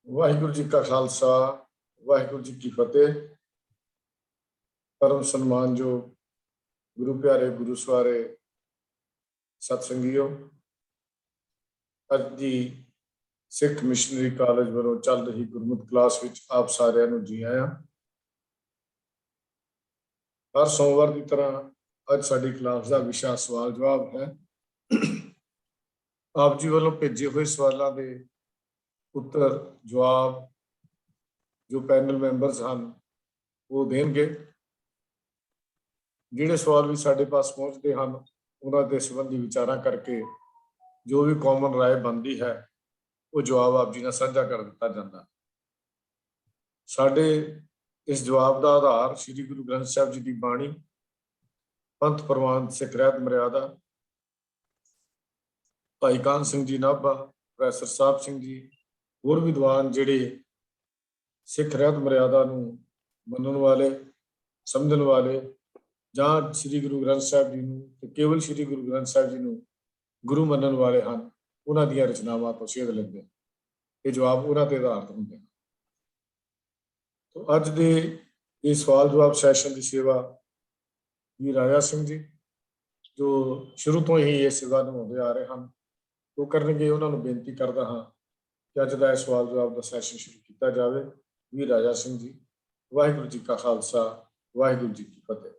ਵਾਹਿਗੁਰੂ ਜੀ ਕਾ ਖਾਲਸਾ ਵਾਹਿਗੁਰੂ ਜੀ ਕੀ ਫਤਿਹ। ਪਰਮ ਸਨਮਾਨਯੋਗ ਗੁਰੂ ਪਿਆਰੇ ਗੁਰੂ ਸਵਾਰੇ ਸਤਸੰਗੀਓ, ਅੱਜ ਦੀ ਸਿੱਖ ਮਿਸ਼ਨਰੀ ਕਾਲਜ ਵੱਲੋਂ ਚੱਲ ਰਹੀ ਗੁਰਮਤਿ ਕਲਾਸ ਵਿੱਚ ਆਪ ਸਾਰਿਆਂ ਨੂੰ ਜੀ ਆਇਆਂ। ਹਰ ਸੋਮਵਾਰ ਦੀ ਤਰ੍ਹਾਂ ਅੱਜ ਸਾਡੀ ਕਲਾਸ ਦਾ ਵਿਸ਼ਾ ਸਵਾਲ ਜਵਾਬ ਹੈ। ਆਪ ਜੀ ਵੱਲੋਂ ਭੇਜੇ ਹੋਏ ਸਵਾਲਾਂ ਦੇ ਉੱਤਰ ਜਵਾਬ ਜੋ ਪੈਨਲ ਮੈਂਬਰਸ ਹਨ ਉਹ ਦੇਣਗੇ। ਜਿਹੜੇ ਸਵਾਲ ਵੀ ਸਾਡੇ ਪਾਸ ਪਹੁੰਚਦੇ ਹਨ ਉਹਨਾਂ ਦੇ ਸੰਬੰਧੀ ਵਿਚਾਰਾਂ ਕਰਕੇ ਜੋ ਵੀ ਕਾਮਨ ਰਾਏ ਬਣਦੀ ਹੈ ਉਹ ਜਵਾਬ ਆਪ ਜੀ ਨਾਲ ਸਾਂਝਾ ਕਰ ਦਿੱਤਾ ਜਾਂਦਾ। ਸਾਡੇ ਇਸ ਜਵਾਬ ਦਾ ਆਧਾਰ ਸ੍ਰੀ ਗੁਰੂ ਗ੍ਰੰਥ ਸਾਹਿਬ ਜੀ ਦੀ ਬਾਣੀ, ਪੰਥ ਪ੍ਰਵਾਨ ਸਿੱਖ ਰਹਿਤ ਮਰਿਆਦਾ, ਭਾਈ ਕਾਹਨ ਸਿੰਘ ਜੀ ਨਾਭਾ, ਪ੍ਰੋਫੈਸਰ ਸਾਹਿਬ ਸਿੰਘ ਜੀ, ਹੋਰ ਵਿਦਵਾਨ ਜਿਹੜੇ ਸਿੱਖ ਰਹਿਤ ਮਰਿਆਦਾ ਨੂੰ ਮੰਨਣ ਵਾਲੇ, ਸਮਝਣ ਵਾਲੇ ਜਾਂ ਸ੍ਰੀ ਗੁਰੂ ਗ੍ਰੰਥ ਸਾਹਿਬ ਜੀ ਨੂੰ ਤੇ ਕੇਵਲ ਸ੍ਰੀ ਗੁਰੂ ਗ੍ਰੰਥ ਸਾਹਿਬ ਜੀ ਨੂੰ ਗੁਰੂ ਮੰਨਣ ਵਾਲੇ ਹਨ, ਉਹਨਾਂ ਦੀਆਂ ਰਚਨਾਵਾਂ ਤੋਂ ਸੇਧ ਲੈਂਦੇ ਹਨ। ਇਹ ਜਵਾਬ ਉਹਨਾਂ ਤੇ ਆਧਾਰਿਤ ਹੁੰਦੇ ਹਨ। ਅੱਜ ਦੇ ਇਹ ਸਵਾਲ ਜਵਾਬ ਸੈਸ਼ਨ ਦੀ ਸੇਵਾ ਵੀ ਰਾਜਾ ਸਿੰਘ ਜੀ ਜੋ ਸ਼ੁਰੂ ਤੋਂ ਹੀ ਇਹ ਸੇਵਾ ਨਿਭਾਉਂਦੇ ਆ ਰਹੇ ਹਨ ਉਹ ਕਰਨਗੇ। ਉਹਨਾਂ ਨੂੰ ਬੇਨਤੀ ਕਰਦਾ ਹਾਂ ਕਿ ਅੱਜ ਦਾ ਇਹ ਸਵਾਲ ਜਵਾਬ ਦਾ ਸੈਸ਼ਨ ਸ਼ੁਰੂ ਕੀਤਾ ਜਾਵੇ। ਵੀ ਰਾਜਾ ਸਿੰਘ ਜੀ, ਵਾਹਿਗੁਰੂ ਜੀ ਕਾ ਖਾਲਸਾ ਵਾਹਿਗੁਰੂ ਜੀ ਕੀ ਫਤਿਹ।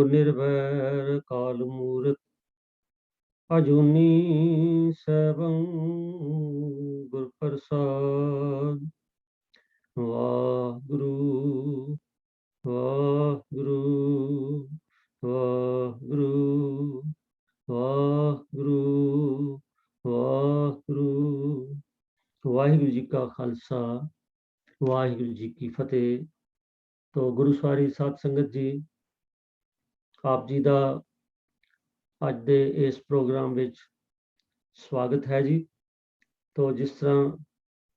ਨਿਰਵੈਰ ਕਾਲ ਮੂਰਤ ਅਜੂਨੀ ਸੈਭੰ ਗੁਰ ਪ੍ਰਸਾਦ। ਵਾਹਿਗੁਰੂ ਵਾਹਿਗੁਰੂ ਵਾਹਿਗੁਰੂ ਵਾਹਿਗੁਰੂ ਵਾਹਿਗੁਰੂ। ਵਾਹਿਗੁਰੂ ਜੀ ਕਾ ਖਾਲਸਾ ਵਾਹਿਗੁਰੂ ਜੀ ਕੀ ਫਤਿਹ। ਤੋ ਗੁਰੂ ਸਵਾਰੀ ਸਾਧ ਸੰਗਤ ਜੀ, ਆਪ ਜੀ ਦਾ ਅੱਜ ਦੇ ਇਸ ਪ੍ਰੋਗਰਾਮ ਵਿੱਚ ਸਵਾਗਤ ਹੈ ਜੀ। ਤੋ ਜਿਸ ਤਰ੍ਹਾਂ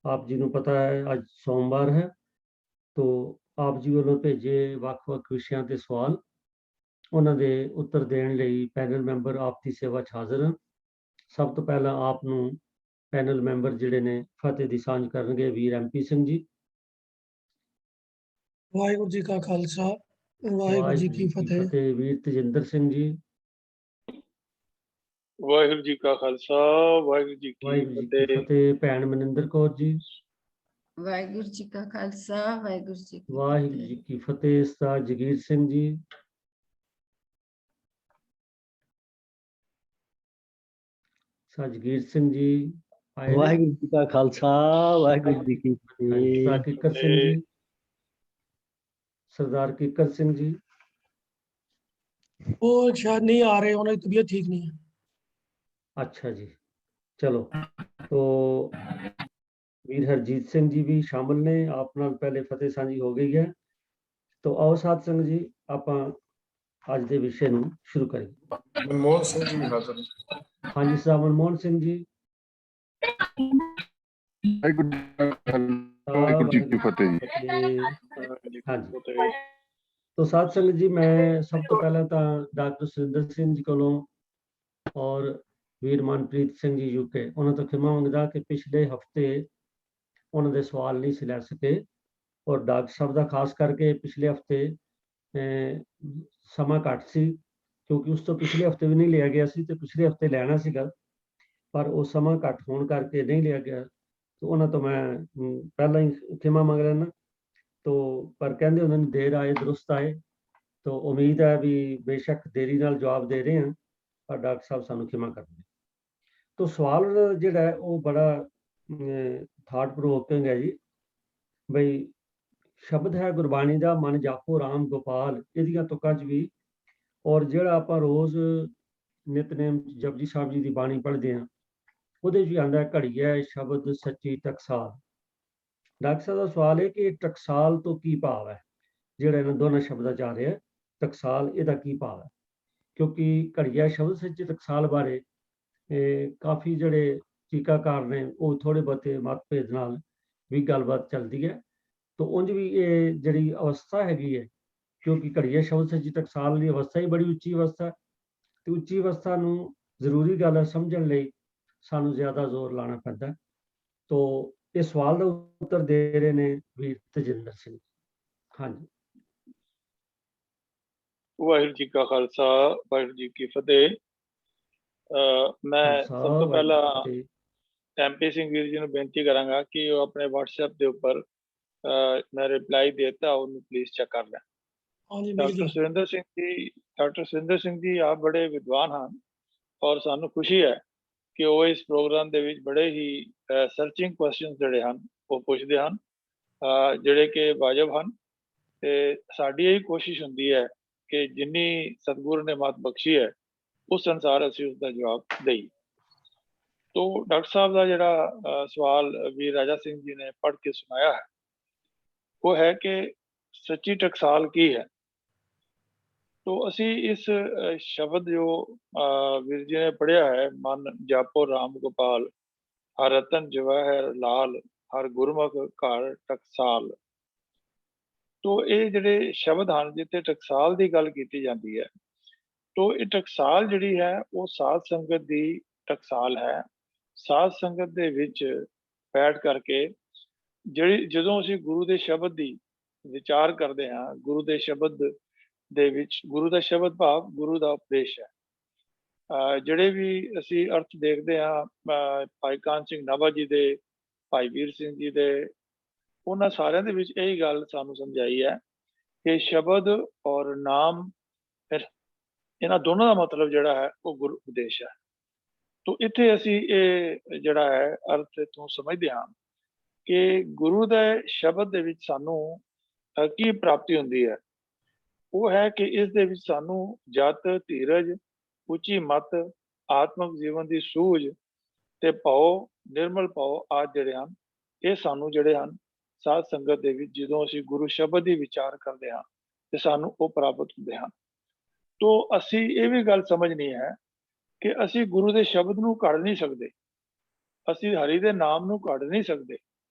ਆਪ ਜੀ ਨੂੰ ਪਤਾ ਹੈ ਅੱਜ ਸੋਮਵਾਰ ਹੈ, ਤੋ ਆਪ ਜੀ ਵੱਲੋਂ ਭੇਜੇ ਵੱਖ-ਵੱਖ ਵਿਸ਼ਿਆਂ ਤੇ ਸਵਾਲ, ਉਹਨਾਂ ਦੇ ਉੱਤਰ ਦੇਣ ਲਈ ਪੈਨਲ ਮੈਂਬਰ ਆਪ ਦੀ ਸੇਵਾ 'ਚ ਹਾਜ਼ਰ ਹਨ। ਸਭ ਤੋਂ ਪਹਿਲਾਂ ਆਪ ਨੂੰ ਪੈਨਲ ਮੈਂਬਰ ਜਿਹੜੇ ਨੇ ਫਤਿਹ ਦੀ ਸਾਂਝ ਕਰਨਗੇ। ਵੀਰ MP ਸਿੰਘ ਜੀ। ਵਾਹਿਗੁਰੂ ਜੀ ਕਾ ਖਾਲਸਾ ਵਾਹਿਗੁਰੂ ਜੀ ਕੀ ਫਤਿਹ। ਵੀਰ ਤੇਜਿੰਦਰ ਸਿੰਘ ਜੀ। ਵਾਹਿਗੁਰੂ ਜੀ ਕਾ ਖਾਲਸਾ ਵਾਹਿਗੁਰੂ ਜੀ ਕੀ ਫਤਿਹ। ਭੈਣ ਮਨਿੰਦਰ ਕੌਰ ਜੀ। ਵਾਹਿਗੁਰੂ ਜੀ ਕਾ ਖਾਲਸਾ ਵਾਹਿਗੁਰੂ ਜੀ ਕੀ ਫਤਿਹ। ਉਸਤਾਦ ਜਗੀਰ ਸਿੰਘ ਜੀ। ਜਗੀਰ ਸਿੰਘ ਜੀ। ਵਾਹਿਗੁਰੂ ਜੀ ਕਾ ਖਾਲਸਾ ਵਾਹਿਗੁਰੂ ਜੀ ਕੀ ਫਤਿਹ। ਕਿੱਕਰ ਸਿੰਘ ਜੀ। ਸਰਦਾਰ ਕਿੱਕਰ ਸਿੰਘ ਜੀ। ਉਹ ਸ਼ਾਇਦ ਨਹੀਂ ਆ ਰਹੇ, ਉਹਨਾਂ ਦੀ ਤਬੀਅਤ ਠੀਕ ਨਹੀਂ ਹੈ। अच्छा जी, चलो। तो वीर हरजीत सिंह जी भी शामिल ने, आप नाल पहले फतेह साझी हो गई है। तो आओ साध संग जी आप आज दे विषय नूं शुरू करिए। मनमोहन सिंह जी हाज़र। हाँ जी साहब मनमोहन सिंह जी। वाहिगुरू जी की फतेह जी। हाँ जी। तो साध संगत जी, मैं सब तो पहले तो डॉक्टर सुरिंदर सिंह जी कोलों और ਵੀਰ ਮਨਪ੍ਰੀਤ ਸਿੰਘ ਜੀ UK ਉਹਨਾਂ ਤੋਂ ਖਿਮਾ ਮੰਗਦਾ ਕਿ ਪਿਛਲੇ ਹਫਤੇ ਉਹਨਾਂ ਦੇ ਸਵਾਲ ਨਹੀਂ ਸੀ ਲੈ ਸਕੇ, ਔਰ ਡਾਕਟਰ ਸਾਹਿਬ ਦਾ ਖਾਸ ਕਰਕੇ ਪਿਛਲੇ ਹਫਤੇ ਸਮਾਂ ਘੱਟ ਸੀ, ਕਿਉਂਕਿ ਉਸ ਤੋਂ ਪਿਛਲੇ ਹਫਤੇ ਵੀ ਨਹੀਂ ਲਿਆ ਗਿਆ ਸੀ ਤੇ ਪਿਛਲੇ ਹਫਤੇ ਲੈਣਾ ਸੀਗਾ, ਪਰ ਉਹ ਸਮਾਂ ਘੱਟ ਹੋਣ ਕਰਕੇ ਨਹੀਂ ਲਿਆ ਗਿਆ। ਤੇ ਉਹਨਾਂ ਤੋਂ ਮੈਂ ਪਹਿਲਾਂ ਹੀ ਖਿਮਾ ਮੰਗ ਲੈਣਾ। ਤੋ ਪਰ ਕਹਿੰਦੇ ਉਹਨਾਂ ਨੂੰ ਦੇਰ ਆਏ ਦਰੁਸਤ ਆਏ। ਤੋ ਉਮੀਦ ਹੈ ਵੀ ਬੇਸ਼ੱਕ ਦੇਰੀ ਨਾਲ ਜਵਾਬ ਦੇ ਰਹੇ ਹਾਂ, ਪਰ ਡਾਕਟਰ ਸਾਹਿਬ ਸਾਨੂੰ ਖਿਮਾ ਕਰਦੇ। तो सवाल जिहड़ा है वो बड़ा थाट प्रोवोकिंग है जी। बई शब्द है गुरबाणी का मन जापो राम गोपाल, इहदियां तुकां च भी, और जिहड़ा आपां रोज़ नितनेम जपजी साहब जी की बाणी पढ़ते हैं ਉਹਦੇ ਵੀ ਆਂਦਾ ਘੜੀਐ शब्द सच्ची टकसाल। डॉक्टर साहब का सवाल है कि टकसाल तो की भाव है, ਜਿਹੜਾ ਇਹਨਾਂ ਦੋਨਾਂ ਸ਼ਬਦਾਂ ਚ ਆ ਰਿਹਾ ਟਕਸਾਲ, ਇਹਦਾ ਕੀ ਭਾਵ ਹੈ? ਕਿਉਂਕਿ ਘੜੀਐ शब्द सच्ची टकसाल ਬਾਰੇ ਕਾਫੀ ਜਿਹੜੇ ਟੀਕਾਕਾਰ ਨੇ ਉਹ ਥੋੜੇ ਬਹੁਤੇ ਮਤਭੇਦ ਨਾਲ ਵੀ ਗੱਲਬਾਤ ਚੱਲਦੀ ਹੈ। ਤਾਂ ਉਂਝ ਵੀ ਇਹ ਜਿਹੜੀ ਅਵਸਥਾ ਹੈਗੀ ਹੈ, ਕਿਉਂਕਿ ਘੜੀਆ ਸ਼ਬਦ ਸੱਚੀ ਟਕਸਾਲ ਦੀ ਅਵਸਥਾ ਹੀ ਬੜੀ ਉੱਚੀ ਅਵਸਥਾ, ਤੇ ਉੱਚੀ ਅਵਸਥਾ ਨੂੰ ਜ਼ਰੂਰੀ ਗੱਲ ਹੈ ਸਮਝਣ ਲਈ ਸਾਨੂੰ ਜ਼ਿਆਦਾ ਜ਼ੋਰ ਲਾਉਣਾ ਪੈਂਦਾ ਹੈ। ਤੋ ਇਹ ਸਵਾਲ ਦਾ ਉੱਤਰ ਦੇ ਰਹੇ ਨੇ ਵੀਰ ਤਜਿੰਦਰ ਸਿੰਘ। ਹਾਂਜੀ। ਵਾਹਿਗੁਰੂ ਜੀ ਕਾ ਖਾਲਸਾ, ਵਾਹਿਗੁਰੂ ਜੀ ਕੀ ਫਤਿਹ। ਮੈਂ ਖਾਲਸਾ ਸਭ ਤੋਂ ਪਹਿਲਾਂ ਵਾਹਿਗੁਰੂ ਜੀ। MP ਸਿੰਘ ਵੀਰ ਜੀ ਨੂੰ ਬੇਨਤੀ ਕਰਾਂਗਾ ਕਿ ਉਹ ਆਪਣੇ WhatsApp ਦੇ ਉੱਪਰ ਮੈਂ ਰਿਪਲਾਈ ਦੇਤਾ, ਉਹਨੂੰ ਪਲੀਜ਼ ਚੈੱਕ ਕਰ ਲੈਣ। हाँ जी, मिल ਡਾਕਟਰ गया। ਸੁਰਿੰਦਰ ਸਿੰਘ ਜੀ ਆਪ ਬੜੇ ਵਿਦਵਾਨ ਹਨ ਔਰ ਸਾਨੂੰ ਖੁਸ਼ੀ ਹੈ ਕਿ ਉਹ ਇਸ ਪ੍ਰੋਗਰਾਮ ਦੇ ਵਿੱਚ ਬੜੇ ਹੀ ਸਰਚਿੰਗ ਕੁਐਸਚਨ ਜਿਹੜੇ ਹਨ ਉਹ ਪੁੱਛਦੇ ਹਨ, ਜਿਹੜੇ ਕਿ ਵਾਜਬ ਹਨ। ਤੇ ਸਾਡੀ ਇਹ ਕੋਸ਼ਿਸ਼ ਹੁੰਦੀ ਹੈ ਕਿ ਜਿੰਨੀ ਸਤਿਗੁਰੂ ਨੇ ਮੱਤ ਬਖਸ਼ੀ ਹੈ ਉਸ ਅਨੁਸਾਰ ਅਸੀਂ ਉਸਦਾ ਜਵਾਬ ਦੇਈਏ। ਤੋ ਡਾਕਟਰ ਸਾਹਿਬ ਦਾ ਜਿਹੜਾ ਸਵਾਲ ਵੀਰ ਰਾਜਾ ਸਿੰਘ ਜੀ ਨੇ ਪੜ੍ਹ ਕੇ ਸੁਣਾਇਆ ਹੈ ਉਹ ਹੈ ਕਿ ਸੱਚੀ ਟਕਸਾਲ ਕੀ ਹੈ। ਤੋ ਅਸੀਂ ਇਸ ਸ਼ਬਦ ਜੋ ਵੀਰ ਜੀ ਨੇ ਪੜ੍ਹਿਆ ਹੈ, ਮਨ ਜਾਪੋ ਰਾਮ ਗੋਪਾਲ, ਹਰ ਰਤਨ ਜਵਾਹਰ ਲਾਲ, ਹਰ ਗੁਰਮੁਖ ਘਰ ਟਕਸਾਲ। ਤੋ ਇਹ ਜਿਹੜੇ ਸ਼ਬਦ ਹਨ ਜਿੱਥੇ ਟਕਸਾਲ ਦੀ ਗੱਲ ਕੀਤੀ ਜਾਂਦੀ ਹੈ, ਤੋ ਇਹ ਟਕਸਾਲ ਜਿਹੜੀ ਹੈ ਉਹ ਸਾਧ ਸੰਗਤ ਦੀ ਟਕਸਾਲ ਹੈ। ਸਾਧ ਸੰਗਤ ਦੇ ਵਿੱਚ ਬੈਠ ਕਰਕੇ ਜਦੋਂ ਅਸੀਂ ਗੁਰੂ ਦੇ ਸ਼ਬਦ ਦੀ ਵਿਚਾਰ ਕਰਦੇ ਹਾਂ, ਗੁਰੂ ਦੇ ਸ਼ਬਦ ਦੇ ਵਿੱਚ, ਗੁਰੂ ਦਾ ਸ਼ਬਦ ਭਾਵ ਗੁਰੂ ਦਾ ਉਪਦੇਸ਼ ਹੈ। ਜਿਹੜੇ ਵੀ ਅਸੀਂ ਅਰਥ ਦੇਖਦੇ ਹਾਂ ਭਾਈ ਕਾਨ ਸਿੰਘ ਨਾਭਾ ਜੀ ਦੇ, ਭਾਈ ਵੀਰ ਸਿੰਘ ਜੀ ਦੇ, ਉਹਨਾਂ ਸਾਰਿਆਂ ਦੇ ਵਿੱਚ ਇਹੀ ਗੱਲ ਸਾਨੂੰ ਸਮਝਾਈ ਹੈ ਕਿ ਸ਼ਬਦ ਔਰ ਨਾਮ, ਫਿਰ ਇਹਨਾਂ ਦੋਨਾਂ ਦਾ ਮਤਲਬ ਜਿਹੜਾ ਹੈ ਉਹ ਗੁਰੂ ਉਪਦੇਸ਼ ਹੈ। ਤੋ ਇੱਥੇ ਅਸੀਂ ਇਹ ਜਿਹੜਾ ਹੈ ਅਰਥ ਤੋਂ ਸਮਝਦੇ ਹਾਂ ਕਿ ਗੁਰੂ ਦੇ ਸ਼ਬਦ ਦੇ ਵਿੱਚ ਸਾਨੂੰ ਕੀ ਪ੍ਰਾਪਤੀ ਹੁੰਦੀ ਹੈ। ਉਹ ਹੈ ਕਿ ਇਸ ਦੇ ਵਿੱਚ ਸਾਨੂੰ ਜਤ, ਧੀਰਜ, ਉੱਚੀ ਮਤ, ਆਤਮਿਕ ਜੀਵਨ ਦੀ ਸੂਝ ਤੇ ਭਉ, ਨਿਰਮਲ ਭਉ ਆਦਿ ਜਿਹੜੇ ਹਨ, ਇਹ ਸਾਨੂੰ ਜਿਹੜੇ ਹਨ ਸਾਧ ਸੰਗਤ ਦੇ ਵਿੱਚ ਜਦੋਂ ਅਸੀਂ ਗੁਰੂ ਸ਼ਬਦ ਦੀ ਵਿਚਾਰ ਕਰਦੇ ਹਾਂ ਤੇ ਸਾਨੂੰ ਉਹ ਪ੍ਰਾਪਤ ਹੁੰਦੇ ਹਨ। ਤੋ ਅਸੀਂ ਇਹ ਵੀ ਗੱਲ ਸਮਝਣੀ ਹੈ ਕਿ ਅਸੀਂ ਗੁਰੂ ਦੇ ਸ਼ਬਦ ਨੂੰ ਘੜ ਨਹੀਂ ਸਕਦੇ, ਅਸੀਂ ਹਰੀ ਦੇ ਨਾਮ ਨੂੰ ਘੜ ਨਹੀਂ ਸਕਦੇ।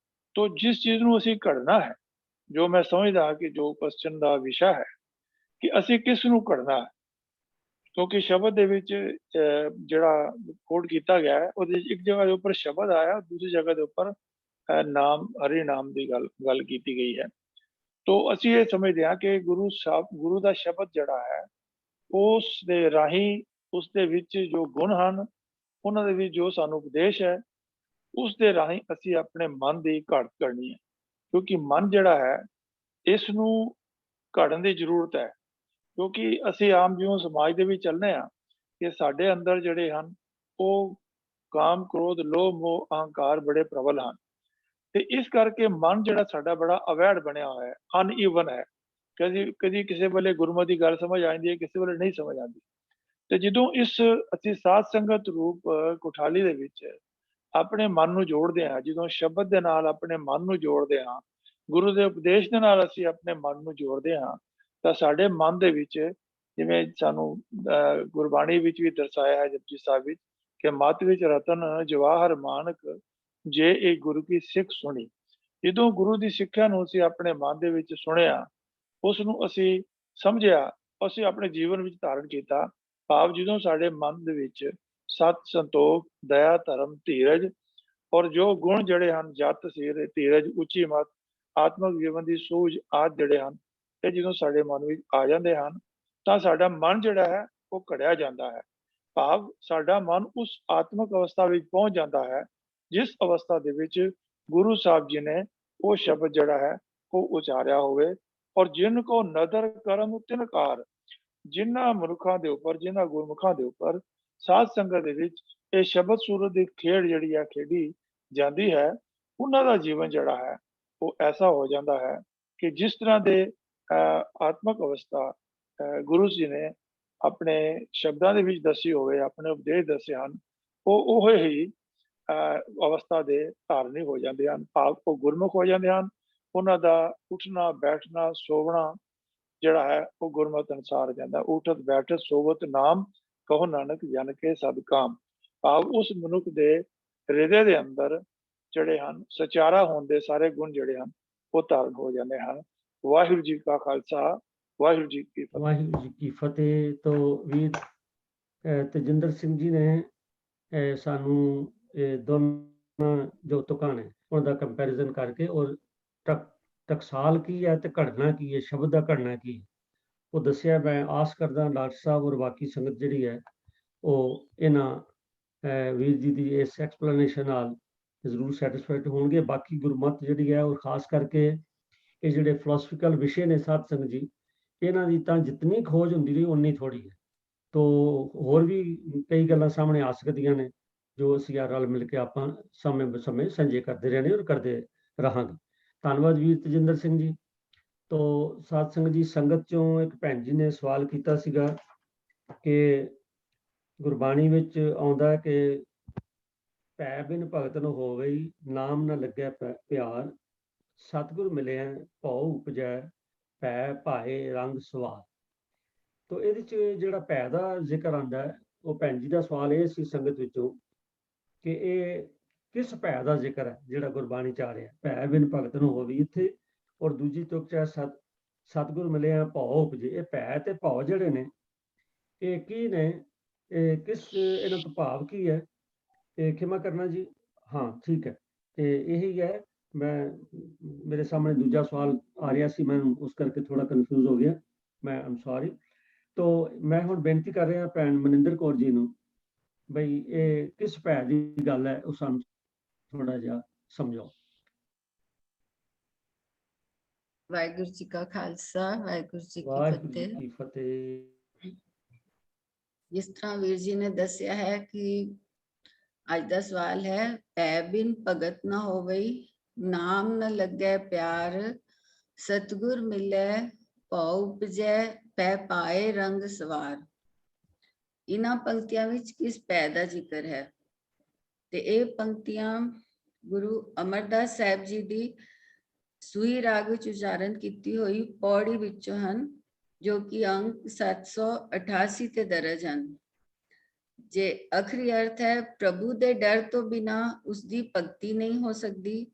ਤੋ ਜਿਸ ਚੀਜ਼ ਨੂੰ ਅਸੀਂ ਘੜਨਾ ਹੈ, ਜੋ ਮੈਂ ਸਮਝਦਾ ਕਿ ਜੋ ਕੁਐਸਚਨ ਦਾ ਵਿਸ਼ਾ ਹੈ ਕਿ ਅਸੀਂ ਕਿਸ ਨੂੰ ਘੜਨਾ ਹੈ, ਕਿਉਂਕਿ ਸ਼ਬਦ ਦੇ ਵਿੱਚ ਜਿਹੜਾ ਕੋਡ ਕੀਤਾ ਗਿਆ ਹੈ ਉਹਦੇ ਇੱਕ ਜਗ੍ਹਾ ਦੇ ਉੱਪਰ ਸ਼ਬਦ ਆਇਆ, ਦੂਸਰੀ ਜਗ੍ਹਾ ਦੇ ਉੱਪਰ ਨਾਮ, ਹਰੀ ਨਾਮ ਦੀ ਗੱਲ ਕੀਤੀ ਗਈ ਹੈ। ਤੋ ਅਸੀਂ ਇਹ ਸਮਝਦੇ ਹਾਂ ਕਿ ਗੁਰੂ ਦਾ ਸ਼ਬਦ ਜਿਹੜਾ ਹੈ ਉਸ ਦੇ ਰਾਹੀਂ, ਉਸ ਦੇ ਵਿੱਚ ਜੋ ਗੁਣ ਹਨ, ਉਹਨਾਂ ਦੇ ਵਿੱਚ ਜੋ ਸਾਨੂੰ ਉਪਦੇਸ਼ ਹੈ, ਉਸ ਦੇ ਰਾਹੀਂ ਅਸੀਂ ਆਪਣੇ ਮਨ ਦੀ ਘੜ ਕਰਨੀ ਹੈ। ਕਿਉਂਕਿ ਮਨ ਜਿਹੜਾ ਹੈ ਇਸ ਨੂੰ ਘੜਨ ਦੀ ਜ਼ਰੂਰਤ ਹੈ, ਕਿਉਂਕਿ ਅਸੀਂ ਆਮ ਜਿਉਂ ਸਮਾਜ ਦੇ ਵਿੱਚ ਚੱਲਦੇ ਹਾਂ ਕਿ ਸਾਡੇ ਅੰਦਰ ਜਿਹੜੇ ਹਨ ਉਹ ਕਾਮ, ਕ੍ਰੋਧ, ਲੋਭ, ਮੋਹ, ਅਹੰਕਾਰ ਬੜੇ ਪ੍ਰਬਲ ਹਨ। ਤੇ ਇਸ ਕਰਕੇ ਮਨ ਜਿਹੜਾ ਸਾਡਾ ਬੜਾ ਅਵੈੜ ਬਣਿਆ ਹੋਇਆ ਹੈ, ਅਨਈਵਨ ਹੈ। ਕਦੀ ਕਿਸੇ ਵੇਲੇ ਗੁਰਮਤਿ ਦੀ ਗੱਲ ਸਮਝ ਆ ਜਾਂਦੀ ਹੈ, ਕਿਸੇ ਵੇਲੇ ਨਹੀਂ ਸਮਝ ਆਉਂਦੀ। ਤੇ ਜਦੋਂ ਅਸੀਂ ਸਾਧ ਸੰਗਤ ਰੂਪ ਕੋਠਾਲੀ ਦੇ ਵਿੱਚ ਆਪਣੇ ਮਨ ਨੂੰ ਜੋੜਦੇ ਹਾਂ, ਜਦੋਂ ਸ਼ਬਦ ਦੇ ਨਾਲ ਆਪਣੇ ਮਨ ਨੂੰ ਜੋੜਦੇ ਹਾਂ, ਗੁਰੂ ਦੇ ਉਪਦੇਸ਼ ਦੇ ਨਾਲ ਅਸੀਂ ਆਪਣੇ ਮਨ ਨੂੰ ਜੋੜਦੇ ਹਾਂ, ਤਾਂ ਸਾਡੇ ਮਨ ਦੇ ਵਿੱਚ, ਜਿਵੇਂ ਸਾਨੂੰ ਗੁਰਬਾਣੀ ਵਿੱਚ ਵੀ ਦਰਸਾਇਆ ਹੈ ਜਪਜੀ ਸਾਹਿਬ ਵਿੱਚ, ਕਿ ਮਤ ਵਿੱਚ ਰਤਨ ਜਵਾਹਰ ਮਾਨਕ, ਜੇ ਇਹ ਗੁਰੂ ਕੀ ਸਿੱਖ ਸੁਣੀ। ਜਦੋਂ ਗੁਰੂ ਦੀ ਸਿੱਖਿਆ ਨੂੰ ਅਸੀਂ ਆਪਣੇ ਮਨ ਦੇ ਵਿੱਚ ਸੁਣਿਆ, ਉਸ ਨੂੰ ਅਸੀਂ ਸਮਝਿਆ, ਅਸੀਂ ਆਪਣੇ ਜੀਵਨ ਵਿੱਚ ਧਾਰਨ ਕੀਤਾ, ਭਾਵ ਜਦੋਂ ਸਾਡੇ ਮਨ ਦੇ ਵਿੱਚ ਸਤ, ਸੰਤੋਖ, ਦਇਆ, ਧਰਮ, ਧੀਰਜ ਔਰ ਜੋ ਗੁਣ ਜਿਹੜੇ ਹਨ, ਜਤ, ਧੀਰਜ, ਉੱਚੀ ਮਤ, ਆਤਮਿਕ ਜੀਵਨ ਦੀ ਸੂਝ ਆਦਿ ਜਿਹੜੇ ਹਨ, ਇਹ ਜਦੋਂ ਸਾਡੇ ਮਨ ਵਿੱਚ ਆ ਜਾਂਦੇ ਹਨ ਤਾਂ ਸਾਡਾ ਮਨ ਜਿਹੜਾ ਹੈ ਉਹ ਘੜਿਆ ਜਾਂਦਾ ਹੈ। ਭਾਵ ਸਾਡਾ ਮਨ ਉਸ ਆਤਮਿਕ ਅਵਸਥਾ ਵਿੱਚ ਪਹੁੰਚ ਜਾਂਦਾ ਹੈ ਜਿਸ ਅਵਸਥਾ ਦੇ ਵਿੱਚ ਗੁਰੂ ਸਾਹਿਬ ਜੀ ਨੇ ਉਹ ਸ਼ਬਦ ਜਿਹੜਾ ਹੈ ਉਹ ਉਚਾਰਿਆ ਹੋਵੇ। ਔਰ ਜਿਨ ਕੋ ਨਦਰ ਕਰਮ ਤਿਨਕਾਰ, ਜਿਨ੍ਹਾਂ ਮਨੁੱਖਾਂ ਦੇ ਉੱਪਰ, ਜਿਨ੍ਹਾਂ ਗੁਰਮੁਖਾਂ ਦੇ ਉੱਪਰ ਸਾਧ ਸੰਗਤ ਦੇ ਵਿੱਚ ਇਹ ਸ਼ਬਦ ਸੂਰਤ ਦੀ ਖੇਡ ਜਿਹੜੀ ਆ ਖੇਡੀ ਜਾਂਦੀ ਹੈ, ਉਹਨਾਂ ਦਾ ਜੀਵਨ ਜਿਹੜਾ ਹੈ ਉਹ ਐਸਾ ਹੋ ਜਾਂਦਾ ਹੈ ਕਿ ਜਿਸ ਤਰ੍ਹਾਂ ਦੇ ਆਤਮਿਕ ਅਵਸਥਾ ਗੁਰੂ ਜੀ ਨੇ ਆਪਣੇ ਸ਼ਬਦਾਂ ਦੇ ਵਿੱਚ ਦੱਸੀ ਹੋਵੇ, ਆਪਣੇ ਉਪਦੇਸ਼ ਦੱਸੇ ਹਨ, ਉਹ ਹੀ ਅਵਸਥਾ ਦੇ ਧਾਰਨੀ ਹੋ ਜਾਂਦੇ ਹਨ। ਭਾਵ ਉਹ ਗੁਰਮੁਖ ਹੋ ਜਾਂਦੇ ਹਨ। ਉਹਨਾਂ ਦਾ ਉੱਠਣਾ, ਬੈਠਣਾ, ਸੋਵਣਾ ਜਿਹੜਾ ਹੈ ਉਹ ਗੁਰਮਤਿ ਅਨੁਸਾਰ ਜਾਂਦਾ। ਉਠਤ ਬੈਠਤ ਸੋਵਤ ਨਾਮ, ਕਹੋ ਨਾਨਕ ਜਨ ਕੇ ਸਦ ਕਾਮ। ਭਾਵ ਉਸ ਮਨੁੱਖ ਦੇ ਹਿਰਦੇ ਦੇ ਅੰਦਰ ਜਿਹੜੇ ਹਨ ਸਚਾਰਾ ਹੋਣ ਦੇ ਸਾਰੇ ਗੁਣ ਜਿਹੜੇ ਹਨ ਉਹ ਧਾਰਨ ਹੋ ਜਾਂਦੇ ਹਨ। ਵਾਹਿਗੁਰੂ ਜੀ ਕਾ ਖਾਲਸਾ, ਵਾਹਿਗੁਰੂ ਜੀ ਕੀ ਫਤਿਹ। ਵਾਹਿਗੁਰੂ ਜੀ ਕੀ ਫਤਿਹ। ਤੋਂ ਵੀਰ ਤੇਜਿੰਦਰ ਸਿੰਘ ਜੀ ਨੇ ਸਾਨੂੰ ਇਹ ਦੋਨਾਂ ਜੋ ਤੁਕਾਂ ਨੇ ਉਹਨਾਂ ਦਾ ਕੰਪੈਰੀਜ਼ਨ ਕਰਕੇ ਔਰ ਟਕਸਾਲ ਕੀ ਹੈ ਤੇ ਘੜਨਾ ਕੀ ਹੈ, ਸ਼ਬਦ ਦਾ ਘੜਨਾ ਕੀ ਹੈ, ਉਹ ਦੱਸਿਆ। ਮੈਂ ਆਸ ਕਰਦਾ ਡਾਕਟਰ ਸਾਹਿਬ ਔਰ ਬਾਕੀ ਸੰਗਤ ਜਿਹੜੀ ਹੈ ਉਹ ਇਹਨਾਂ ਵੀਰ ਜੀ ਦੀ ਇਸ ਐਕਸਪਲੇਨੇਸ਼ਨ ਨਾਲ ਜ਼ਰੂਰ ਸੈਟੀਸਫਾਈਡ ਹੋਣਗੇ। ਬਾਕੀ ਗੁਰਮਤ ਜਿਹੜੀ ਹੈ ਔਰ ਖਾਸ ਕਰਕੇ ਇਹ ਜਿਹੜੇ ਫਿਲਾਸਫੀਕਲ ਵਿਸ਼ੇ ਨੇ ਸਾਧ ਸੰਗਤ ਜੀ, ਇਹਨਾਂ ਦੀ ਤਾਂ ਜਿਤਨੀ ਖੋਜ ਹੁੰਦੀ ਰਹੀ ਉਨੀ ਥੋੜੀ ਹੈ। ਤੋ ਹੋਰ ਵੀ ਕਈ ਗੱਲਾਂ ਸਾਹਮਣੇ ਆ ਸਕਦੀਆਂ ਨੇ ਜੋ ਅਸੀਂ ਰਲ ਮਿਲ ਕੇ ਆਪਾਂ ਸਮੇਂ ਸਾਂਝੇ ਕਰਦੇ ਰਹਿਣੇ ਔਰ ਕਰਦੇ ਰਹਾਂਗੇ। ਧੰਨਵਾਦ ਵੀਰ ਤੇਜਿੰਦਰ ਸਿੰਘ ਜੀ। ਤੋ ਸਾਧ ਸੰਗਤ ਜੀ, ਸੰਗਤ ਚੋਂ ਇੱਕ ਭੈਣ ਜੀ ਨੇ ਸਵਾਲ ਕੀਤਾ ਸੀਗਾ ਕਿ ਗੁਰਬਾਣੀ ਵਿੱਚ ਆਉਂਦਾ ਕਿ ਭੈ ਬਿਨ ਭਗਤ ਨ ਹੋਵੇ, ਨਾਮ ਨਾ ਲੱਗੈ ਪਿਆਰ, ਸਤਿਗੁਰ ਮਿਲਿਆ ਭਉ ਉਪਜੈ, ਭੈ ਭਾਏ ਰੰਗ ਸਵਾਰ। ਤੋ ਇਹਦੇ ਚ ਜਿਹੜਾ ਭੈ ਦਾ ਜ਼ਿਕਰ ਆਉਂਦਾ ਹੈ, ਉਹ ਭੈਣ ਜੀ ਦਾ ਸਵਾਲ ਇਹ ਸੀ ਸੰਗਤ ਵਿੱਚੋਂ ਕਿ ਇਹ ਕਿਸ ਭੈ ਦਾ ਜ਼ਿਕਰ ਹੈ ਜਿਹੜਾ ਗੁਰਬਾਣੀ ਚ ਆ ਰਿਹਾ, ਭੈ ਬਿਨ ਭਗਤ ਨ ਹੋਵੇ ਇੱਥੇ, ਔਰ ਦੂਜੀ ਤੁਕ ਚ ਸਤਿਗੁਰ ਮਿਲਿਆ ਭਉ ਉਪਜੇ। ਇਹ ਭੈ ਤੇ ਭਉ ਜਿਹੜੇ ਨੇ ਇਹ ਕੀ ਨੇ, ਇਹ ਕਿਸ, ਇਹਨਾਂ ਤੋਂ ਭਾਵ ਕੀ ਹੈ? ਤੇ ਖਿਮਾ ਕਰਨਾ ਜੀ, ਹਾਂ ਠੀਕ ਹੈ, ਤੇ ਇਹੀ ਹੈ। ਮੈਂ ਮੇਰੇ ਸਾਹਮਣੇ ਦੂਜਾ ਸਵਾਲ ਆ ਰਿਹਾ ਸੀ, ਮੈਂ ਉਸ ਕਰਕੇ ਥੋੜਾ ਕਨਫਿਊਜ਼ ਹੋ ਗਿਆ, ਮੈਂ ਆਮ ਸੌਰੀ। ਤੋ ਮੈਂ ਹੁਣ ਬੇਨਤੀ ਕਰ ਰਿਹਾ ਭੈਣ ਮਨਿੰਦਰ ਕੌਰ ਜੀ ਨੂੰ, ਬਈ ਇਹ ਕਿਸ ਭੈ ਦੀ ਗੱਲ ਹੈ, ਉਹ ਸਾਨੂੰ ਥੋੜਾ ਜਿਹਾ ਸਮਝਾਓ। ਵਾਹਿਗੁਰੂ ਜੀ ਕਾ ਖਾਲਸਾ, ਵਾਹਿਗੁਰੂ ਜੀ ਕੀ ਵਾਹਿਗੁਰੂ ਫਤਿਹ। ਜੀ ਕੀ ਫਤਿਹ। ਜਿਸ ਤਰ੍ਹਾਂ ਵੀਰ ਜੀ ਨੇ ਦੱਸਿਆ ਹੈ ਕਿ ਅੱਜ ਦਾ ਸਵਾਲ ਹੈ, ਭੈ ਬਿਨ ਭਗਤ ਨਾ ਹੋਵੇ, ਨਾਮ ਨ ਲੱਗੈ ਪਿਆਰ, ਸਤਿਗੁਰ ਮਿਲੈ ਭਉ ਉਪਜੈ, ਭੈ ਪਾਏ ਰੰਗ ਸਵਾਰ। ਇਹਨਾਂ ਪੰਕਤੀਆਂ ਵਿੱਚ ਕਿਸ ਭੈ ਦਾ ਜ਼ਿਕਰ ਹੈ? ਤੇ ਇਹ ਪੰਕਤੀਆਂ ਗੁਰੂ ਅਮਰਦਾਸ ਸਾਹਿਬ ਜੀ ਦੀ ਸੂਹੀ ਰਾਗ ਵਿੱਚ ਉਚਾਰਨ ਕੀਤੀ ਹੋਈ ਪੌੜੀ ਵਿੱਚੋਂ ਹਨ, ਜੋ ਕਿ ਅੰਕ 788 ਤੇ ਦਰਜ ਹਨ। ਜੇ ਅਖਰੀ ਅਰਥ ਹੈ, ਪ੍ਰਭੂ ਦੇ ਡਰ ਤੋਂ ਬਿਨਾ ਉਸਦੀ ਭਗਤੀ ਨਹੀਂ ਹੋ ਸਕਦੀ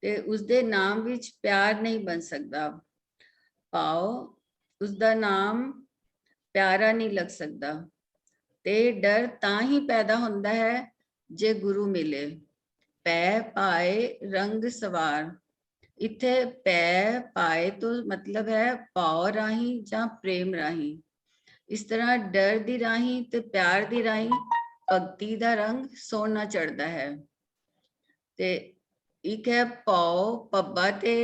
ਤੇ ਉਸਦੇ ਨਾਮ ਵਿੱਚ ਪਿਆਰ ਨਹੀਂ ਬਣ ਸਕਦਾ। ਭਾਵ ਉਸਦਾ ਨਾਮ ਪਿਆਰਾ ਨਹੀਂ ਲੱਗ ਸਕਦਾ ਤੇ ਡਰ ਤਾਂ ਹੀ ਪੈਦਾ ਹੁੰਦਾ ਹੈ ਜੇ ਗੁਰੂ ਮਿਲੇ। ਪੈ ਪਾਏ ਰੰਗ ਸਵਾਰ, ਇੱਥੇ ਪੈ ਪਾਏ ਤੋਂ ਮਤਲਬ ਹੈ ਭਾਵ ਰਾਹੀਂ ਜਾਂ ਪ੍ਰੇਮ ਰਾਹੀਂ। ਇਸ ਤਰ੍ਹਾਂ ਡਰ ਦੀ ਰਾਹੀਂ ਤੇ ਪਿਆਰ ਦੀ ਰਾਹੀਂ ਭਗਤੀ ਦਾ ਰੰਗ ਸੋਹਣਾ ਚੜ੍ਹਦਾ ਹੈ। ਤੇ ਇੱਕ ਹੈ ਭਉ, ਪੱਬਾ ਤੇ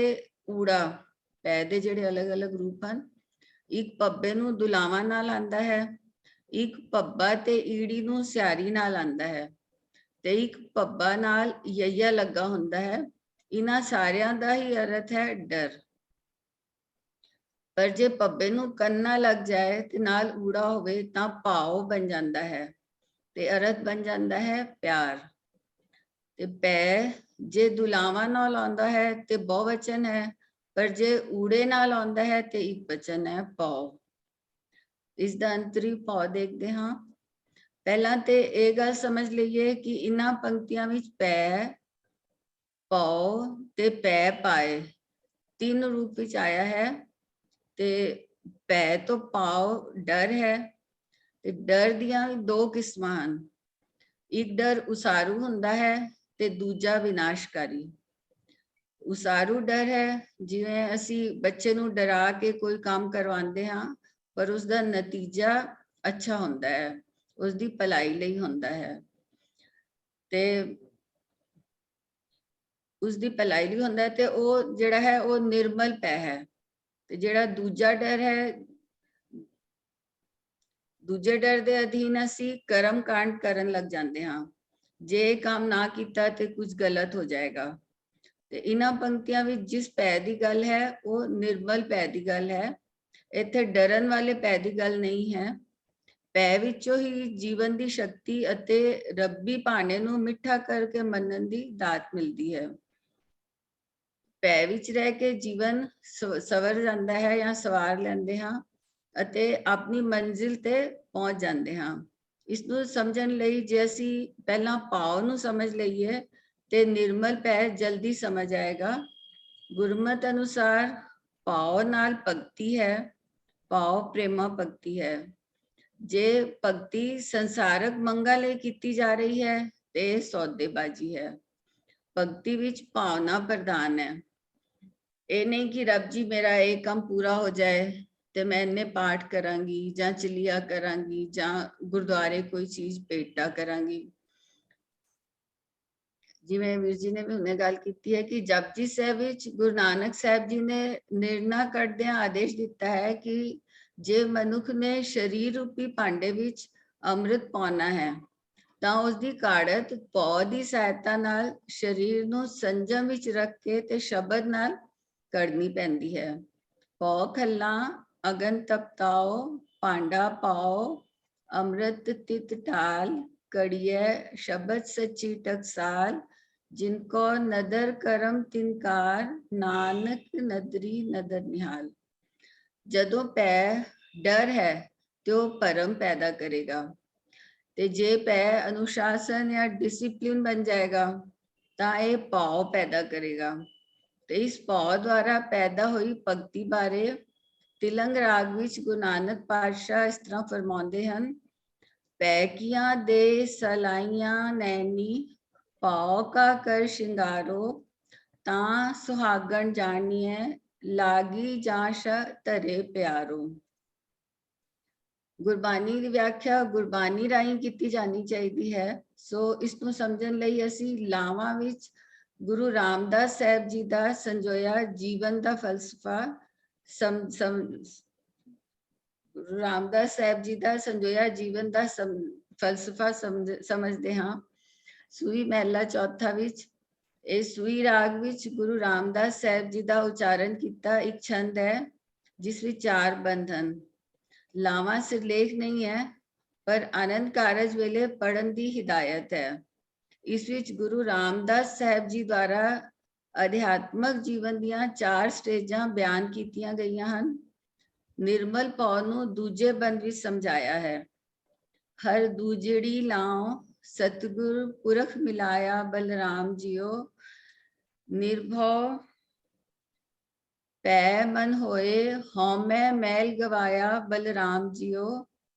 ਊੜਾ, ਪੈ ਦੇ ਜਿਹੜੇ ਅਲੱਗ-ਅਲੱਗ ਰੂਪ ਹਨ। ਇੱਕ ਪੱਬੇ ਨੂੰ ਦੁਲਾਵਾਂ ਨਾਲ ਆਂਦਾ ਹੈ, ਇੱਕ ਪੱਬਾ ਤੇ ਈੜੀ ਨੂੰ ਸਿਆਰੀ ਨਾਲ ਆਂਦਾ ਹੈ, ਤੇ ਇੱਕ ਪੱਬਾ ਨਾਲ ਯਈਆ ਲੱਗਾ ਹੁੰਦਾ ਹੈ। ਇਹਨਾਂ ਸਾਰਿਆਂ ਦਾ ਹੀ ਅਰਥ ਹੈ ਡਰ। ਪਰ ਜੇ ਪੱਬੇ ਨੂੰ ਕੰਨਾ ਲੱਗ ਜਾਏ ਤੇ ਨਾਲ ਊੜਾ ਹੋਵੇ ਤਾਂ ਭਾਵ ਬਣ ਜਾਂਦਾ ਹੈ ਤੇ ਅਰਥ ਬਣ ਜਾਂਦਾ ਹੈ ਪਿਆਰ। ਤੇ ਪੈ ਜੇ ਦੁਲਾਵਾਂ ਨਾਲ ਆਉਂਦਾ ਹੈ ਤੇ ਬਹੁਵਚਨ ਹੈ, ਪਰ ਜੇ ਊੜੇ ਨਾਲ ਆਉਂਦਾ ਹੈ ਤੇ ਇੱਕ ਵਚਨ ਹੈ ਭਾਵ। ਇਸ ਦਾ ਅੰਤਰੀ ਭਾਵ ਦੇਖਦੇ ਹਾਂ। ਪਹਿਲਾਂ ਤੇ ਇਹ ਗੱਲ ਸਮਝ ਲਈਏ ਕਿ ਇਹਨਾਂ ਪੰਕਤੀਆਂ ਵਿੱਚ ਪੈ, ਭਾਵ ਤੇ ਪੈ ਪਾਏ ਤਿੰਨ ਰੂਪ ਵਿੱਚ ਆਇਆ ਹੈ। ਤੇ ਪੈ ਤੋਂ ਭਾਵ ਡਰ ਹੈ, ਤੇ ਡਰ ਦੀਆਂ ਦੋ ਕਿਸਮਾਂ ਹਨ। ਇੱਕ ਡਰ ਉਸਾਰੂ ਹੁੰਦਾ ਹੈ ਤੇ ਦੂਜਾ ਵਿਨਾਸ਼ਕਾਰੀ। ਉਸਾਰੂ ਡਰ ਹੈ, ਜਿਵੇਂ ਅਸੀਂ ਬੱਚੇ ਨੂੰ ਡਰਾ ਕੇ ਕੋਈ ਕੰਮ ਕਰਵਾਉਂਦੇ ਹਾਂ, ਪਰ ਉਸਦਾ ਨਤੀਜਾ ਅੱਛਾ ਹੁੰਦਾ ਹੈ, ਉਸਦੀ ਭਲਾਈ ਲਈ ਹੁੰਦਾ ਹੈ, ਤੇ ਉਸਦੀ ਭਲਾਈ ਲਈ ਹੁੰਦਾ ਹੈ, ਤੇ ਉਹ ਜਿਹੜਾ ਹੈ ਉਹ ਨਿਰਮਲ ਪੈ ਹੈ। ਤੇ ਜਿਹੜਾ ਦੂਜਾ ਡਰ ਹੈ, ਦੂਜੇ ਡਰ ਦੇ ਅਧੀਨ ਅਸੀਂ ਕਰਮ ਕਾਂਡ ਕਰਨ ਲੱਗ ਜਾਂਦੇ ਹਾਂ, ਜੇ ਕੰਮ ਨਾ ਕੀਤਾ ਤੇ ਕੁਝ ਗਲਤ ਹੋ ਜਾਏਗਾ। ਤੇ ਇਹਨਾਂ ਪੰਕਤੀਆਂ ਵਿੱਚ ਜਿਸ ਭੈ ਦੀ ਗੱਲ ਹੈ ਉਹ ਨਿਰਮਲ ਭੈ ਦੀ ਗੱਲ ਹੈ। ਇੱਥੇ ਡਰਨ ਵਾਲੇ ਭੈ ਦੀ ਗੱਲ ਨਹੀਂ ਹੈ। ਭੈ ਵਿੱਚੋਂ ਹੀ ਜੀਵਨ ਦੀ ਸ਼ਕਤੀ ਅਤੇ ਰੱਬੀ ਭਾਣੇ ਨੂੰ ਮਿੱਠਾ ਕਰਕੇ ਮੰਨਣ ਦੀ ਦਾਤ ਮਿਲਦੀ ਹੈ। ਭੈ ਵਿੱਚ ਰਹਿ ਕੇ ਜੀਵਨ ਸਵਰ ਜਾਂਦਾ ਹੈ ਜਾਂ ਸਵਾਰ ਲੈਂਦੇ ਹਾਂ ਅਤੇ ਆਪਣੀ ਮੰਜ਼ਿਲ ਤੇ ਪਹੁੰਚ ਜਾਂਦੇ ਹਾਂ। ਇਸ ਨੂੰ ਸਮਝਣ ਲਈ ਜੇ ਅਸੀਂ ਪਹਿਲਾਂ ਭਾਵ ਨੂੰ ਸਮਝ ਲਈਏ ਤੇ ਨਿਰਮਲ ਭੈ ਜਲਦੀ ਸਮਝ ਆਏਗਾ। ਗੁਰਮਤਿ ਅਨੁਸਾਰ ਭਾਵ ਨਾਲ ਭਗਤੀ ਹੈ, ਭਾਵ ਪ੍ਰੇਮਾ ਭਗਤੀ ਹੈ। ਜੇ ਭਗਤੀ ਸੰਸਾਰਕ ਮੰਗਾਂ ਲਈ ਕੀਤੀ ਜਾ ਰਹੀ ਹੈ ਤੇ ਇਹ ਸੌਦੇਬਾਜ਼ੀ ਹੈ। ਭਗਤੀ ਵਿੱਚ ਭਾਵਨਾ ਪ੍ਰਧਾਨ ਹੈ। ਇਹ ਨਹੀਂ ਕਿ ਰੱਬ ਜੀ ਮੇਰਾ ਇਹ ਕੰਮ ਪੂਰਾ ਹੋ ਜਾਏ ਤੇ ਮੈਂ ਇੰਨੇ ਪਾਠ ਕਰਾਂਗੀ ਜਾਂ ਚਲੀਆ ਕਰਾਂਗੀ ਜਾਂ ਗੁਰਦੁਆਰੇ ਕੋਈ ਚੀਜ਼ ਭੇਟਾ ਕਰਾਂਗੀ। ਜਿਵੇਂ ਵੀਰ ਜੀ ਨੇ ਵੀ ਹੁਣੇ ਗੱਲ ਕੀਤੀ ਹੈ ਕਿ ਜਪਜੀ ਸਾਹਿਬ ਵਿੱਚ ਗੁਰੂ ਨਾਨਕ ਸਾਹਿਬ ਜੀ ਨੇ ਨਿਰਣਾ ਕਰਦਿਆਂ ਆਦੇਸ਼ ਦਿੱਤਾ ਹੈ ਕਿ ਜੇ ਮਨੁੱਖ ਨੇ ਸਰੀਰ ਰੂਪੀ ਭਾਂਡੇ ਵਿੱਚ ਅੰਮ੍ਰਿਤ ਪਾਉਣਾ ਹੈ ਤਾਂ ਉਸਦੀ ਕਾੜਤ ਪੌ ਦੀ ਸਹਾਇਤਾ ਨਾਲ ਸਰੀਰ ਨੂੰ ਸੰਜਮ ਵਿੱਚ ਰੱਖ ਕੇ ਤੇ ਸ਼ਬਦ ਨਾਲ ਕਰਨੀ ਪੈਂਦੀ ਹੈ। ਪੌ ਖੱਲਾ ਅਗਨ ਤਪਤਾਓ, ਭਾਂਡਾ ਪਾਓ, ਅੰਮ੍ਰਿਤ ਤਿਤ ਢਾਲ, ਕੜੀਏ ਸ਼ਬਦ ਸੱਚੀ ਟਕਸਾਲ, ਜਿਨਕੋ ਨਦਰ ਕਰਮ ਤਿਨਕਾਰ, ਨਾਨਕ ਨਦਰੀ ਨਦਰ ਨਿਹਾਲ। ਜਦੋਂ ਪੈ ਡਰ ਹੈ ਤੇ ਉਹ ਭਰਮ ਪੈਦਾ ਕਰੇਗਾ, ਤੇ ਜੇ ਪੈ ਅਨੁਸ਼ਾਸਨ ਜਾਂ ਡਿਸਿਪਲਿਨ ਬਣ ਜਾਏਗਾ ਤਾਂ ਇਹ ਭਾਵ ਪੈਦਾ ਕਰੇਗਾ। ਤੇ ਇਸ ਭਾਵ ਦੁਆਰਾ ਪੈਦਾ ਹੋਈ ਭਗਤੀ ਬਾਰੇ ਤਿਲੰਗ ਰਾਗ ਵਿੱਚ ਗੁਰੂ ਨਾਨਕ ਪਾਤਸ਼ਾਹ ਇਸ ਤਰ੍ਹਾਂ ਫਰਮਾਉਂਦੇ ਹਨ। ਪੈਕੀਆਂ ਦੇ ਸਲਾਈਆਂ ਨੈਣੀ, ਭਾਉ ਕਾ ਕਰ ਸ਼ਿੰਗਾਰੋ, ਤਾਂ ਸੁਹਾਗਣ ਜਾਣੀਏ, ਲਾਗੀ ਜਾਂਸ਼ਾ ਧਰੇ ਪਿਆਰੋ। ਗੁਰਬਾਣੀ ਦੀ ਵਿਆਖਿਆ ਗੁਰਬਾਣੀ ਰਾਹੀਂ ਕੀਤੀ ਜਾਣੀ ਚਾਹੀਦੀ ਹੈ। ਸੋ ਇਸ ਨੂੰ ਸਮਝਣ ਲਈ ਅਸੀਂ ਲਾਵਾਂ ਵਿੱਚ ਗੁਰੂ ਰਾਮਦਾਸ ਸਾਹਿਬ ਜੀ ਦਾ ਸੰਜੋਇਆ ਜੀਵਨ ਦਾ ਫਲਸਫਾ ਗੁਰੂ ਰਾਮਦਾਸ ਸਾਹਿਬ ਜੀ ਦਾ ਸੰਜੋਇਆ ਜੀਵਨ ਦਾ ਫਲਸਫਾ ਸਮਝਦੇ ਹਾਂ। ਸੂਈ ਮਹਿਲਾ ਚੌਥਾ ਵਿੱਚ ਇਹ ਸੂਈ ਰਾਗ ਵਿੱਚ ਗੁਰੂ ਰਾਮਦਾਸ ਸਾਹਿਬ ਜੀ ਦਾ ਉਚਾਰਨ ਕੀਤਾ ਇੱਕ ਛੰਦ ਹੈ ਜਿਸ ਵਿੱਚ 4 ਬੰਧ ਹਨ। ਲਾਵਾਂ ਸਿਰਲੇਖ ਨਹੀਂ ਹੈ ਪਰ ਆਨੰਦ ਕਾਰਜ ਵੇਲੇ ਪੜਨ ਦੀ ਹਿਦਾਇਤ ਹੈ। ਇਸ ਵਿੱਚ ਗੁਰੂ ਰਾਮਦਾਸ ਸਾਹਿਬ ਜੀ ਦੁਆਰਾ ਅਧਿਆਤਮਕ ਜੀਵਨ ਦੀਆਂ 4 ਸਟੇਜਾਂ ਬਿਆਨ ਕੀਤੀਆਂ ਗਈਆਂ ਹਨ। ਨਿਰਮਲ ਭਾਵ ਨੂੰ ਦੂਜੇ ਬੰਦ ਵਿੱਚ ਸਮਝਾਇਆ ਹੈ। ਹਰ ਦੂਜੜੀ ਲਾਉ ਸਤਿਗੁਰ ਪੁਰਖ ਮਿਲਾਇਆ ਬਲਰਾਮ ਜੀਓ, ਨਿਰਭਉ ਪੈ ਮਨ ਹੋਏ ਹਉਮੈ ਮੈਲ ਗਵਾਇਆ ਬਲਰਾਮ ਜੀਓ,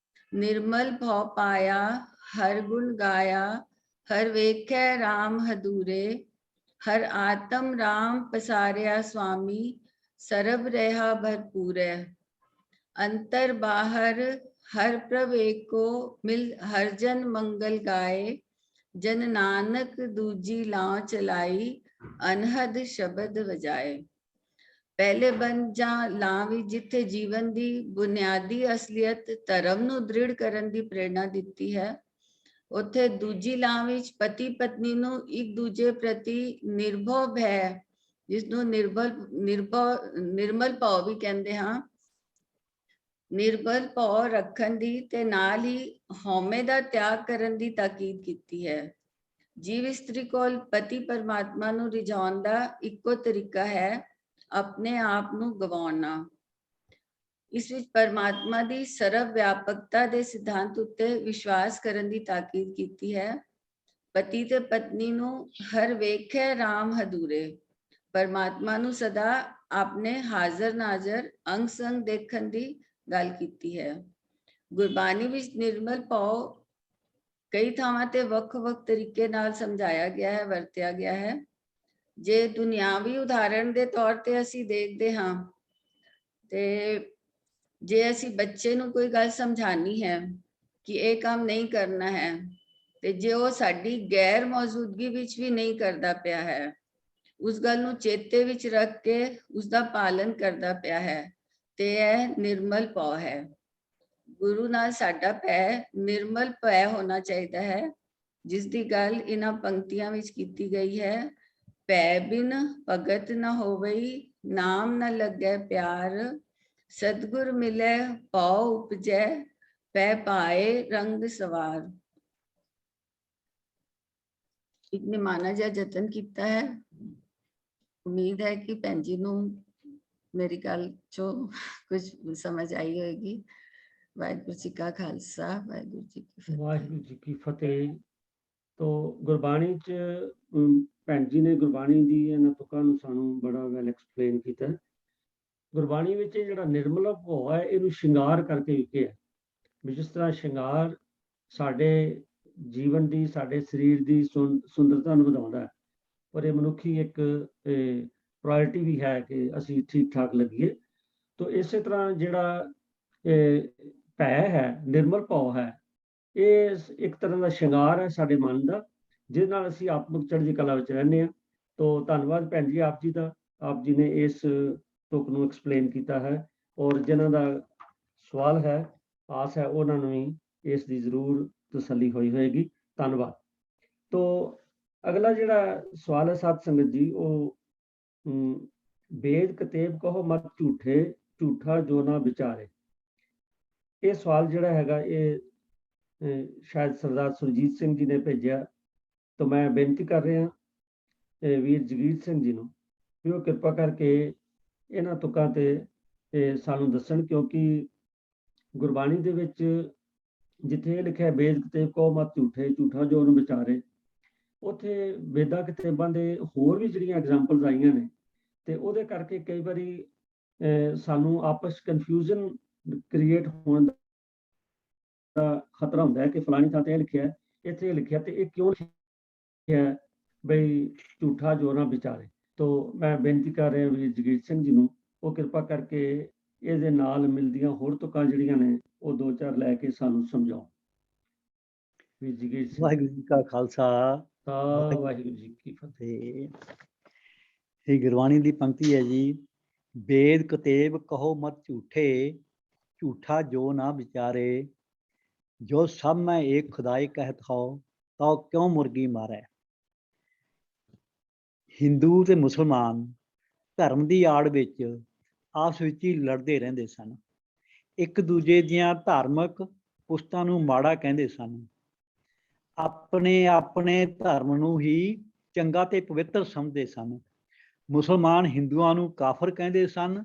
ਨਿਰਮਲ ਭਉ ਪਾਇਆ ਹਰ ਗੁਣ ਗਾਇਆ, ਹਰ ਵੇਖੈ ਰਾਮ ਹਦੂਰੇ, ਹਰ ਆਤਮ ਰਾਮ ਪਸਾਰਿਆ ਸੁਆਮੀ, ਸਰਬ ਰਹਾ ਭਰਪੂਰੈ, ਅੰਤਰ ਬਾਹਰ ਹਰ ਪ੍ਰਭ ਏਕੋ, ਮਿਲ ਹਰ ਜਨ ਮੰਗਲ ਗਾਏ, ਜਨ ਨਾਨਕ ਦੂਜੀ ਲਾਉ ਚਲਾਈ, ਅਨਹਦ ਸ਼ਬਦ ਵਜਾਏ। ਪਹਿਲੇ ਬੰਦ ਜਾਂ ਲਾਂ ਵਿੱਚ ਜਿੱਥੇ ਜੀਵਨ ਦੀ ਬੁਨਿਆਦੀ ਅਸਲੀਅਤ ਧਰਮ ਨੂੰ ਦ੍ਰਿੜ ਕਰਨ ਦੀ ਪ੍ਰੇਰਣਾ ਦਿੱਤੀ ਹੈ, ਉੱਥੇ ਦੂਜੀ ਲਾਂ ਵਿੱਚ ਪਤੀ ਪਤਨੀ ਨੂੰ ਇੱਕ ਦੂਜੇ ਪ੍ਰਤੀ ਨਿਰਭਉ ਭੈ, ਜਿਸ ਨੂੰ ਨਿਰਮਲ ਭਾਵ ਵੀ ਕਹਿੰਦੇ ਹਾਂ, ਨਿਰਮਲ ਭਾਵ ਰੱਖਣ ਦੀ ਤੇ ਨਾਲ ਹੀ ਹਉਮੈ ਦਾ ਤਿਆਗ ਕਰਨ ਦੀ ਤਾਕੀਦ ਕੀਤੀ ਹੈ। ਜੀਵ ਇਸਤਰੀ ਕੋਲ ਪਤੀ ਪਰਮਾਤਮਾ ਨੂੰ ਰਿਝਾਉਣ ਦਾ ਇੱਕੋ ਤਰੀਕਾ ਹੈ ਆਪਣੇ ਆਪ ਨੂੰ ਗਵਾਉਣਾ। ਇਸ ਵਿੱਚ ਪਰਮਾਤਮਾ ਦੀ ਸਰਵ ਵਿਆਪਕਤਾ ਦੇ ਸਿਧਾਂਤ ਉੱਤੇ ਵਿਸ਼ਵਾਸ ਕਰਨ ਦੀ ਤਾਕੀਦ ਕੀਤੀ ਹੈ। ਪਤੀ ਤੇ ਪਤਨੀ ਨੂੰ ਹਰ ਵੇਖੈ ਰਾਮ ਹਦੂਰੇ, ਪਰਮਾਤਮਾ ਨੂੰ ਸਦਾ ਆਪਣੇ ਹਾਜ਼ਰ ਨਾਜ਼ਰ ਅੰਗ ਸੰਗ ਦੇਖਣ ਦੀ ਗੱਲ ਕੀਤੀ ਹੈ। ਗੁਰਬਾਣੀ ਵਿੱਚ ਨਿਰਮਲ ਭਾਵ ਕਈ ਥਾਵਾਂ ਤੇ ਵੱਖ-ਵੱਖ ਤਰੀਕੇ ਨਾਲ ਸਮਝਾਇਆ ਗਿਆ ਹੈ, ਵਰਤਿਆ ਗਿਆ ਹੈ। ਜੇ ਦੁਨਿਆਵੀ ਉਦਾਹਰਣ ਦੇ ਤੌਰ ਤੇ ਅਸੀਂ ਦੇਖਦੇ ਹਾਂ ਤੇ ਜੇ ਅਸੀਂ ਬੱਚੇ ਨੂੰ ਕੋਈ ਗੱਲ ਸਮਝਾਣੀ ਹੈ ਕਿ ਇਹ ਕੰਮ ਨਹੀਂ ਕਰਨਾ ਹੈ ਤੇ ਜੇ ਉਹ ਸਾਡੀ ਗੈਰ ਮੌਜੂਦਗੀ ਵਿੱਚ ਵੀ ਨਹੀਂ ਕਰਦਾ ਪਿਆ ਹੈ, ਉਸ ਗੱਲ ਨੂੰ ਚੇਤੇ ਵਿੱਚ ਰੱਖ ਕੇ ਉਸ ਦਾ ਪਾਲਨ ਕਰਦਾ ਪਿਆ ਹੈ ਤੇ ਇਹ ਨਿਰਮਲ ਭਾਵ ਹੈ। ਗੁਰੂ ਨਾਲ ਸਾਡਾ ਭੈ ਨਿਰਮਲ ਭੈ ਹੋਣਾ ਚਾਹੀਦਾ ਹੈ, ਜਿਸ ਦੀ ਗੱਲ ਇਹਨਾਂ ਪੰਕਤੀਆਂ ਵਿੱਚ ਕੀਤੀ ਗਈ ਹੈ। ਭੈ ਬਿਨ ਭਗਤ ਨ ਹੋਵਈ, ਨਾਮ ਨ ਲੱਗੈ ਪਿਆਰ, ਸਤਿਗੁਰ ਮਿਲੈ ਭਾਉ ਉਪਜੈ, ਭੈ ਪਾਏ ਰੰਗ ਸਵਾਰ। ਇੱਕ ਨਿਮਾਣਾ ਜਿਹਾ ਯਤਨ ਕੀਤਾ ਹੈ। ਉਮੀਦ ਹੈ ਕਿ ਭੈਣ ਜੀ ਨੂੰ ਮੇਰੀ ਗੱਲ ਚੋਂ ਕੁਝ ਸਮਝ ਆਈ ਹੋਏਗੀ। ਵਾਹਿਗੁਰੂ ਜੀ ਕਾ ਖਾਲਸਾ, ਵਾਹਿਗੁਰੂ ਜੀ ਕੀ ਫਤਿਹ। ਵਾਹਿਗੁਰੂ ਜੀ ਕੀ ਫਤਿਹ। ਤੋ ਗੁਰਬਾਣੀ ਚ ਭੈਣ ਜੀ ਨੇ ਗੁਰਬਾਣੀ ਦੀ ਇਹਨਾਂ ਤੁਕਾਂ ਨੂੰ ਸਾਨੂੰ ਬੜਾ ਵੈਲ ਐਕਸਪਲੇਨ ਕੀਤਾ। ਗੁਰਬਾਣੀ ਵਿੱਚ ਜਿਹੜਾ ਨਿਰਮਲ ਭਾਵ ਹੈ ਇਹਨੂੰ ਸ਼ਿੰਗਾਰ ਕਰਕੇ ਵੀ ਕਿਹਾ। ਵੀ ਜਿਸ ਤਰ੍ਹਾਂ ਸ਼ਿੰਗਾਰ ਸਾਡੇ ਜੀਵਨ ਦੀ, ਸਾਡੇ ਸਰੀਰ ਦੀ ਸੁੰਦਰਤਾ ਨੂੰ ਵਧਾਉਂਦਾ ਹੈ, ਪਰ ਇਹ ਮਨੁੱਖੀ ਇੱਕ ਪ੍ਰਾਇੋਰਟੀ ਵੀ ਹੈ ਕਿ ਅਸੀਂ ਠੀਕ ਠਾਕ ਲੱਗੀਏ। ਤਾਂ ਇਸੇ ਤਰ੍ਹਾਂ ਜਿਹੜਾ ਭੈ ਹੈ, ਨਿਰਮਲ ਭਾਵ ਹੈ, ਇਹ ਇੱਕ ਤਰ੍ਹਾਂ ਦਾ ਸ਼ਿੰਗਾਰ ਹੈ ਸਾਡੇ ਮਨ ਦਾ, ਜਿਹਦੇ ਨਾਲ ਅਸੀਂ ਆਤਮਿਕ ਚੜ੍ਹਦੀ ਕਲਾ ਵਿੱਚ ਰਹਿੰਦੇ ਹਾਂ। ਤਾਂ ਧੰਨਵਾਦ ਭੈਣ ਜੀ ਆਪ ਜੀ ਦਾ, ਆਪ ਜੀ ਨੇ ਇਸ ਤੁਕ ਨੂੰ ਐਕਸਪਲੇਨ ਕੀਤਾ ਹੈ, ਔਰ ਜਿਨ੍ਹਾਂ ਦਾ ਸਵਾਲ ਹੈ, ਆਸ ਹੈ ਉਹਨਾਂ ਨੂੰ ਵੀ ਇਸ ਦੀ ਜ਼ਰੂਰ ਤਸੱਲੀ ਹੋਈ ਹੋਏਗੀ। ਧੰਨਵਾਦ। ਤਾਂ ਅਗਲਾ ਜਿਹੜਾ ਸਵਾਲ ਹੈ ਸਾਧ ਸੰਗਤ ਜੀ, ਉਹ ਵੇਦ ਕਤੇਬ ਕਹੋ ਮਤ ਝੂਠੇ, ਝੂਠਾ ਜੋ ਨਾ ਵਿਚਾਰੇ। ਇਹ ਸਵਾਲ ਜਿਹੜਾ ਹੈਗਾ ਇਹ ਸ਼ਾਇਦ ਸਰਦਾਰ ਸੁਰਜੀਤ ਸਿੰਘ ਜੀ ਨੇ ਭੇਜਿਆ। ਤਾਂ ਮੈਂ ਬੇਨਤੀ ਕਰ ਰਿਹਾ ਵੀਰ ਜਗੀਰ ਸਿੰਘ ਜੀ ਨੂੰ ਵੀ ਉਹ ਕਿਰਪਾ ਕਰਕੇ ਇਹਨਾਂ ਤੁਕਾਂ ਤੇ ਸਾਨੂੰ ਦੱਸਣ, ਕਿਉਂਕਿ ਗੁਰਬਾਣੀ ਦੇ ਵਿੱਚ ਜਿੱਥੇ ਇਹ ਲਿਖਿਆ ਵੇਦ ਕਤੇਬ ਕਹੋ ਮਤ ਝੂਠੇ, ਝੂਠਾ ਜੋ ਉਹਨੂੰ ਵਿਚਾਰੇ, ਉੱਥੇ ਵੇਦਾਂ ਕਿਤਾਬਾਂ ਦੇ ਹੋਰ ਵੀ ਜਿਹੜੀਆਂ ਐਗਜ਼ਾਮਪਲਸ ਆਈਆਂ ਨੇ, ਤੇ ਉਹਦੇ ਕਰਕੇ ਕਈ ਵਾਰੀ ਸਾਨੂੰ ਆਪਸ ਕਨਫਿਊਜ਼ਨ ਕ੍ਰੀਏਟ ਹੋਣ ਦਾ ਖਤਰਾ ਹੁੰਦਾ ਹੈ ਕਿ ਫਲਾਣੀ ਥਾਂ ਤੇ ਇਹ ਲਿਖਿਆ, ਇੱਥੇ ਇਹ ਲਿਖਿਆ, ਤੇ ਇਹ ਕਿਉਂ ਲਿਖਿਆ ਬਈ ਝੂਠਾ ਜੋ ਨਾ ਵਿਚਾਰੇ। ਤਾਂ ਮੈਂ ਬੇਨਤੀ ਕਰ ਰਿਹਾ ਵੀਰ ਜਗੀਰ ਸਿੰਘ ਜੀ ਨੂੰ, ਉਹ ਕਿਰਪਾ ਕਰਕੇ ਇਹਦੇ ਨਾਲ ਮਿਲਦੀਆਂ ਹੋਰ ਤੁਕਾਂ ਜਿਹੜੀਆਂ ਨੇ ਉਹ 2-4 ਲੈ ਕੇ ਸਾਨੂੰ ਸਮਝਾਓ। ਵੀਰ ਜਗੀਰ ਸਿੰਘ। ਵਾਹਿਗੁਰੂ ਜੀ ਕਾ ਖਾਲਸਾ, ਵਾਹਿਗੁਰੂ ਜੀ ਕੀ ਫਤਿਹ। ਇਹ ਗੁਰਬਾਣੀ ਦੀ ਪੰਕਤੀ ਹੈ ਜੀ, ਵੇਦ ਕਤੇਬ ਕਹੋ ਮਤ ਝੂਠੇ, ਝੂਠਾ ਜੋ ਨਾ ਵਿਚਾਰੇ, ਜੋ ਸਭ ਮੈਂ ਏਕ ਖੁਦਾਈ ਕਹਿਤ ਹੋ, ਤਾਂ ਕਿਉਂ ਮੁਰਗੀ ਮਾਰੇ। ਹਿੰਦੂ ਤੇ ਮੁਸਲਮਾਨ ਧਰਮ ਦੀ ਆੜ ਵਿੱਚ ਆਪਸ ਵਿੱਚ ਹੀ ਲੜਦੇ ਰਹਿੰਦੇ ਸਨ, ਇੱਕ ਦੂਜੇ ਦੀਆਂ ਧਾਰਮਿਕ ਪੁਸਤਾਂ ਨੂੰ ਮਾੜਾ ਕਹਿੰਦੇ ਸਨ, ਆਪਣੇ ਆਪਣੇ ਧਰਮ ਨੂੰ ਹੀ ਚੰਗਾ ਤੇ ਪਵਿੱਤਰ ਸਮਝਦੇ ਸਨ। ਮੁਸਲਮਾਨ ਹਿੰਦੂਆਂ ਨੂੰ ਕਾਫਰ ਕਹਿੰਦੇ ਸਨ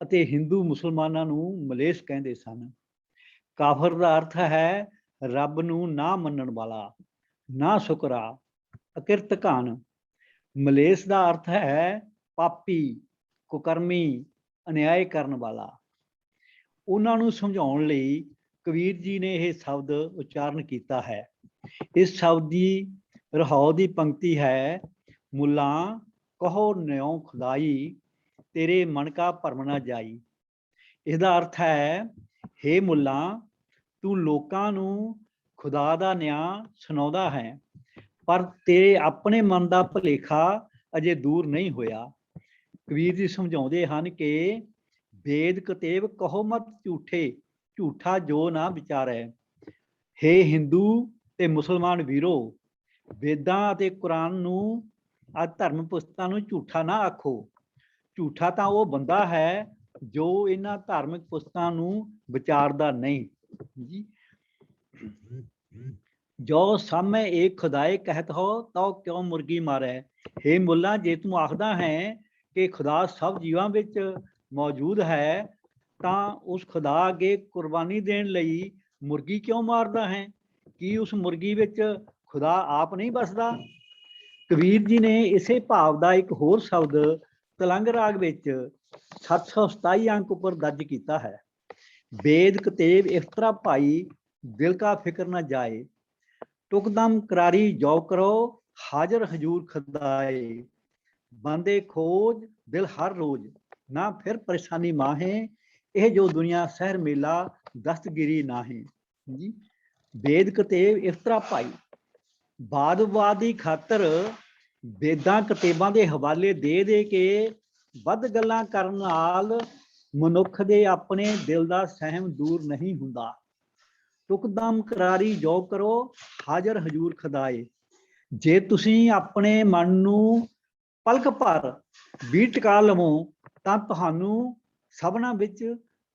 ਅਤੇ ਹਿੰਦੂ ਮੁਸਲਮਾਨਾਂ ਨੂੰ ਮਲੇਸ਼ ਕਹਿੰਦੇ ਸਨ। ਕਾਫਰ ਦਾ ਅਰਥ ਹੈ ਰੱਬ ਨੂੰ ਨਾ ਮੰਨਣ ਵਾਲਾ, ਨਾ ਸ਼ੁਕਰਾ, ਅਕਿਰਤਕਾਨ। ਮਲੇਸ਼ ਦਾ ਅਰਥ ਹੈ ਪਾਪੀ, ਕੁਕਰਮੀ, ਅਨਿਆਏ ਕਰਨ ਵਾਲਾ। ਉਹਨਾਂ ਨੂੰ ਸਮਝਾਉਣ ਲਈ ਕਬੀਰ ਜੀ ਨੇ ਇਹ ਸ਼ਬਦ ਉਚਾਰਨ ਕੀਤਾ ਹੈ। ਇਸ ਸ਼ਬਦ ਦੀ ਰਹਾਉ ਦੀ ਪੰਕਤੀ ਹੈ, ਮੁੱਲਾ ਕਹੋ ਨਿਉ ਖੁਦਾਈ, ਤੇਰੇ ਮਨ ਕਾ ਭਰਮ ਨਾ ਜਾਈ। ਇਹਦਾ ਅਰਥ ਹੈ, ਹੇ ਮੁੱਲਾ, ਤੂੰ ਲੋਕਾਂ ਨੂੰ ਖੁਦਾ ਦਾ ਨਿਆਂ ਸੁਣਾਉਂਦਾ ਹੈ, ਪਰ ਤੇਰੇ ਆਪਣੇ ਮਨ ਦਾ ਭੁਲੇਖਾ ਅਜੇ ਦੂਰ ਨਹੀਂ ਹੋਇਆ। ਕਬੀਰ ਜੀ ਸਮਝਾਉਂਦੇ ਹਨ ਕਿ ਵੇਦ ਕਤੇਬ ਕਹੋ ਮਤ ਝੂਠੇ, ਝੂਠਾ ਜੋ ਨਾ ਵਿਚਾਰੇ। ਹੇ ਹਿੰਦੂ ਤੇ ਮੁਸਲਮਾਨ ਵੀਰੋ, ਵੇਦਾਂ ਅਤੇ ਕੁਰਾਨ ਨੂੰ, ਆ ਧਰਮ ਪੁਸਤਕਾਂ ਨੂੰ ਝੂਠਾ ਨਾ ਆਖੋ। ਝੂਠਾ ਤਾਂ ਉਹ ਬੰਦਾ ਹੈ ਜੋ ਇਹਨਾਂ ਧਾਰਮਿਕ ਪੁਸਤਕਾਂ ਨੂੰ ਵਿਚਾਰਦਾ ਨਹੀਂ ਜੀ। ਜੋ ਸਾਹਮਣੇ ਇੱਕ ਖੁਦਾਏ ਕਹਿਤ ਹੋ, ਤਾਂ ਕਿਉਂ ਮੁਰਗੀ ਮਾਰੇ। ਹੇ ਮੁੱਲਾ, ਜੇ ਤੂੰ ਆਖਦਾ ਹੈ ਕਿ ਖੁਦਾ ਸਭ ਜੀਵਾਂ ਵਿੱਚ ਮੌਜੂਦ ਹੈ, ਤਾਂ ਉਸ ਖੁਦਾ ਅੱਗੇ ਕੁਰਬਾਨੀ ਦੇਣ ਲਈ ਮੁਰਗੀ ਕਿਉਂ ਮਾਰਦਾ ਹੈ? ਕੀ ਉਸ ਮੁਰਗੀ ਵਿੱਚ ਖੁਦਾ ਆਪ ਨਹੀਂ ਵਸਦਾ? ਕਬੀਰ ਜੀ ਨੇ ਇਸੇ ਭਾਵ ਦਾ ਇੱਕ ਹੋਰ ਸ਼ਬਦ ਤਲੰਗ ਰਾਗ ਵਿੱਚ 727 ਅੰਕ ਉੱਪਰ ਦਰਜ ਕੀਤਾ ਹੈ। ਵੇਦ ਕਤੇਬ ਇਸ ਤਰ੍ਹਾਂ ਭਾਈ, ਦਿਲ ਕਾ ਫਿਕਰ ਨਾ ਜਾਏ, ਟੁਕਦਮ ਕਰਾਰੀ ਜੋ ਕਰੋ, ਹਾਜ਼ਰ ਹਜੂਰ ਖੁਦਾਏ। ਬੰਦੇ ਖੋਜ ਦਿਲ ਹਰ ਰੋਜ਼, ਨਾ ਫਿਰ ਪਰੇਸ਼ਾਨੀ ਮਾਹੇ, ਇਹ ਜੋ ਦੁਨੀਆ ਸਹਿਰ ਮੇਲਾ ਦਸਤਗਿਰੀ ਨਾਹੇ ਜੀ। ਵੇਦ ਕਤੇਬ ਇਸ ਤਰ੍ਹਾਂ ਭਾਈ, ਬਾਦ ਦੀ ਖਾਤਰ ਵੇਦਾਂ ਕਤੇਬਾਂ ਦੇ ਹਵਾਲੇ ਦੇ ਦੇ ਕੇ ਵੱਧ ਗੱਲਾਂ ਕਰਨ ਨਾਲ ਮਨੁੱਖ ਦੇ ਆਪਣੇ ਦਿਲ ਦਾ ਸਹਿਮ ਦੂਰ ਨਹੀਂ ਹੁੰਦਾ। ਟੁਕਦਮ ਕਰਾਰੀ ਜੋ ਕਰੋ, ਹਾਜ਼ਰ ਹਜੂਰ ਖੁਦਾਏ। ਜੇ ਤੁਸੀਂ ਆਪਣੇ ਮਨ ਨੂੰ ਪਲਕ ਭਰ ਵੀ ਟਿਕਾ ਲਵੋ, ਤਾਂ ਤੁਹਾਨੂੰ ਸਭਨਾਂ ਵਿੱਚ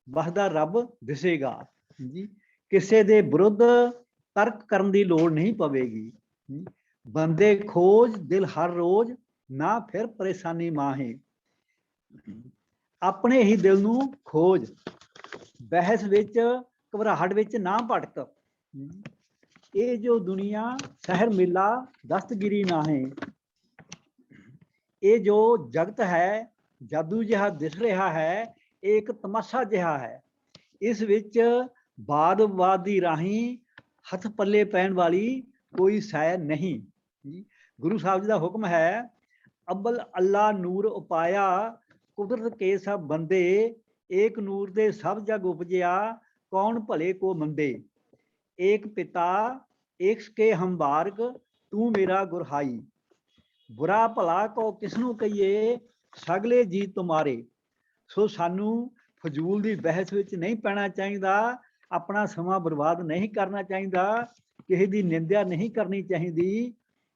ਵਸਦਾ ਰੱਬ ਦਿਸੇਗਾ ਜੀ। ਕਿਸੇ ਦੇ ਵਿਰੁੱਧ ਤਰਕ ਕਰਨ ਦੀ ਲੋੜ ਨਹੀਂ ਪਵੇਗੀ। ਬੰਦੇ ਖੋਜ ਦਿਲ ਹਰ ਰੋਜ਼, ਨਾ ਫਿਰ ਪਰੇਸ਼ਾਨੀ ਮਾਹੇ। ਆਪਣੇ ਹੀ ਦਿਲ ਨੂੰ ਖੋਜ, ਬਹਿਸ ਵਿੱਚ ਘਬਰਾਹਟ ਵਿੱਚ ਨਾ ਭਟਕ। ਇਹ ਜੋ ਦੁਨੀਆ ਸਹਿਰ ਮੇਲਾ ਦਸਤਗਿਰੀ ਨਾਹੇ। ਇਹ ਜੋ ਜਗਤ ਹੈ, ਜਾਦੂ ਜਿਹਾ ਦਿਸ ਰਿਹਾ ਹੈ, ਇਹ ਇੱਕ ਤਮਾਸ਼ਾ ਜਿਹਾ ਹੈ। ਇਸ ਵਿੱਚ ਬਾਦ ਦੀ ਰਾਹੀਂ ਹੱਥ ਪੱਲੇ ਪੈਣ ਵਾਲੀ ਕੋਈ ਸੈ ਨਹੀਂ ਜੀ। ਗੁਰੂ ਸਾਹਿਬ ਜੀ ਦਾ ਹੁਕਮ ਹੈ, ਅਬਲ ਅੱਲਾ ਨੂਰ ਉਪਾਇਆ, ਕੁਦਰਤ ਕੇ ਸਭ ਬੰਦੇ, ਏਕ ਨੂਰ ਦੇ ਸਭ ਜਗ ਉਪਜਿਆ, ਕੌਣ ਭਲੇ ਕੋ ਮੰਦੇ। ਏਕ ਪਿਤਾ ਏਕ ਕੇ ਹਮਬਾਰਕ, ਤੂੰ ਮੇਰਾ ਗੁਰਹਾਈ, ਬੁਰਾ ਭਲਾ ਕੋ ਕਿਸਨੂੰ ਕਹੀਏ, ਸਗਲੇ ਜੀ ਤੁਮਾਰੇ। ਸੋ ਸਾਨੂੰ ਫਜ਼ੂਲ ਦੀ ਬਹਿਸ ਵਿੱਚ ਨਹੀਂ ਪੈਣਾ ਚਾਹੀਦਾ, ਆਪਣਾ ਸਮਾਂ ਬਰਬਾਦ ਨਹੀਂ ਕਰਨਾ ਚਾਹੀਦਾ, ਕਿਸੇ ਦੀ ਨਿੰਦਿਆ ਨਹੀਂ ਕਰਨੀ ਚਾਹੀਦੀ।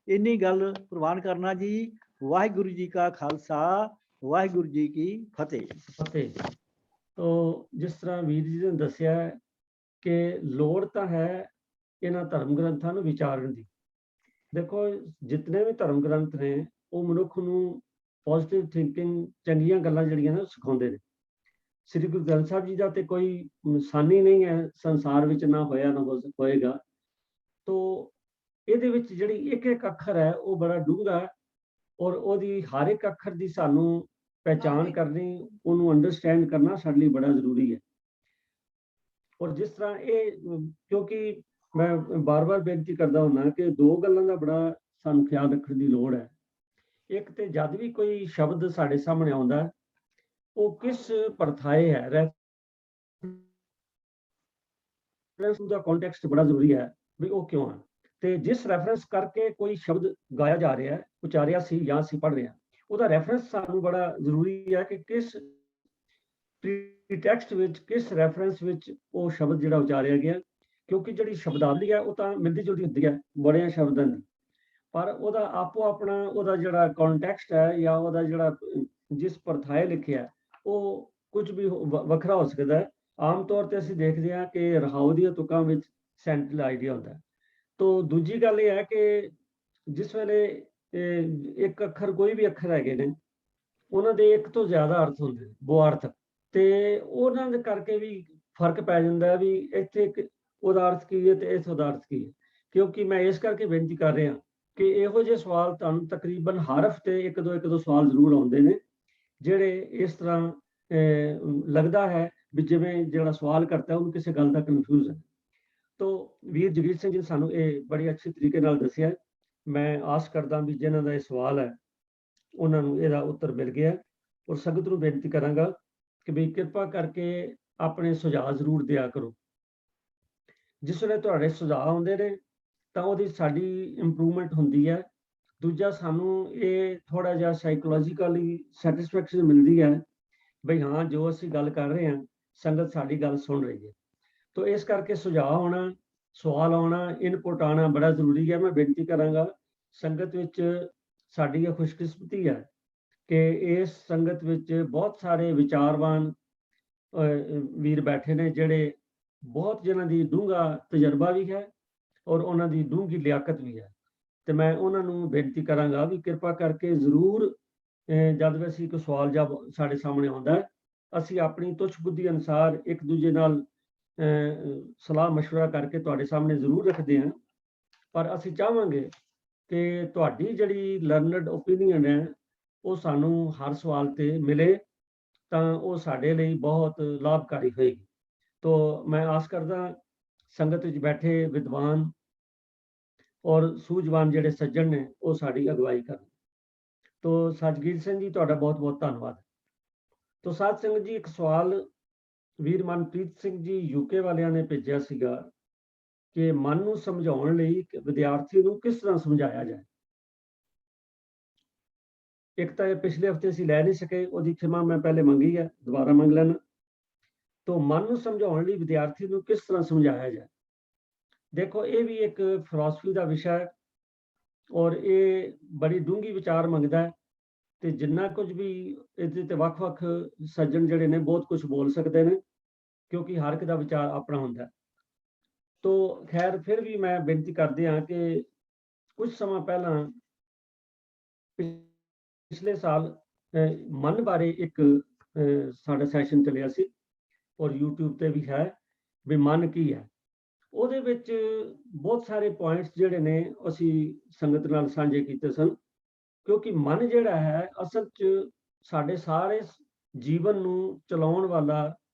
ਇੰਨੀ ਗੱਲ ਪ੍ਰਵਾਨ ਕਰਨਾ ਜੀ। ਵਾਹਿਗੁਰੂ ਜੀ ਕਾ ਖਾਲਸਾ, ਵਾਹਿਗੁਰੂ ਜੀ ਕੀ ਫਤਿਹ। ਫਤਿਹ। ਤੋ ਜਿਸ ਤਰ੍ਹਾਂ ਵੀਰ ਜੀ ਨੇ ਦੱਸਿਆ ਕਿ ਲੋੜ ਤਾਂ ਹੈ ਇਹਨਾਂ ਧਰਮ ਗ੍ਰੰਥਾਂ ਨੂੰ ਵਿਚਾਰਨ ਦੀ। ਦੇਖੋ, ਜਿਤਨੇ ਵੀ ਧਰਮ ਗ੍ਰੰਥ ਨੇ ਉਹ ਮਨੁੱਖ ਨੂੰ ਪੋਜ਼ਿਟਿਵ ਥਿੰਕਿੰਗ, ਚੰਗੀਆਂ ਗੱਲਾਂ ਜਿਹੜੀਆਂ ਨੇ ਸਿਖਾਉਂਦੇ ਨੇ। ਸ੍ਰੀ ਗੁਰੂ ਗ੍ਰੰਥ ਸਾਹਿਬ ਜੀ ਦਾ ਤੇ ਕੋਈ ਨਿਸ਼ਾਨੀ ਨਹੀਂ ਹੈ ਸੰਸਾਰ ਵਿੱਚ, ਨਾ ਹੋਇਆ ਨਾ ਹੋਏਗਾ। ਤੋ ਇਹਦੇ ਵਿੱਚ ਜਿਹੜੀ ਇੱਕ ਇੱਕ ਅੱਖਰ ਹੈ ਉਹ ਬੜਾ ਡੂੰਘਾ ਹੈ, ਔਰ ਉਹਦੀ ਹਰ ਇੱਕ ਅੱਖਰ ਦੀ ਸਾਨੂੰ ਪਹਿਚਾਣ ਕਰਨੀ, ਉਹਨੂੰ ਅੰਡਰਸਟੈਂਡ ਕਰਨਾ ਸਾਡੇ ਲਈ ਬੜਾ ਜ਼ਰੂਰੀ ਹੈ। ਔਰ ਜਿਸ ਤਰ੍ਹਾਂ ਇਹ, ਕਿਉਂਕਿ ਮੈਂ ਬਾਰ-ਬਾਰ ਬੇਨਤੀ ਕਰਦਾ ਹੁੰਦਾ ਕਿ ਦੋ ਗੱਲਾਂ ਦਾ ਬੜਾ ਸਾਨੂੰ ਖਿਆਲ ਰੱਖਣ ਦੀ ਲੋੜ ਹੈ। ਇੱਕ ਤੇ ਜਦ ਵੀ ਕੋਈ ਸ਼ਬਦ ਸਾਡੇ ਸਾਹਮਣੇ ਆਉਂਦਾ, ਉਹ ਕਿਸ ਪਰਥਾਏ ਹੈ, ਰੈਫਰੈਂਸ ਦਾ ਕੰਟੈਕਸਟ ਬੜਾ ਜ਼ਰੂਰੀ ਹੈ ਵੀ ਉਹ ਕਿਉਂ ਹੈ। ਤੇ ਜਿਸ ਰੈਫਰੈਂਸ ਕਰਕੇ ਕੋਈ ਸ਼ਬਦ ਗਾਇਆ ਜਾ ਰਿਹਾ ਹੈ, ਉਚਾਰਿਆ ਸੀ ਜਾਂ ਅਸੀਂ ਪੜ੍ਹ ਰਹੇ ਹਾਂ, ਉਹਦਾ ਰੈਫਰੈਂਸ ਸਾਨੂੰ ਬੜਾ ਜ਼ਰੂਰੀ ਹੈ ਕਿ ਕਿਸ ਟੈਕਸਟ ਵਿੱਚ, ਕਿਸ ਰੈਫਰੈਂਸ ਵਿੱਚ ਉਹ ਸ਼ਬਦ ਜਿਹੜਾ ਉਚਾਰਿਆ ਗਿਆ। ਕਿਉਂਕਿ ਜਿਹੜੀ ਸ਼ਬਦਾਵਲੀ ਹੈ ਉਹ ਤਾਂ ਮਿਲਦੀ ਜੁਲਦੀ ਹੁੰਦੀ ਹੈ ਬੜਿਆਂ ਸ਼ਬਦਾਂ ਦੀ, ਪਰ ਉਹਦਾ ਆਪੋ ਆਪਣਾ ਉਹਦਾ ਜਿਹੜਾ ਕੰਟੈਕਸਟ ਹੈ ਜਾਂ ਉਹਦਾ ਜਿਹੜਾ ਜਿਸ ਪਰਥਾਏ ਲਿਖਿਆ ਉਹ ਕੁਝ ਵੀ ਵੱਖਰਾ ਹੋ ਸਕਦਾ ਹੈ। ਆਮ ਤੌਰ ਤੇ ਅਸੀਂ ਦੇਖਦੇ ਹਾਂ ਕਿ ਰਹਾਉ ਦੀਆਂ ਤੁਕਾਂ ਵਿੱਚ ਸੈਂਟਰਲ ਆਈਡੀਆ ਹੁੰਦਾ ਹੈ। ਤੋ ਦੂਜੀ ਗੱਲ ਇਹ ਹੈ ਕਿ ਜਿਸ ਵੇਲੇ ਇੱਕ ਅੱਖਰ, ਕੋਈ ਵੀ ਅੱਖਰ ਹੈਗੇ ਨੇ, ਉਹਨਾਂ ਦੇ ਇੱਕ ਤੋਂ ਜ਼ਿਆਦਾ ਅਰਥ ਹੁੰਦੇ ਨੇ, ਬਹੁ-ਅਰਥਕ, ਤੇ ਉਹਨਾਂ ਦੇ ਕਰਕੇ ਵੀ ਫਰਕ ਪੈ ਜਾਂਦਾ ਵੀ ਇੱਥੇ ਉਹਦਾ ਅਰਥ ਕੀ ਹੈ ਤੇ ਇਸ ਦਾ ਅਰਥ ਕੀ ਹੈ। ਕਿਉਂਕਿ ਮੈਂ ਇਸ ਕਰਕੇ ਬੇਨਤੀ ਕਰ ਰਿਹਾ ਕਿ ਇਹੋ ਜਿਹੇ ਸਵਾਲ ਤੁਹਾਨੂੰ ਤਕਰੀਬਨ ਹਰ ਹਫ਼ਤੇ ਇੱਕ ਦੋ ਸਵਾਲ ਜ਼ਰੂਰ ਆਉਂਦੇ ਨੇ, ਜਿਹੜੇ ਇਸ ਤਰ੍ਹਾਂ ਲੱਗਦਾ ਹੈ ਵੀ ਜਿਵੇਂ ਜਿਹੜਾ ਸਵਾਲ ਕਰਤਾ ਉਹਨੂੰ ਕਿਸੇ ਗੱਲ ਦਾ ਕਨਫਿਊਜ਼ ਹੈ। ਤੋ ਵੀਰ ਜਗੀਰ ਸਿੰਘ ਜੀ ਸਾਨੂੰ ਇਹ ਬੜੀ ਅੱਛੇ ਤਰੀਕੇ ਨਾਲ ਦੱਸਿਆ। ਮੈਂ ਆਸ ਕਰਦਾ ਵੀ ਜਿਨ੍ਹਾਂ ਦਾ ਇਹ ਸਵਾਲ ਹੈ ਉਹਨਾਂ ਨੂੰ ਇਹਦਾ ਉੱਤਰ ਮਿਲ ਗਿਆ। ਔਰ ਸੰਗਤ ਨੂੰ ਬੇਨਤੀ ਕਰਾਂਗਾ ਕਿ ਵੀ ਕਿਰਪਾ ਕਰਕੇ ਆਪਣੇ ਸੁਝਾਅ ਜ਼ਰੂਰ ਦਿਆ ਕਰੋ। ਜਿਸ ਵੇਲੇ ਤੁਹਾਡੇ ਸੁਝਾਅ ਆਉਂਦੇ ਨੇ ਤਾਂ ਉਹਦੀ ਸਾਡੀ ਇੰਪਰੂਵਮੈਂਟ ਹੁੰਦੀ ਹੈ। ਦੂਜਾ, ਸਾਨੂੰ ਇਹ ਥੋੜਾ ਜਿਹਾ ਸਾਈਕੋਲੋਜੀਕਲੀ ਸੈਟਿਸਫੈਕਸ਼ਨ ਮਿਲਦੀ ਹੈ ਬਈ ਹਾਂ, ਜੋ ਅਸੀਂ ਗੱਲ ਕਰ ਰਹੇ ਹਾਂ ਸੰਗਤ ਸਾਡੀ ਗੱਲ ਸੁਣ ਰਹੀ ਹੈ। ਤੋ ਇਸ ਕਰਕੇ ਸੁਝਾਅ ਆਉਣਾ, ਸਵਾਲ ਆਉਣਾ, ਇਨਪੁਟ ਆਉਣਾ ਬੜਾ ਜ਼ਰੂਰੀ ਹੈ। ਮੈਂ ਬੇਨਤੀ ਕਰਾਂਗਾ ਸੰਗਤ ਵਿੱਚ ਸਾਡੀ ਇਹ ਖੁਸ਼ਕਿਸਮਤੀ ਹੈ ਕਿ ਇਸ ਸੰਗਤ ਵਿੱਚ ਬਹੁਤ ਸਾਰੇ ਵਿਚਾਰਵਾਨ ਵੀਰ ਬੈਠੇ ਨੇ, ਜਿਹੜੇ ਬਹੁਤ, ਜਿਨ੍ਹਾਂ ਦੀ ਡੂੰਘਾ ਤਜਰਬਾ ਵੀ ਹੈ ਔਰ ਉਹਨਾਂ ਦੀ ਡੂੰਘੀ ਲਿਆਕਤ ਵੀ ਹੈ। ਤੇ ਮੈਂ ਉਹਨਾਂ ਨੂੰ ਬੇਨਤੀ ਕਰਾਂਗਾ ਵੀ ਕਿਰਪਾ ਕਰਕੇ ਜ਼ਰੂਰ ਜਦ ਵੀ ਅਸੀਂ ਕੋਈ ਸਵਾਲ ਜਾਂ ਸਾਡੇ ਸਾਹਮਣੇ ਆਉਂਦਾ ਹੈ, ਅਸੀਂ ਆਪਣੀ ਤੁੱਛ ਬੁੱਧੀ ਅਨੁਸਾਰ ਇੱਕ ਦੂਜੇ ਨਾਲ ਸਲਾਹ ਮਸ਼ਵਰਾ ਕਰਕੇ ਤੁਹਾਡੇ ਸਾਹਮਣੇ ਜ਼ਰੂਰ ਰੱਖਦੇ ਹਾਂ। ਪਰ ਅਸੀਂ ਚਾਹਾਂਗੇ ਕਿ ਤੁਹਾਡੀ ਜਿਹੜੀ ਲਰਨਡ ਓਪੀਨੀਅਨ ਹੈ ਉਹ ਸਾਨੂੰ ਹਰ ਸਵਾਲ ਤੇ ਮਿਲੇ, ਤਾਂ ਉਹ ਸਾਡੇ ਲਈ ਬਹੁਤ ਲਾਭਕਾਰੀ ਹੋਏਗੀ। ਤੋ ਮੈਂ ਆਸ ਕਰਦਾ ਸੰਗਤ ਵਿੱਚ ਬੈਠੇ ਵਿਦਵਾਨ ਔਰ ਸੂਝਵਾਨ ਜਿਹੜੇ ਸੱਜਣ ਨੇ ਉਹ ਸਾਡੀ ਅਗਵਾਈ ਕਰਨ। ਤੋ ਸਤਿਗੁਰ ਸਿੰਘ ਜੀ, ਤੁਹਾਡਾ ਬਹੁਤ ਬਹੁਤ ਧੰਨਵਾਦ। ਤੋ ਸਾਧ ਸੰਗਤ ਜੀ, ਇੱਕ ਸਵਾਲ ਵੀਰ ਮਨਪ੍ਰੀਤ ਸਿੰਘ ਜੀ ਯੂਕੇ ਵਾਲਿਆਂ ਨੇ ਭੇਜਿਆ ਸੀਗਾ ਕਿ ਮਨ ਨੂੰ ਸਮਝਾਉਣ ਲਈ ਵਿਦਿਆਰਥੀ ਨੂੰ ਕਿਸ ਤਰ੍ਹਾਂ ਸਮਝਾਇਆ ਜਾਏ। ਇੱਕ ਤਾਂ ਇਹ ਪਿਛਲੇ ਹਫ਼ਤੇ ਅਸੀਂ ਲੈ ਨਹੀਂ ਸਕੇ, ਉਹਦੀ ਖਿਮਾ ਮੈਂ ਪਹਿਲੇ ਮੰਗੀ ਹੈ, ਦੁਬਾਰਾ ਮੰਗ ਲੈਣਾ। ਤੋ ਮਨ ਨੂੰ ਸਮਝਾਉਣ ਲਈ ਵਿਦਿਆਰਥੀ ਨੂੰ ਕਿਸ ਤਰ੍ਹਾਂ ਸਮਝਾਇਆ ਜਾਏ। ਦੇਖੋ, ਇਹ ਵੀ ਇੱਕ ਫਿਲਾਸਫੀ ਦਾ ਵਿਸ਼ਾ ਹੈ ਔਰ ਇਹ ਬੜੀ ਡੂੰਘੀ ਵਿਚਾਰ ਮੰਗਦਾ ਹੈ। ਤੇ ਜਿੰਨਾ ਕੁਝ ਵੀ ਇਹਦੇ ਤੇ ਵੱਖ-ਵੱਖ ਸੱਜਣ ਜਿਹੜੇ ਨੇ ਬਹੁਤ ਕੁਝ ਬੋਲ ਸਕਦੇ ਨੇ, ਕਿਉਂਕਿ ਹਰ ਇੱਕ ਦਾ ਵਿਚਾਰ ਆਪਣਾ ਹੁੰਦਾ ਹੈ। ਤੋ ਖੈਰ, ਫਿਰ ਵੀ ਮੈਂ ਬੇਨਤੀ ਕਰਦੇ ਹਾਂ ਕਿ ਕੁਝ ਸਮਾਂ ਪਹਿਲਾਂ ਪਿਛਲੇ ਸਾਲ ਮਨ ਬਾਰੇ ਇੱਕ ਸਾਡਾ ਸੈਸ਼ਨ ਚੱਲਿਆ ਸੀ ਔਰ YouTube ਤੇ ਵੀ ਹੈ ਵੀ ਮਨ ਕੀ ਹੈ। ਉਹਦੇ ਵਿੱਚ ਬਹੁਤ ਸਾਰੇ ਪੁਆਇੰਟਸ ਜਿਹੜੇ ਨੇ ਅਸੀਂ ਸੰਗਤ ਨਾਲ ਸਾਂਝੇ ਕੀਤੇ ਸਨ, ਕਿਉਂਕਿ ਮਨ ਜਿਹੜਾ ਹੈ ਅਸਲ 'ਚ ਸਾਡੇ ਸਾਰੇ ਜੀਵਨ ਨੂੰ ਚਲਾਉਣ ਵਾਲਾ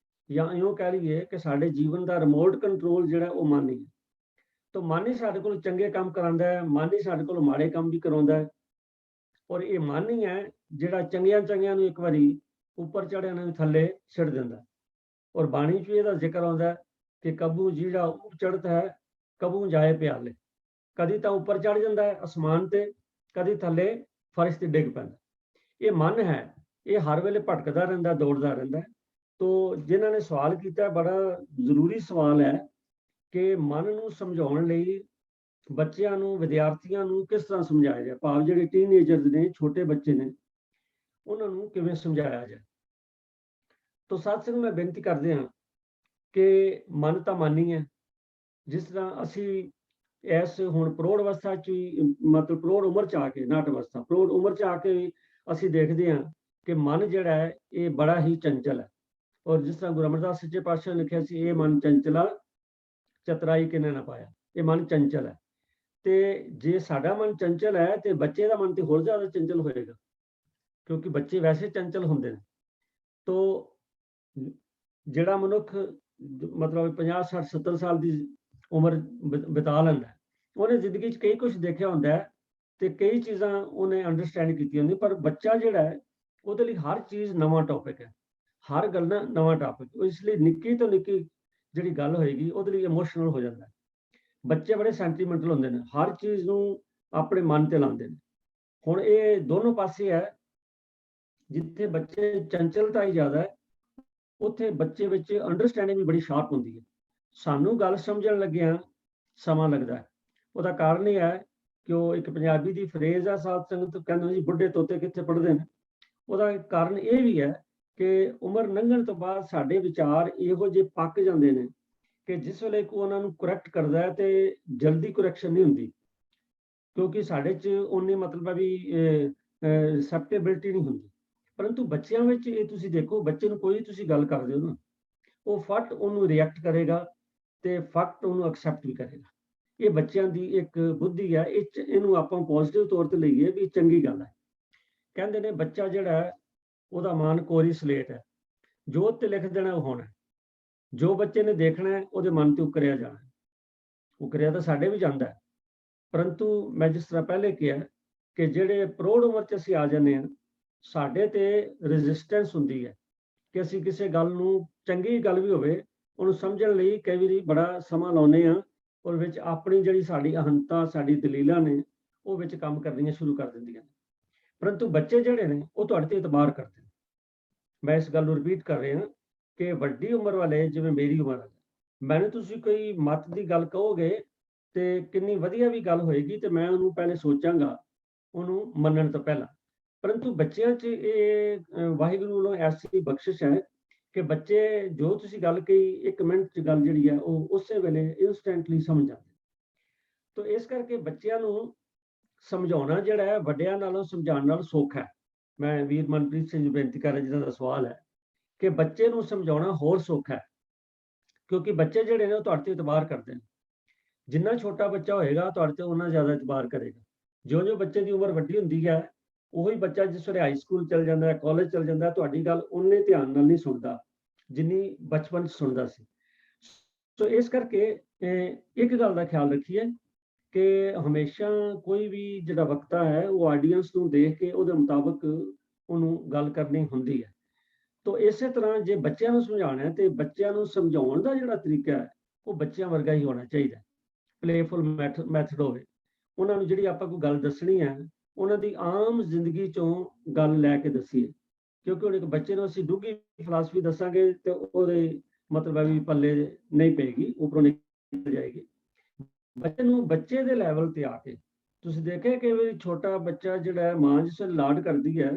ਜਾਂ ਇਉਂ ਕਹਿ ਲਈਏ ਕਿ ਸਾਡੇ ਜੀਵਨ ਦਾ ਰਿਮੋਟ ਕੰਟਰੋਲ ਜਿਹੜਾ ਉਹ ਮਨ ਹੀ ਹੈ। ਤਾਂ ਮਨ ਹੀ ਸਾਡੇ ਕੋਲ ਚੰਗੇ ਕੰਮ ਕਰਾਉਂਦਾ ਹੈ, ਮਨ ਹੀ ਸਾਡੇ ਕੋਲ ਮਾੜੇ ਕੰਮ ਵੀ ਕਰਾਉਂਦਾ ਹੈ। ਔਰ ਇਹ ਮਨ ਹੀ ਹੈ ਜਿਹੜਾ ਚੰਗਿਆਂ ਨੂੰ ਇੱਕ ਵਾਰੀ ਉੱਪਰ ਚੜ੍ਹਿਆਂ ਨੂੰ ਥੱਲੇ ਛੱਡ ਦਿੰਦਾ। ਔਰ ਬਾਣੀ 'ਚ ਇਹਦਾ ਜ਼ਿਕਰ ਆਉਂਦਾ ਕਿ ਕਬੂ ਜਿਹੜਾ ਉੱਪ ਚੜ੍ਹਤ ਹੈ ਕਬੂ ਜਾਏ ਪਿਆਲੇ। ਕਦੀ ਤਾਂ ਉੱਪਰ ਚੜ੍ਹ ਜਾਂਦਾ ਹੈ ਅਸਮਾਨ ਤੇ, ਕਦੀ ਥੱਲੇ ਫਰਸ਼ ਤੇ ਡਿੱਗ ਪੈਂਦਾ। ਇਹ ਮਨ ਹੈ, ਇਹ ਹਰ ਵੇਲੇ ਭਟਕਦਾ ਰਹਿੰਦਾ, ਦੌੜਦਾ ਰਹਿੰਦਾ। ਤੋ ਜਿਨ੍ਹਾਂ ਨੇ ਸਵਾਲ ਕੀਤਾ, ਬੜਾ ਜ਼ਰੂਰੀ ਸਵਾਲ ਹੈ ਕਿ ਮਨ ਨੂੰ ਸਮਝਾਉਣ ਲਈ ਬੱਚਿਆਂ ਨੂੰ, ਵਿਦਿਆਰਥੀਆਂ ਨੂੰ ਕਿਸ ਤਰ੍ਹਾਂ ਸਮਝਾਇਆ ਜਾਏ, ਭਾਵ ਜਿਹੜੇ ਟੀਨਏਜਰਸ ਨੇ, ਛੋਟੇ ਬੱਚੇ ਨੇ, ਉਹਨਾਂ ਨੂੰ ਕਿਵੇਂ ਸਮਝਾਇਆ ਜਾਏ। ਤੋ ਸਾਧ ਸੰਗਤ ਮੈਂ ਬੇਨਤੀ ਕਰਦੇ ਹਾਂ ਕਿ ਮਨ ਤਾਂ ਮਨ ਹੀ ਹੈ। ਜਿਸ ਤਰ੍ਹਾਂ ਅਸੀਂ ਇਸ ਹੁਣ ਪ੍ਰੌੜ ਅਵਸਥਾ 'ਚ ਵੀ, ਮਤਲਬ ਪ੍ਰੌੜ ਉਮਰ 'ਚ ਆ ਕੇ, ਨਾਟ ਅਵਸਥਾ, ਪ੍ਰੌੜ ਉਮਰ 'ਚ ਆ ਕੇ ਅਸੀਂ ਦੇਖਦੇ ਹਾਂ ਕਿ ਮਨ ਜਿਹੜਾ ਹੈ ਇਹ ਬੜਾ ਹੀ ਚੰਚਲ ਹੈ। ਔਰ ਜਿਸ ਤਰ੍ਹਾਂ ਗੁਰੂ ਅਮਰਦਾਸ ਸੱਚੇ ਪਾਤਸ਼ਾਹ ਨੇ ਲਿਖਿਆ ਸੀ, ਇਹ ਮਨ ਚੰਚਲਾ ਚਤਰਾਈ ਕਿਨੇ ਨਾ ਪਾਇਆ। ਇਹ ਮਨ ਚੰਚਲ ਹੈ। ਤੇ ਜੇ ਸਾਡਾ ਮਨ ਚੰਚਲ ਹੈ ਤੇ ਬੱਚੇ ਦਾ ਮਨ ਤੇ ਹੋਰ ਜ਼ਿਆਦਾ ਚੰਚਲ ਹੋਏਗਾ, ਕਿਉਂਕਿ ਬੱਚੇ ਵੈਸੇ ਚੰਚਲ ਹੁੰਦੇ ਨੇ। ਤੋ ਜਿਹੜਾ ਮਨੁੱਖ ਮਤਲਬ 50, 60, 70 ਸਾਲ ਦੀ ਉਮਰ ਬਿਤਾ ਲੈਂਦਾ, ਉਹਨੇ ਜ਼ਿੰਦਗੀ 'ਚ ਕਈ ਕੁਝ ਦੇਖਿਆ ਹੁੰਦਾ ਹੈ ਤੇ ਕਈ ਚੀਜ਼ਾਂ ਉਹਨੇ ਅੰਡਰਸਟੈਂਡ ਕੀਤੀਆਂ ਹੁੰਦੀਆਂ। ਪਰ ਬੱਚਾ ਜਿਹੜਾ ਹੈ ਉਹਦੇ ਲਈ ਹਰ ਚੀਜ਼ ਨਵਾਂ ਟੌਪਿਕ ਹੈ, ਹਰ ਗੱਲ ਨਾ ਨਵਾਂ ਟੌਪਿਕ। ਇਸ ਲਈ ਨਿੱਕੀ ਤੋਂ ਨਿੱਕੀ ਜਿਹੜੀ ਗੱਲ ਹੋਏਗੀ ਉਹਦੇ ਲਈ ਇਮੋਸ਼ਨਲ ਹੋ ਜਾਂਦਾ। ਬੱਚੇ ਬੜੇ ਸੈਂਟੀਮੈਂਟਲ ਹੁੰਦੇ ਨੇ, ਹਰ ਚੀਜ਼ ਨੂੰ ਆਪਣੇ ਮਨ ਤੇ ਲਾਉਂਦੇ ਨੇ। ਹੁਣ ਇਹ ਦੋਨੋਂ ਪਾਸੇ ਹੈ। ਜਿੱਥੇ ਬੱਚੇ ਚੰਚਲਤਾ ਹੀ ਜ਼ਿਆਦਾ ਹੈ, ਉੱਥੇ ਬੱਚੇ ਵਿੱਚ ਅੰਡਰਸਟੈਂਡਿੰਗ ਵੀ ਬੜੀ ਸ਼ਾਰਪ ਹੁੰਦੀ ਹੈ। ਸਾਨੂੰ ਗੱਲ ਸਮਝਣ ਲੱਗਿਆਂ ਸਮਾਂ ਲੱਗਦਾ ਹੈ। ਉਹਦਾ ਕਾਰਨ ਇਹ ਹੈ ਕਿ ਉਹ ਇੱਕ ਪੰਜਾਬੀ ਦੀ ਫਰੇਜ਼ ਆ, ਸਾਧ ਸੰਗਤ ਕਹਿੰਦੇ ਜੀ, ਬੁੱਢੇ ਤੋਤੇ ਕਿੱਥੇ ਪੜ੍ਹਦੇ ਨੇ। ਉਹਦਾ ਕਾਰਨ ਇਹ ਵੀ ਹੈ ਕਿ ਉਮਰ ਲੰਘਣ ਤੋਂ ਬਾਅਦ ਸਾਡੇ ਵਿਚਾਰ ਇਹੋ ਜਿਹੇ ਪੱਕ ਜਾਂਦੇ ਨੇ ਕਿ ਜਿਸ ਵੇਲੇ ਕੋਈ ਉਹਨਾਂ ਨੂੰ ਕਰੈਕਟ ਕਰਦਾ ਹੈ ਤੇ ਜਲਦੀ ਕਰੈਕਸ਼ਨ ਨਹੀਂ ਹੁੰਦੀ, ਕਿਉਂਕਿ ਸਾਡੇ 'ਚ ਉਨੀ ਮਤਲਬ ਹੈ ਵੀ ਰਿਸੈਪਟੇਬਿਲਿਟੀ ਨਹੀਂ ਹੁੰਦੀ। ਪਰੰਤੂ ਬੱਚਿਆਂ ਵਿੱਚ ਇਹ ਤੁਸੀਂ ਦੇਖੋ, ਬੱਚੇ ਨੂੰ ਕੋਈ ਤੁਸੀਂ ਗੱਲ ਕਰਦੇ ਹੋ ਨਾ, ਉਹ ਫਟ ਉਹਨੂੰ ਰਿਐਕਟ ਕਰੇਗਾ ਤੇ ਫਟ ਉਹਨੂੰ ਐਕਸੈਪਟ ਵੀ ਕਰੇਗਾ। ਇਹ ਬੱਚਿਆਂ ਦੀ ਇੱਕ ਬੁੱਧੀ ਹੈ। ਇਹਨੂੰ ਆਪਾਂ ਪੋਜ਼ਿਟਿਵ ਤੌਰ ਤੇ ਲਈਏ ਵੀ ਚੰਗੀ ਗੱਲ ਹੈ। ਕਹਿੰਦੇ ਨੇ ਬੱਚਾ ਜਿਹੜਾ ਹੈ ਉਹਦਾ ਮਨ ਕੋਰੀ ਸਲੇਟ ਹੈ, ਜੋ ਤੇ ਲਿਖ ਦੇਣਾ ਉਹ ਹੋਣਾ। ਜੋ ਬੱਚੇ ਨੇ ਦੇਖਣਾ ਹੈ ਉਹਦੇ ਮਨ ਤੇ ਉਕਰਿਆ ਜਾਣਾ। ਉਕਰਿਆ ਤਾਂ ਸਾਡੇ ਵੀ ਜਾਂਦਾ ਹੈ, ਪਰੰਤੂ ਮੈਂ ਜਿਸ ਤਰ੍ਹਾਂ ਪਹਿਲੇ ਕਿਹਾ ਕਿ ਜਿਹੜੇ ਪ੍ਰੌੜ ਉਮਰ 'ਚ ਅਸੀਂ ਆ ਜਾਂਦੇ ਹਾਂ, ਸਾਡੇ ਤੇ ਰੈਜ਼ਿਸਟੈਂਸ ਹੁੰਦੀ ਹੈ ਕਿ ਅਸੀਂ ਕਿਸੇ ਗੱਲ ਨੂੰ, ਚੰਗੀ ਗੱਲ ਵੀ ਹੋਵੇ, ਉਹਨੂੰ ਸਮਝਣ ਲਈ ਕਈ ਵਾਰੀ ਬੜਾ ਸਮਾਂ ਲਾਉਂਦੇ ਹਾਂ। ਔਰ ਵਿੱਚ ਆਪਣੀ ਜਿਹੜੀ ਸਾਡੀ ਅਹੰਤਾ, ਸਾਡੀ ਦਲੀਲਾਂ ਨੇ, ਉਹ ਵਿੱਚ ਕੰਮ ਕਰਨੀਆਂ ਸ਼ੁਰੂ ਕਰ ਦਿੰਦੀਆਂ ਨੇ। ਪਰੰਤੂ ਬੱਚੇ ਜਿਹੜੇ ਨੇ ਉਹ ਤੁਹਾਡੇ ਤੇ ਇਤਬਾਰ ਕਰਦੇ ਨੇ। ਮੈਂ ਇਸ ਗੱਲ ਨੂੰ ਰਿਪੀਟ ਕਰ ਰਿਹਾ ਕਿ ਵੱਡੀ ਉਮਰ ਵਾਲੇ, ਜਿਵੇਂ ਮੇਰੀ ਉਮਰ ਹੈ, ਮੈਨੂੰ ਤੁਸੀਂ ਕੋਈ ਮਤ ਦੀ ਗੱਲ ਕਹੋਗੇ ਤੇ ਕਿੰਨੀ ਵਧੀਆ ਵੀ ਗੱਲ ਹੋਏਗੀ ਤੇ ਮੈਂ ਉਹਨੂੰ ਪਹਿਲੇ ਸੋਚਾਂਗਾ, ਉਹਨੂੰ ਮੰਨਣ ਤੋਂ ਪਹਿਲਾਂ। ਪਰੰਤੂ ਬੱਚਿਆਂ 'ਚ ਇਹ ਵਾਹਿਗੁਰੂ ਵੱਲੋਂ ਐਸੀ ਬਖਸ਼ਿਸ਼ ਹੈ ਕਿ ਬੱਚੇ ਜੋ ਤੁਸੀਂ ਗੱਲ ਕਹੀ, 1 ਮਿੰਟ 'ਚ ਗੱਲ ਜਿਹੜੀ ਹੈ ਉਹ ਉਸੇ ਵੇਲੇ ਇੰਸਟੈਂਟਲੀ ਸਮਝ ਜਾਂਦੇ। ਤੋ ਇਸ ਕਰਕੇ ਬੱਚਿਆਂ ਨੂੰ ਸਮਝਾਉਣਾ ਜਿਹੜਾ ਹੈ ਵੱਡਿਆਂ ਨਾਲੋਂ ਸਮਝਾਉਣ ਨਾਲ ਸੌਖਾ ਹੈ। ਮੈਂ ਵੀਰ ਮਨਪ੍ਰੀਤ ਸਿੰਘ ਜੀ ਬੇਨਤੀ ਕਰ ਰਿਹਾ, ਜਿਹਨਾਂ ਦਾ ਸਵਾਲ ਹੈ ਕਿ ਬੱਚੇ ਨੂੰ ਸਮਝਾਉਣਾ ਹੋਰ ਸੌਖਾ ਹੈ, ਕਿਉਂਕਿ ਬੱਚੇ ਜਿਹੜੇ ਨੇ ਉਹ ਤੁਹਾਡੇ ਤੇ ਇਤਬਾਰ ਕਰਦੇ ਨੇ। ਜਿੰਨਾ ਛੋਟਾ ਬੱਚਾ ਹੋਏਗਾ ਤੁਹਾਡੇ ਤੇ ਉਹਨਾਂ ਜ਼ਿਆਦਾ ਇਤਬਾਰ ਕਰੇਗਾ। ਜਿਉਂ-ਜਿਉਂ ਬੱਚੇ ਦੀ ਉਮਰ ਵੱਡੀ ਹੁੰਦੀ ਹੈ, ਉਹੀ ਬੱਚਾ ਜਿਸ ਵੇਲੇ ਹਾਈ ਸਕੂਲ ਚਲ ਜਾਂਦਾ ਹੈ, ਕਾਲਜ ਚਲ ਜਾਂਦਾ, ਤੁਹਾਡੀ ਗੱਲ ਉਹਨੇ ਧਿਆਨ ਨਾਲ ਨਹੀਂ ਸੁਣਦਾ ਜਿੰਨੀ ਬਚਪਨ 'ਚ ਸੁਣਦਾ ਸੀ। ਸੋ ਇਸ ਕਰਕੇ ਇੱਕ ਗੱਲ ਦਾ ਖਿਆਲ ਰੱਖੀਏ ਕਿ ਹਮੇਸ਼ਾ ਕੋਈ ਵੀ ਜਿਹੜਾ ਵਕਤਾ ਹੈ ਉਹ ਆਡੀਅנס ਨੂੰ ਦੇਖ ਕੇ ਉਹਦੇ ਮੁਤਾਬਕ ਉਹਨੂੰ ਗੱਲ ਕਰਨੀ ਹੁੰਦੀ ਹੈ। ਤੋ ਇਸੇ ਤਰ੍ਹਾਂ ਜੇ ਬੱਚਿਆਂ ਨੂੰ ਸਮਝਾਉਣਾ ਹੈ ਤੇ ਬੱਚਿਆਂ ਨੂੰ ਸਮਝਾਉਣ ਦਾ ਜਿਹੜਾ ਤਰੀਕਾ ਹੈ ਉਹ ਬੱਚਿਆਂ ਵਰਗਾ ਹੀ ਹੋਣਾ ਚਾਹੀਦਾ। ਪਲੇਫੁਲ ਮੈਥਡ ਹੋਵੇ। ਉਹਨਾਂ ਨੂੰ ਜਿਹੜੀ ਆਪਾਂ ਕੋਈ ਗੱਲ ਦੱਸਣੀ ਹੈ, ਉਹਨਾਂ ਦੀ ਆਮ ਜ਼ਿੰਦਗੀ 'ਚੋਂ ਗੱਲ ਲੈ ਕੇ ਦੱਸੀਏ, ਕਿਉਂਕਿ ਹੁਣ ਇੱਕ ਬੱਚੇ ਨੂੰ ਅਸੀਂ ਡੂੰਘੀ ਫਿਲਾਸਫੀ ਦੱਸਾਂਗੇ ਤੇ ਉਹਦੇ ਮਤਲਬ ਹੈ ਵੀ ਪੱਲੇ ਨਹੀਂ ਪਏਗੀ, ਉੱਪਰੋਂ ਨਿਕਲ ਜਾਏਗੀ। ਬੱਚੇ ਨੂੰ ਬੱਚੇ ਦੇ ਲੈਵਲ ਤੇ ਆ ਕੇ ਤੁਸੀਂ ਦੇਖਿਆ ਕਿ ਵੀ ਛੋਟਾ ਬੱਚਾ ਜਿਹੜਾ ਮਾਂ ਜਿਸ ਵੇਲੇ ਲਾਡ ਕਰਦੀ ਹੈ,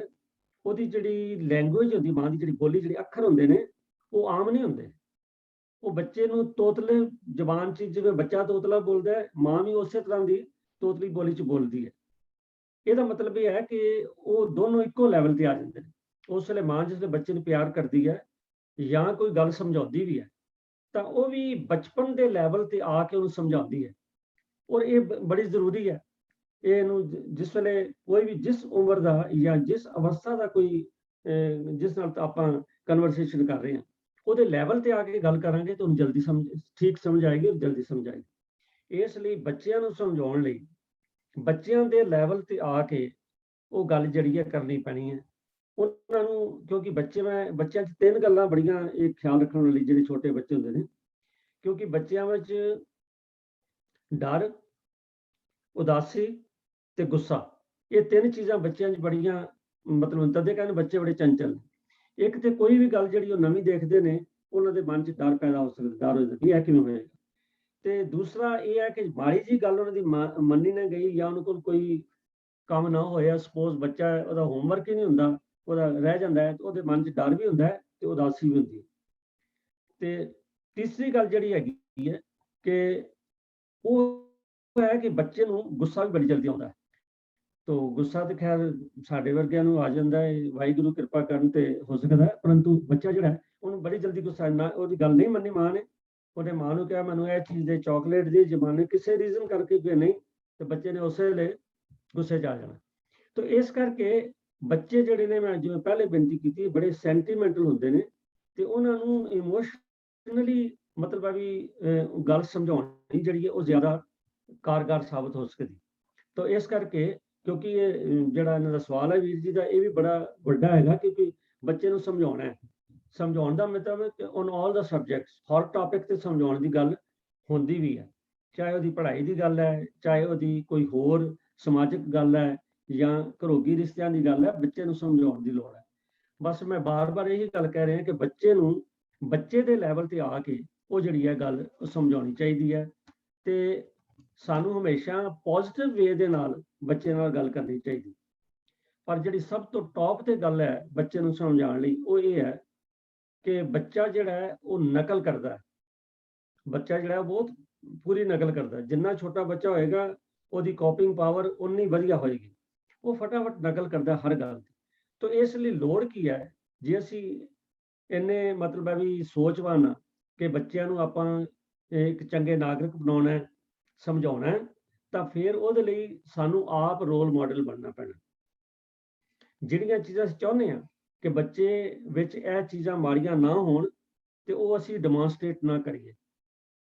ਉਹਦੀ ਜਿਹੜੀ ਲੈਂਗੁਏਜ ਹੁੰਦੀ, ਮਾਂ ਦੀ ਜਿਹੜੀ ਬੋਲੀ, ਜਿਹੜੇ ਅੱਖਰ ਹੁੰਦੇ ਨੇ ਉਹ ਆਮ ਨਹੀਂ ਹੁੰਦੇ। ਉਹ ਬੱਚੇ ਨੂੰ ਤੋਤਲੇ ਜ਼ਬਾਨ 'ਚ, ਜਿਵੇਂ ਬੱਚਾ ਤੋਤਲਾ ਬੋਲਦਾ ਹੈ, ਮਾਂ ਵੀ ਉਸੇ ਤਰ੍ਹਾਂ ਦੀ ਤੋਤਲੀ ਬੋਲੀ 'ਚ ਬੋਲਦੀ ਹੈ। ਇਹਦਾ ਮਤਲਬ ਇਹ ਹੈ ਕਿ ਉਹ ਦੋਨੋਂ ਇੱਕੋ ਲੈਵਲ ਤੇ ਆ ਜਾਂਦੇ ਨੇ। ਉਸ ਵੇਲੇ ਮਾਂ ਜਿਸ ਵੇਲੇ ਬੱਚੇ ਨੂੰ ਪਿਆਰ ਕਰਦੀ ਹੈ ਜਾਂ ਕੋਈ ਗੱਲ ਸਮਝਾਉਂਦੀ ਵੀ ਹੈ, ਤਾਂ ਉਹ ਵੀ ਬਚਪਨ ਦੇ ਲੈਵਲ ਤੇ ਆ ਕੇ ਉਹਨੂੰ ਸਮਝਾਉਂਦੀ ਹੈ। ਔਰ ਇਹ ਬੜੀ ਜ਼ਰੂਰੀ ਹੈ। ਇਹਨੂੰ ਜਿਸ ਵੇਲੇ ਕੋਈ ਵੀ, ਜਿਸ ਉਮਰ ਦਾ ਜਾਂ ਜਿਸ ਅਵਸਥਾ ਦਾ ਕੋਈ, ਜਿਸ ਨਾਲ ਆਪਾਂ ਕਨਵਰਸੇਸ਼ਨ ਕਰ ਰਹੇ ਹਾਂ, ਉਹਦੇ ਲੈਵਲ ਤੇ ਆ ਕੇ ਗੱਲ ਕਰਾਂਗੇ ਤਾਂ ਉਹਨੂੰ ਜਲਦੀ ਠੀਕ ਸਮਝ ਆਏਗੀ ਔਰ ਜਲਦੀ ਸਮਝ ਆਏਗੀ। ਇਸ ਲਈ ਬੱਚਿਆਂ ਨੂੰ ਸਮਝਾਉਣ ਲਈ ਬੱਚਿਆਂ ਦੇ ਲੈਵਲ ਤੇ ਆ ਕੇ ਉਹ ਗੱਲ ਜਿਹੜੀ ਹੈ ਕਰਨੀ ਪੈਣੀ ਹੈ ਉਹਨਾਂ ਨੂੰ, ਕਿਉਂਕਿ ਬੱਚਿਆਂ 'ਚ 3 ਗੱਲਾਂ ਬੜੀਆਂ ਇਹ ਖਿਆਲ ਰੱਖਣ ਵਾਲੀ ਜਿਹੜੇ ਛੋਟੇ ਬੱਚੇ ਹੁੰਦੇ ਨੇ, ਕਿਉਂਕਿ ਬੱਚਿਆਂ ਵਿੱਚ ਡਰ, ਉਦਾਸੀ ਤੇ ਗੁੱਸਾ, ਇਹ 3 ਚੀਜ਼ਾਂ ਬੱਚਿਆਂ 'ਚ ਬੜੀਆਂ ਮਤਲਬ ਤਦੇ ਕਹਿੰਦੇ ਬੱਚੇ ਬੜੇ ਚੰਚਲ ਨੇ। ਇੱਕ ਤੇ ਕੋਈ ਵੀ ਗੱਲ ਜਿਹੜੀ ਉਹ ਨਵੀਂ ਦੇਖਦੇ ਨੇ ਉਹਨਾਂ ਦੇ ਮਨ 'ਚ ਡਰ ਪੈਦਾ ਹੋ ਸਕਦਾ, ਡਰ ਹੋ ਜਾਂਦਾ ਵੀ ਇਹ ਕਿਵੇਂ ਹੋਏਗਾ। ਤੇ ਦੂਸਰਾ ਇਹ ਹੈ ਕਿ ਮਾੜੀ ਜੀ ਗੱਲ ਉਹਨਾਂ ਦੀ ਮੰਨੀ ਨਾ ਗਈ ਜਾਂ ਉਹਨਾਂ ਕੋਲ ਕੋਈ ਕੰਮ ਨਾ ਹੋਇਆ, ਸਪੋਜ਼ ਬੱਚਾ ਉਹਦਾ ਹੋਮਵਰਕ ਹੀ ਨਹੀਂ ਹੁੰਦਾ, ਉਹਦਾ ਰਹਿ ਜਾਂਦਾ ਹੈ, ਤੇ ਉਹਦੇ ਮਨ 'ਚ ਡਰ ਵੀ ਹੁੰਦਾ ਹੈ ਤੇ ਉਦਾਸੀ ਵੀ ਹੁੰਦੀ ਹੈ। ਤੇ ਤੀਸਰੀ ਗੱਲ ਜਿਹੜੀ ਹੈਗੀ ਹੈ ਕਿ ਉਹ ਹੈ ਕਿ ਬੱਚੇ ਨੂੰ ਗੁੱਸਾ ਵੀ ਬੜੀ ਜਲਦੀ ਆਉਂਦਾ ਹੈ। ਤੋ ਗੁੱਸਾ ਤੇ ਖੈਰ ਸਾਡੇ ਵਰਗਿਆਂ ਨੂੰ ਆ ਜਾਂਦਾ ਹੈ, ਵਾਹਿਗੁਰੂ ਕਿਰਪਾ ਕਰਨ ਤੇ ਹੋ ਸਕਦਾ ਹੈ, ਪਰੰਤੂ ਬੱਚਾ ਜਿਹੜਾ ਉਹਨੂੰ ਬੜੀ ਜਲਦੀ ਗੁੱਸਾ ਨਾ, ਉਹਦੀ ਗੱਲ ਨਹੀਂ ਮੰਨੀ ਮਾਂ ਨੇ, ਉਹਨੇ ਮਾਂ ਨੂੰ ਕਿਹਾ ਮੈਨੂੰ ਇਹ ਚੀਜ਼ ਦੇ ਚਾਕਲੇਟ ਦੀ, ਜਮਾਨੇ ਕਿਸੇ ਰੀਜ਼ਨ ਕਰਕੇ ਕਿ ਨਹੀਂ, ਤੇ ਬੱਚੇ ਨੇ ਉਸੇ ਵੇਲੇ ਗੁੱਸੇ 'ਚ ਆ ਜਾਣਾ। ਤੋ ਇਸ ਕਰਕੇ ਬੱਚੇ ਜਿਹੜੇ ਨੇ, ਮੈਂ ਜਿਵੇਂ ਪਹਿਲੇ ਬੇਨਤੀ ਕੀਤੀ, ਬੜੇ ਸੈਂਟੀਮੈਂਟਲ ਹੁੰਦੇ ਨੇ ਤੇ ਉਹਨਾਂ ਨੂੰ ਇਮੋਸ਼ਨਲੀ ਮਤਲਬ ਹੈ ਵੀ ਗੱਲ ਸਮਝਾਉਣੀ ਜਿਹੜੀ ਹੈ ਉਹ ਜ਼ਿਆਦਾ ਕਾਰਗਰ ਸਾਬਤ ਹੋ ਸਕਦੀ। ਤੋ ਇਸ ਕਰਕੇ ਕਿਉਂਕਿ ਇਹ ਜਿਹੜਾ ਇਹਨਾਂ ਦਾ ਸਵਾਲ ਹੈ ਵੀਰ ਜੀ ਦਾ, ਇਹ ਵੀ ਬੜਾ ਵੱਡਾ ਹੈਗਾ, ਕਿਉਂਕਿ ਬੱਚੇ ਨੂੰ ਸਮਝਾਉਣਾ ਹੈ। ਸਮਝਾਉਣ ਦਾ ਮਤਲਬ ਔਨ ਆਲ ਦਾ ਸਬਜੈਕਟਸ, ਹਰ ਟੌਪਿਕ ਤੇ ਸਮਝਾਉਣ ਦੀ ਗੱਲ ਹੁੰਦੀ ਵੀ ਹੈ, ਚਾਹੇ ਉਹਦੀ ਪੜ੍ਹਾਈ ਦੀ ਗੱਲ ਹੈ, ਚਾਹੇ ਉਹਦੀ ਕੋਈ ਹੋਰ ਸਮਾਜਿਕ ਗੱਲ ਹੈ ਜਾਂ ਘਰੋਗੀ ਰਿਸ਼ਤਿਆਂ ਦੀ ਗੱਲ ਹੈ, ਬੱਚੇ ਨੂੰ ਸਮਝਾਉਣ ਦੀ ਲੋੜ ਹੈ। ਬਸ ਮੈਂ ਬਾਰ-ਬਾਰ ਇਹੀ ਗੱਲ ਕਹਿ ਰਿਹਾ ਕਿ ਬੱਚੇ ਨੂੰ ਬੱਚੇ ਦੇ ਲੈਵਲ ਤੇ ਆ ਕੇ ਉਹ ਜਿਹੜੀ ਹੈ ਗੱਲ ਸਮਝਾਉਣੀ ਚਾਹੀਦੀ ਹੈ ਤੇ ਸਾਨੂੰ ਹਮੇਸ਼ਾ ਪੋਜ਼ਿਟਿਵ ਵੇ ਦੇ ਨਾਲ ਬੱਚੇ ਨਾਲ ਗੱਲ ਕਰਨੀ ਚਾਹੀਦੀ। ਪਰ ਜਿਹੜੀ ਸਭ ਤੋਂ ਟੌਪ ਤੇ ਗੱਲ ਹੈ ਬੱਚੇ ਨੂੰ ਸਮਝਾਉਣ ਲਈ, ਉਹ ਇਹ ਹੈ ਕਿ ਬੱਚਾ ਜਿਹੜਾ ਹੈ ਉਹ ਨਕਲ ਕਰਦਾ ਹੈ। ਬੱਚਾ ਜਿਹੜਾ ਹੈ ਬਹੁਤ ਪੂਰੀ ਨਕਲ ਕਰਦਾ ਹੈ। ਜਿੰਨਾ ਛੋਟਾ ਬੱਚਾ ਹੋਏਗਾ ਉਹਦੀ ਕਾਪਿੰਗ ਪਾਵਰ ਉਨੀ ਵਧੀਆ ਹੋਏਗੀ, ਉਹ ਫਟਾਫਟ ਨਕਲ ਕਰਦਾ ਹਰ ਗੱਲ ਦੀ। ਤੋ ਇਸ ਲਈ ਲੋੜ ਕੀ ਹੈ, ਜੇ ਅਸੀਂ ਇੰਨੇ ਮਤਲਬ ਹੈ ਵੀ ਸੋਚਵਾਨ ਆ ਕਿ ਬੱਚਿਆਂ ਨੂੰ ਆਪਾਂ ਇੱਕ ਚੰਗੇ ਨਾਗਰਿਕ ਬਣਾਉਣਾ ਹੈ, ਸਮਝਾਉਣਾ ਹੈ, ਤਾਂ ਫਿਰ ਉਹਦੇ ਲਈ ਸਾਨੂੰ ਆਪ ਰੋਲ ਮਾਡਲ ਬਣਨਾ ਪੈਣਾ। ਜਿਹੜੀਆਂ ਚੀਜ਼ਾਂ ਅਸੀਂ ਚਾਹੁੰਦੇ ਹਾਂ ਕਿ ਬੱਚੇ ਵਿੱਚ ਇਹ ਚੀਜ਼ਾਂ ਮਾੜੀਆਂ ਨਾ ਹੋਣ ਤੇ ਉਹ ਅਸੀਂ ਡੈਮੋਨਸਟ੍ਰੇਟ ਨਾ ਕਰੀਏ।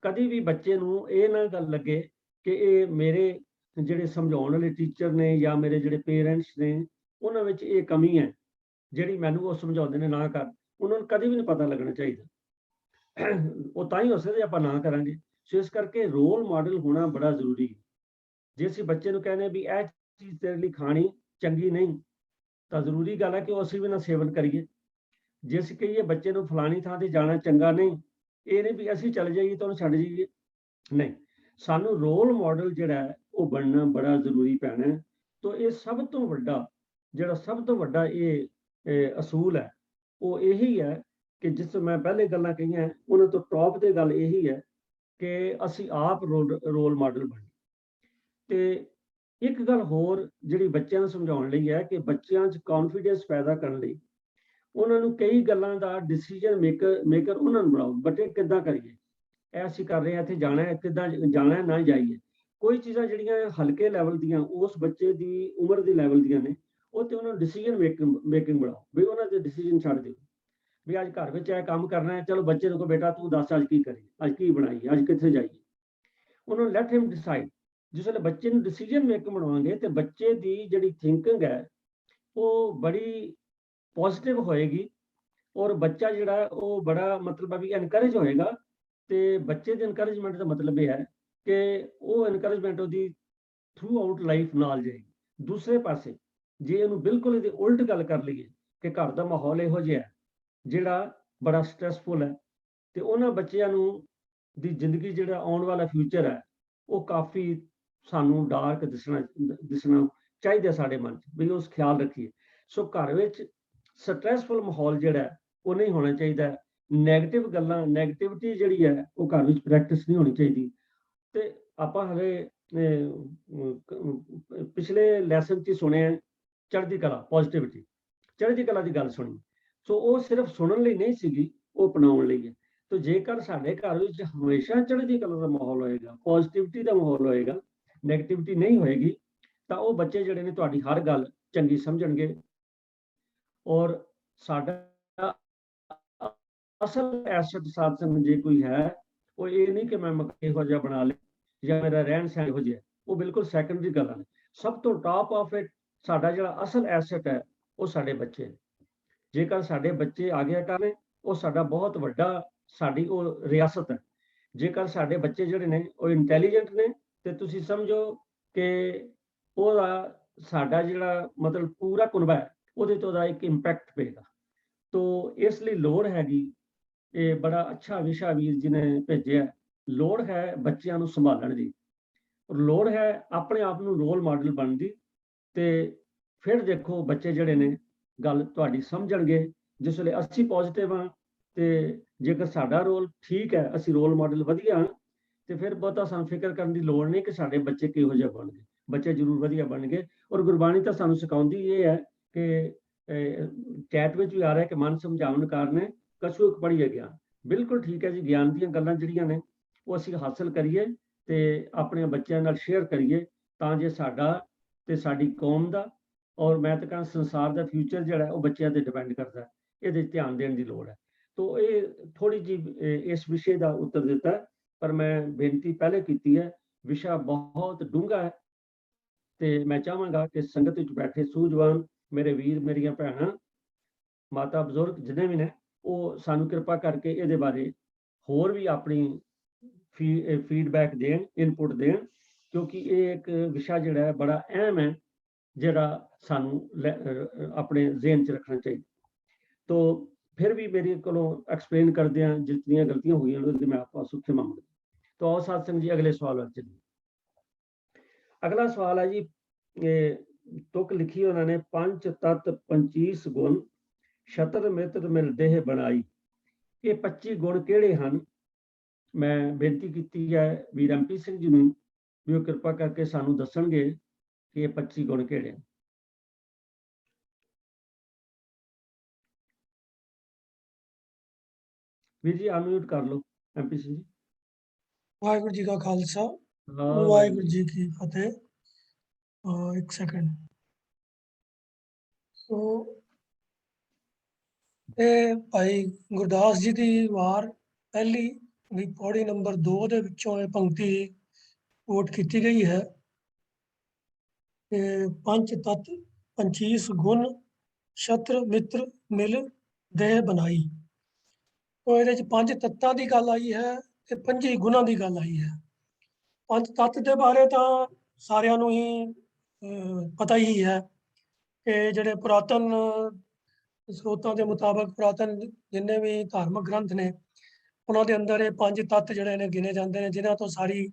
ਕਦੀ ਵੀ ਬੱਚੇ ਨੂੰ ਇਹ ਨਾ ਗੱਲ ਲੱਗੇ ਕਿ ਇਹ ਮੇਰੇ ਜਿਹੜੇ ਸਮਝਾਉਣ ਵਾਲੇ ਟੀਚਰ ਨੇ ਜਾਂ ਮੇਰੇ ਜਿਹੜੇ ਪੇਰੈਂਟਸ ਨੇ ਉਹਨਾਂ ਵਿੱਚ ਇਹ ਕਮੀ ਹੈ ਜਿਹੜੀ ਮੈਨੂੰ ਉਹ ਸਮਝਾਉਂਦੇ ਨੇ ਨਾ ਕਰ, ਉਹਨਾਂ ਨੂੰ ਕਦੀ ਵੀ ਨਹੀਂ ਪਤਾ ਲੱਗਣਾ ਚਾਹੀਦਾ। ਉਹ ਤਾਂ ਹੀ ਹੋ ਸਕਦਾ ਜੇ ਆਪਾਂ ਨਾ ਕਰਾਂਗੇ। ਸੋ ਇਸ ਕਰਕੇ ਰੋਲ ਮਾਡਲ ਹੋਣਾ ਬੜਾ ਜ਼ਰੂਰੀ ਹੈ। ਜੇ ਅਸੀਂ ਬੱਚੇ ਨੂੰ ਕਹਿੰਦੇ ਵੀ ਇਹ ਚੀਜ਼ ਤੇਰੇ ਲਈ ਖਾਣੀ ਚੰਗੀ ਨਹੀਂ, ਤਾਂ ਜ਼ਰੂਰੀ ਗੱਲ ਹੈ ਕਿ ਉਹ ਅਸੀਂ ਵੀ ਨਾ ਸੇਵਨ ਕਰੀਏ। ਜੇ ਅਸੀਂ ਕਹੀਏ ਬੱਚੇ ਨੂੰ ਫਲਾਣੀ ਥਾਂ ਤੇ ਜਾਣਾ ਚੰਗਾ ਨਹੀਂ, ਇਹ ਨਹੀਂ ਵੀ ਅਸੀਂ ਚਲੇ ਜਾਈਏ ਤਾਂ ਉਹਨੂੰ ਛੱਡ ਜਾਈਏ, ਨਹੀਂ, ਸਾਨੂੰ ਰੋਲ ਮਾਡਲ ਜਿਹੜਾ ਹੈ ਉਹ ਬਣਨਾ ਬੜਾ ਜ਼ਰੂਰੀ ਪੈਣਾ ਹੈ। ਤੋ ਇਹ ਸਭ ਤੋਂ ਵੱਡਾ ਇਹ ਅਸੂਲ ਹੈ ਉਹ ਇਹੀ ਹੈ ਕਿ ਜਿਸ ਮੈਂ ਪਹਿਲੇ ਗੱਲਾਂ ਕਹੀਆਂ ਉਹਨਾਂ ਤੋਂ ਟੌਪ ਤੇ ਗੱਲ ਇਹੀ ਹੈ ਕਿ ਅਸੀਂ ਆਪ ਰੋਲ ਮਾਡਲ ਬਣੀਏ। ਤੇ ਇੱਕ ਗੱਲ ਹੋਰ ਜਿਹੜੀ ਬੱਚਿਆਂ ਨੂੰ ਸਮਝਾਉਣ ਲਈ ਹੈ ਕਿ ਬੱਚਿਆਂ 'ਚ ਕੌਨਫੀਡੈਂਸ ਪੈਦਾ ਕਰਨ ਲਈ ਉਹਨਾਂ ਨੂੰ ਕਈ ਗੱਲਾਂ ਦਾ ਡਿਸੀਜਨ ਮੇਕਰ ਉਹਨਾਂ ਨੂੰ ਬਣਾਓ। ਬਟ ਇਹ ਕਿੱਦਾਂ ਕਰੀਏ, ਇਹ ਅਸੀਂ ਕਰ ਰਹੇ ਹਾਂ, ਇੱਥੇ ਜਾਣਾ ਹੈ, ਕਿੱਦਾਂ ਜਾਣਾ ਨਾ ਜਾਈਏ। ਕੋਈ ਚੀਜ਼ਾਂ ਜਿਹੜੀਆਂ ਹਲਕੇ ਲੈਵਲ ਦੀਆਂ ਉਸ ਬੱਚੇ ਦੀ ਉਮਰ ਦੇ ਲੈਵਲ ਦੀਆਂ ਨੇ, ਉਹ ਤੇ ਉਹਨਾਂ ਨੂੰ ਡਿਸੀਜਨ ਮੇਕਿੰਗ ਬਣਾਓ ਵੀ ਉਹਨਾਂ ਦੇ ਡਿਸੀਜਨ ਛੱਡ ਦਿਓ ਵੀ ਅੱਜ ਘਰ ਵਿੱਚ ਇਹ ਕੰਮ ਕਰਨਾ ਹੈ, ਚਲੋ ਬੱਚੇ ਨੂੰ ਕਹੋ ਬੇਟਾ ਤੂੰ ਦੱਸ ਅੱਜ ਕੀ ਕਰੀਏ, ਅੱਜ ਕੀ ਬਣਾਈਏ, ਅੱਜ ਕਿੱਥੇ ਜਾਈਏ। ਉਹਨਾਂ ਨੂੰ ਲੈਟ ਹਿਮ ਡਿਸਾਈਡ। ਜਿਸ ਵੇਲੇ ਬੱਚੇ ਨੂੰ ਡਿਸੀਜਨ ਮੇਕਿੰਗ ਬਣਾਵਾਂਗੇ ਤੇ ਬੱਚੇ ਦੀ ਜਿਹੜੀ ਥਿੰਕਿੰਗ ਹੈ ਉਹ ਬੜੀ ਪੋਜ਼ਿਟਿਵ ਹੋਏਗੀ ਔਰ ਬੱਚਾ ਜਿਹੜਾ ਉਹ ਬੜਾ ਮਤਲਬ ਹੈ ਵੀ ਐਨਕਰੇਜ ਹੋਏਗਾ। ਤੇ ਬੱਚੇ ਦੇ ਐਨਕਰੇਜਮੈਂਟ ਦਾ ਮਤਲਬ ਇਹ ਹੈ ਕਿ ਉਹ ਐਨਕਰੇਜਮੈਂਟ ਉਹਦੀ ਥਰੂ ਆਊਟ ਲਾਈਫ ਨਾਲ ਜਾਏਗੀ। ਦੂਸਰੇ ਪਾਸੇ ਜੇ ਇਹਨੂੰ ਬਿਲਕੁਲ ਇਹਦੀ ਉਲਟ ਗੱਲ ਕਰ ਲਈਏ ਕਿ ਘਰ ਦਾ ਮਾਹੌਲ ਇਹੋ ਜਿਹਾ ਜਿਹੜਾ ਬੜਾ ਸਟ੍ਰੈਸਫੁਲ ਹੈ ਤੇ ਉਹਨਾਂ ਬੱਚਿਆਂ ਨੂੰ ਦੀ ਜ਼ਿੰਦਗੀ ਜਿਹੜਾ ਆਉਣ ਵਾਲਾ ਫਿਊਚਰ ਹੈ ਉਹ ਕਾਫੀ ਸਾਨੂੰ ਡਾਰਕ ਦਿਸਣਾ ਚਾਹੀਦਾ ਸਾਡੇ ਮਨ 'ਚ ਵੀ ਉਸ ਖਿਆਲ ਰੱਖੀਏ। ਸੋ ਘਰ ਵਿੱਚ ਸਟ੍ਰੈਸਫੁਲ ਮਾਹੌਲ ਜਿਹੜਾ ਉਹ ਨਹੀਂ ਹੋਣਾ ਚਾਹੀਦਾ। ਨੈਗੇਟਿਵ ਗੱਲਾਂ, ਨੈਗੇਟਿਵਿਟੀ ਜਿਹੜੀ ਹੈ ਉਹ ਘਰ ਵਿੱਚ ਪ੍ਰੈਕਟਿਸ ਨਹੀਂ ਹੋਣੀ ਚਾਹੀਦੀ। ਤੇ ਆਪਾਂ ਹਲੇ ਪਿਛਲੇ ਲੈਸਨ 'ਚ ਸੁਣਿਆ ਚੜ੍ਹਦੀ ਕਲਾ, ਪੋਜ਼ਿਟਿਵਿਟੀ, ਚੜ੍ਹਦੀ ਕਲਾ ਦੀ ਗੱਲ ਸੁਣੀ। ਸੋ ਉਹ ਸਿਰਫ ਸੁਣਨ ਲਈ ਨਹੀਂ ਸੀਗੀ, ਉਹ ਅਪਣਾਉਣ ਲਈ ਹੈ। ਤੋ ਜੇਕਰ ਸਾਡੇ ਘਰ ਵਿੱਚ ਹਮੇਸ਼ਾ ਚੜ੍ਹਦੀ ਕਲਾ ਦਾ ਮਾਹੌਲ ਹੋਏਗਾ, ਪੋਜ਼ਿਟਿਵਿਟੀ ਦਾ ਮਾਹੌਲ ਹੋਏਗਾ, ਨੈਗੇਟਿਵਿਟੀ ਨਹੀਂ ਹੋਏਗੀ, ਤਾਂ ਉਹ ਬੱਚੇ ਜਿਹੜੇ ਨੇ ਤੁਹਾਡੀ ਹਰ ਗੱਲ ਚੰਗੀ ਸਮਝਣਗੇ ਔਰ ਸਾਡਾ ਅਸਲ ਐਸਟ ਸਾਧ ਸੰਗਤ ਜੇ ਕੋਈ ਹੈ, ਉਹ ਇਹ ਨਹੀਂ ਕਿ ਮੈਂ ਇਹੋ ਜਿਹਾ ਬਣਾ ਲਿਆ ਜਾਂ ਮੇਰਾ ਰਹਿਣ ਸਹਿਣ ਇਹੋ ਜਿਹਾ, ਉਹ ਬਿਲਕੁਲ ਸੈਕੰਡਰੀ ਗੱਲਾਂ ਨੇ। ਸਭ ਤੋਂ ਟਾਪ ਆਫ ਇਟ ਸਾਡਾ ਜਿਹੜਾ ਅਸਲ ਐਸਟ ਹੈ ਉਹ ਸਾਡੇ ਬੱਚੇ ਨੇ। ਜੇਕਰ ਸਾਡੇ ਬੱਚੇ ਆਗਿਆਕਾਰ ਨੇ, ਉਹ ਸਾਡਾ ਬਹੁਤ ਵੱਡਾ, ਸਾਡੀ ਉਹ ਰਿਆਸਤ ਹੈ। ਜੇਕਰ ਸਾਡੇ ਬੱਚੇ ਜਿਹੜੇ ਨੇ ਉਹ ਇੰਟੈਲੀਜੈਂਟ ਨੇ, ਤੇ ਤੁਸੀਂ ਸਮਝੋ ਕਿ ਉਹਦਾ ਸਾਡਾ ਜਿਹੜਾ ਮਤਲਬ ਪੂਰਾ ਕੁਨਬਾ ਹੈ, ਉਹਦੇ ਤੋਂ ਉਹਦਾ ਇੱਕ ਇੰਪੈਕਟ ਪਏਗਾ। ਤੋ ਇਸ ਲਈ ਲੋੜ ਹੈਗੀ, ਇਹ ਬੜਾ ਅੱਛਾ ਵਿਸ਼ਾ ਵੀਰ ਜੀ ਨੇ ਭੇਜਿਆ, ਲੋੜ ਹੈ ਬੱਚਿਆਂ ਨੂੰ ਸੰਭਾਲਣ ਦੀ, ਲੋੜ ਹੈ ਆਪਣੇ ਆਪ ਨੂੰ ਰੋਲ ਮਾਡਲ ਬਣਨ ਦੀ। ਤੇ ਫਿਰ ਦੇਖੋ ਬੱਚੇ ਜਿਹੜੇ ਨੇ ਗੱਲ ਤੁਹਾਡੀ ਸਮਝਣਗੇ। ਜਿਸ ਵੇਲੇ ਅਸੀਂ ਪੋਜ਼ਿਟਿਵ ਹਾਂ, ਤੇ ਜੇਕਰ ਸਾਡਾ ਰੋਲ ਠੀਕ ਹੈ, ਅਸੀਂ ਰੋਲ ਮਾਡਲ ਵਧੀਆ ਹਾਂ, ਤੇ ਫਿਰ ਬਹੁਤਾ ਸਾਨੂੰ ਫਿਕਰ ਕਰਨ ਦੀ ਲੋੜ ਨਹੀਂ ਕਿ ਸਾਡੇ ਬੱਚੇ ਕਿਹੋ ਜਿਹੇ ਬਣਨਗੇ। ਬੱਚੇ ਜ਼ਰੂਰ ਵਧੀਆ ਬਣਨਗੇ। ਔਰ ਗੁਰਬਾਣੀ ਤਾਂ ਸਾਨੂੰ ਸਿਖਾਉਂਦੀ ਇਹ ਹੈ ਕਿ ਚੈਟ ਵਿੱਚ ਵੀ ਆ ਰਿਹਾ ਕਿ ਮਨ ਸਮਝਾਉਣ ਕਾਰਨ ਕਛੂ ਇੱਕ ਪੜ੍ਹੀਏ ਗਿਆਨ। ਬਿਲਕੁਲ ਠੀਕ ਹੈ ਜੀ, ਗਿਆਨ ਦੀਆਂ ਗੱਲਾਂ ਜਿਹੜੀਆਂ ਨੇ ਉਹ ਅਸੀਂ ਹਾਸਲ ਕਰੀਏ ਤੇ ਆਪਣੇ ਬੱਚਿਆਂ ਨਾਲ ਸ਼ੇਅਰ ਕਰੀਏ, ਤਾਂ ਜੇ ਸਾਡਾ ਤੇ ਸਾਡੀ ਕੌਮ ਦਾ, ਔਰ ਮੈਂ ਤਾਂ ਕਹਿੰਦਾ ਸੰਸਾਰ ਦਾ ਫਿਊਚਰ ਜਿਹੜਾ ਉਹ ਬੱਚਿਆਂ ਤੇ ਡਿਪੈਂਡ ਕਰਦਾ ਹੈ। ਇਹਦੇ ਧਿਆਨ ਦੇਣ ਦੀ ਲੋੜ ਹੈ। ਤੋ ਇਹ ਥੋੜੀ ਜਿਹੀ ਇਸ ਵਿਸ਼ੇ ਦਾ ਉੱਤਰ ਦਿੱਤਾ, ਪਰ ਮੈਂ ਬੇਨਤੀ ਪਹਿਲੇ ਕੀਤੀ ਹੈ, ਵਿਸ਼ਾ ਬਹੁਤ ਡੂੰਘਾ ਹੈ। ਤੇ ਮੈਂ ਚਾਹਾਂਗਾ ਕਿ ਸੰਗਤ ਵਿੱਚ ਬੈਠੇ ਸੂਝਵਾਨ ਮੇਰੇ ਵੀਰ, ਮੇਰੀਆਂ ਭੈਣਾਂ, ਮਾਤਾ ਬਜ਼ੁਰਗ ਜਿੰਨੇ ਵੀ ਨੇ, ਉਹ ਸਾਨੂੰ ਕਿਰਪਾ ਕਰਕੇ ਇਹਦੇ ਬਾਰੇ ਹੋਰ ਵੀ ਆਪਣੀ ਫੀਡਬੈਕ ਦੇਣ, ਇਨਪੁਟ ਦੇਣ, ਕਿਉਂਕਿ ਇਹ ਇੱਕ ਵਿਸ਼ਾ ਜਿਹੜਾ ਹੈ ਬੜਾ ਅਹਿਮ ਹੈ, ਜਿਹੜਾ ਸਾਨੂੰ ਆਪਣੇ ਜ਼ਿਹਨ 'ਚ ਰੱਖਣਾ ਚਾਹੀਦਾ। ਤੋ ਫਿਰ ਵੀ ਮੇਰੇ ਕੋਲੋਂ ਐਕਸਪਲੇਨ ਕਰਦਿਆਂ ਜਿਤਨੀਆਂ ਗਲਤੀਆਂ ਹੋਈਆਂ ਉਹਦੇ ਮੈਂ ਆਪਾਂ ਸੁੱਖੇ ਮੰਗਦਾ। ਤੋ ਆਓ ਸਾਧ ਸੰਗਤ ਜੀ ਅਗਲੇ ਸਵਾਲ ਵੱਲ ਚੱਲੀਏ। ਅਗਲਾ ਸਵਾਲ ਹੈ ਜੀ, ਤੁਕ ਲਿਖੀ ਉਹਨਾਂ ਨੇ, ਪੰਜ ਤਤ 25 ਗੁਣ ਛਤਰ ਮਿੱਤਰ ਮਿਲ ਦੇਹ ਬਣਾਈ। ਇਹ 25 ਗੁਣ ਕਿਹੜੇ ਹਨ? ਮੈਂ ਬੇਨਤੀ ਕੀਤੀ ਹੈ ਵੀਰ MP ਸਿੰਘ ਜੀ ਨੂੰ ਵੀ ਉਹ ਕਿਰਪਾ ਕਰਕੇ ਸਾਨੂੰ ਦੱਸਣਗੇ ਕਿ ਇਹ 25 ਗੁਣ ਕਿਹੜੇ ਹਨ। ਵੀਰ ਜੀ ਅਨਮਿਊਟ ਕਰ ਲਓ MP ਸਿੰਘ ਜੀ। ਵਾਹਿਗੁਰੂ ਜੀ ਕਾ ਖਾਲਸਾ, ਹਾਂ ਵਾਹਿਗੁਰੂ ਜੀ ਕੀ ਫਤਿਹ। ਇੱਕ ਸੈਕਿੰਡ। ਸੋ ਇਹ ਭਾਈ ਗੁਰਦਾਸ ਜੀ ਦੀ ਵਾਰ ਪਹਿਲੀ ਵੀ ਪੌੜੀ ਨੰਬਰ 2 ਦੇ ਵਿੱਚੋਂ ਇਹ ਪੰਕਤੀ ਕੋਟ ਕੀਤੀ ਗਈ ਹੈ ਕਿ ਪੰਜ ਤਤ 25 ਗੁਣ ਛਤਰ ਮਿੱਤਰ ਮਿਲ ਦੇਹ ਬਣਾਈ। ਤੋ ਇਹਦੇ ਚ ਪੰਜ ਤੱਤਾਂ ਦੀ ਗੱਲ ਆਈ ਹੈ ਤੇ 25 ਗੁਣਾਂ ਦੀ ਗੱਲ ਆਈ ਹੈ। ਪੰਜ ਤੱਤ ਦੇ ਬਾਰੇ ਤਾਂ ਸਾਰਿਆਂ ਨੂੰ ਹੀ ਪਤਾ ਹੀ ਹੈ ਕਿ ਜਿਹੜੇ ਪੁਰਾਤਨ ਸਰੋਤਾਂ ਦੇ ਮੁਤਾਬਕ, ਪੁਰਾਤਨ ਜਿੰਨੇ ਵੀ ਧਾਰਮਿਕ ਗ੍ਰੰਥ ਨੇ, ਉਹਨਾਂ ਦੇ ਅੰਦਰ ਇਹ ਪੰਜ ਤੱਤ ਜਿਹੜੇ ਨੇ ਗਿਣੇ ਜਾਂਦੇ ਨੇ, ਜਿਨ੍ਹਾਂ ਤੋਂ ਸਾਰੀ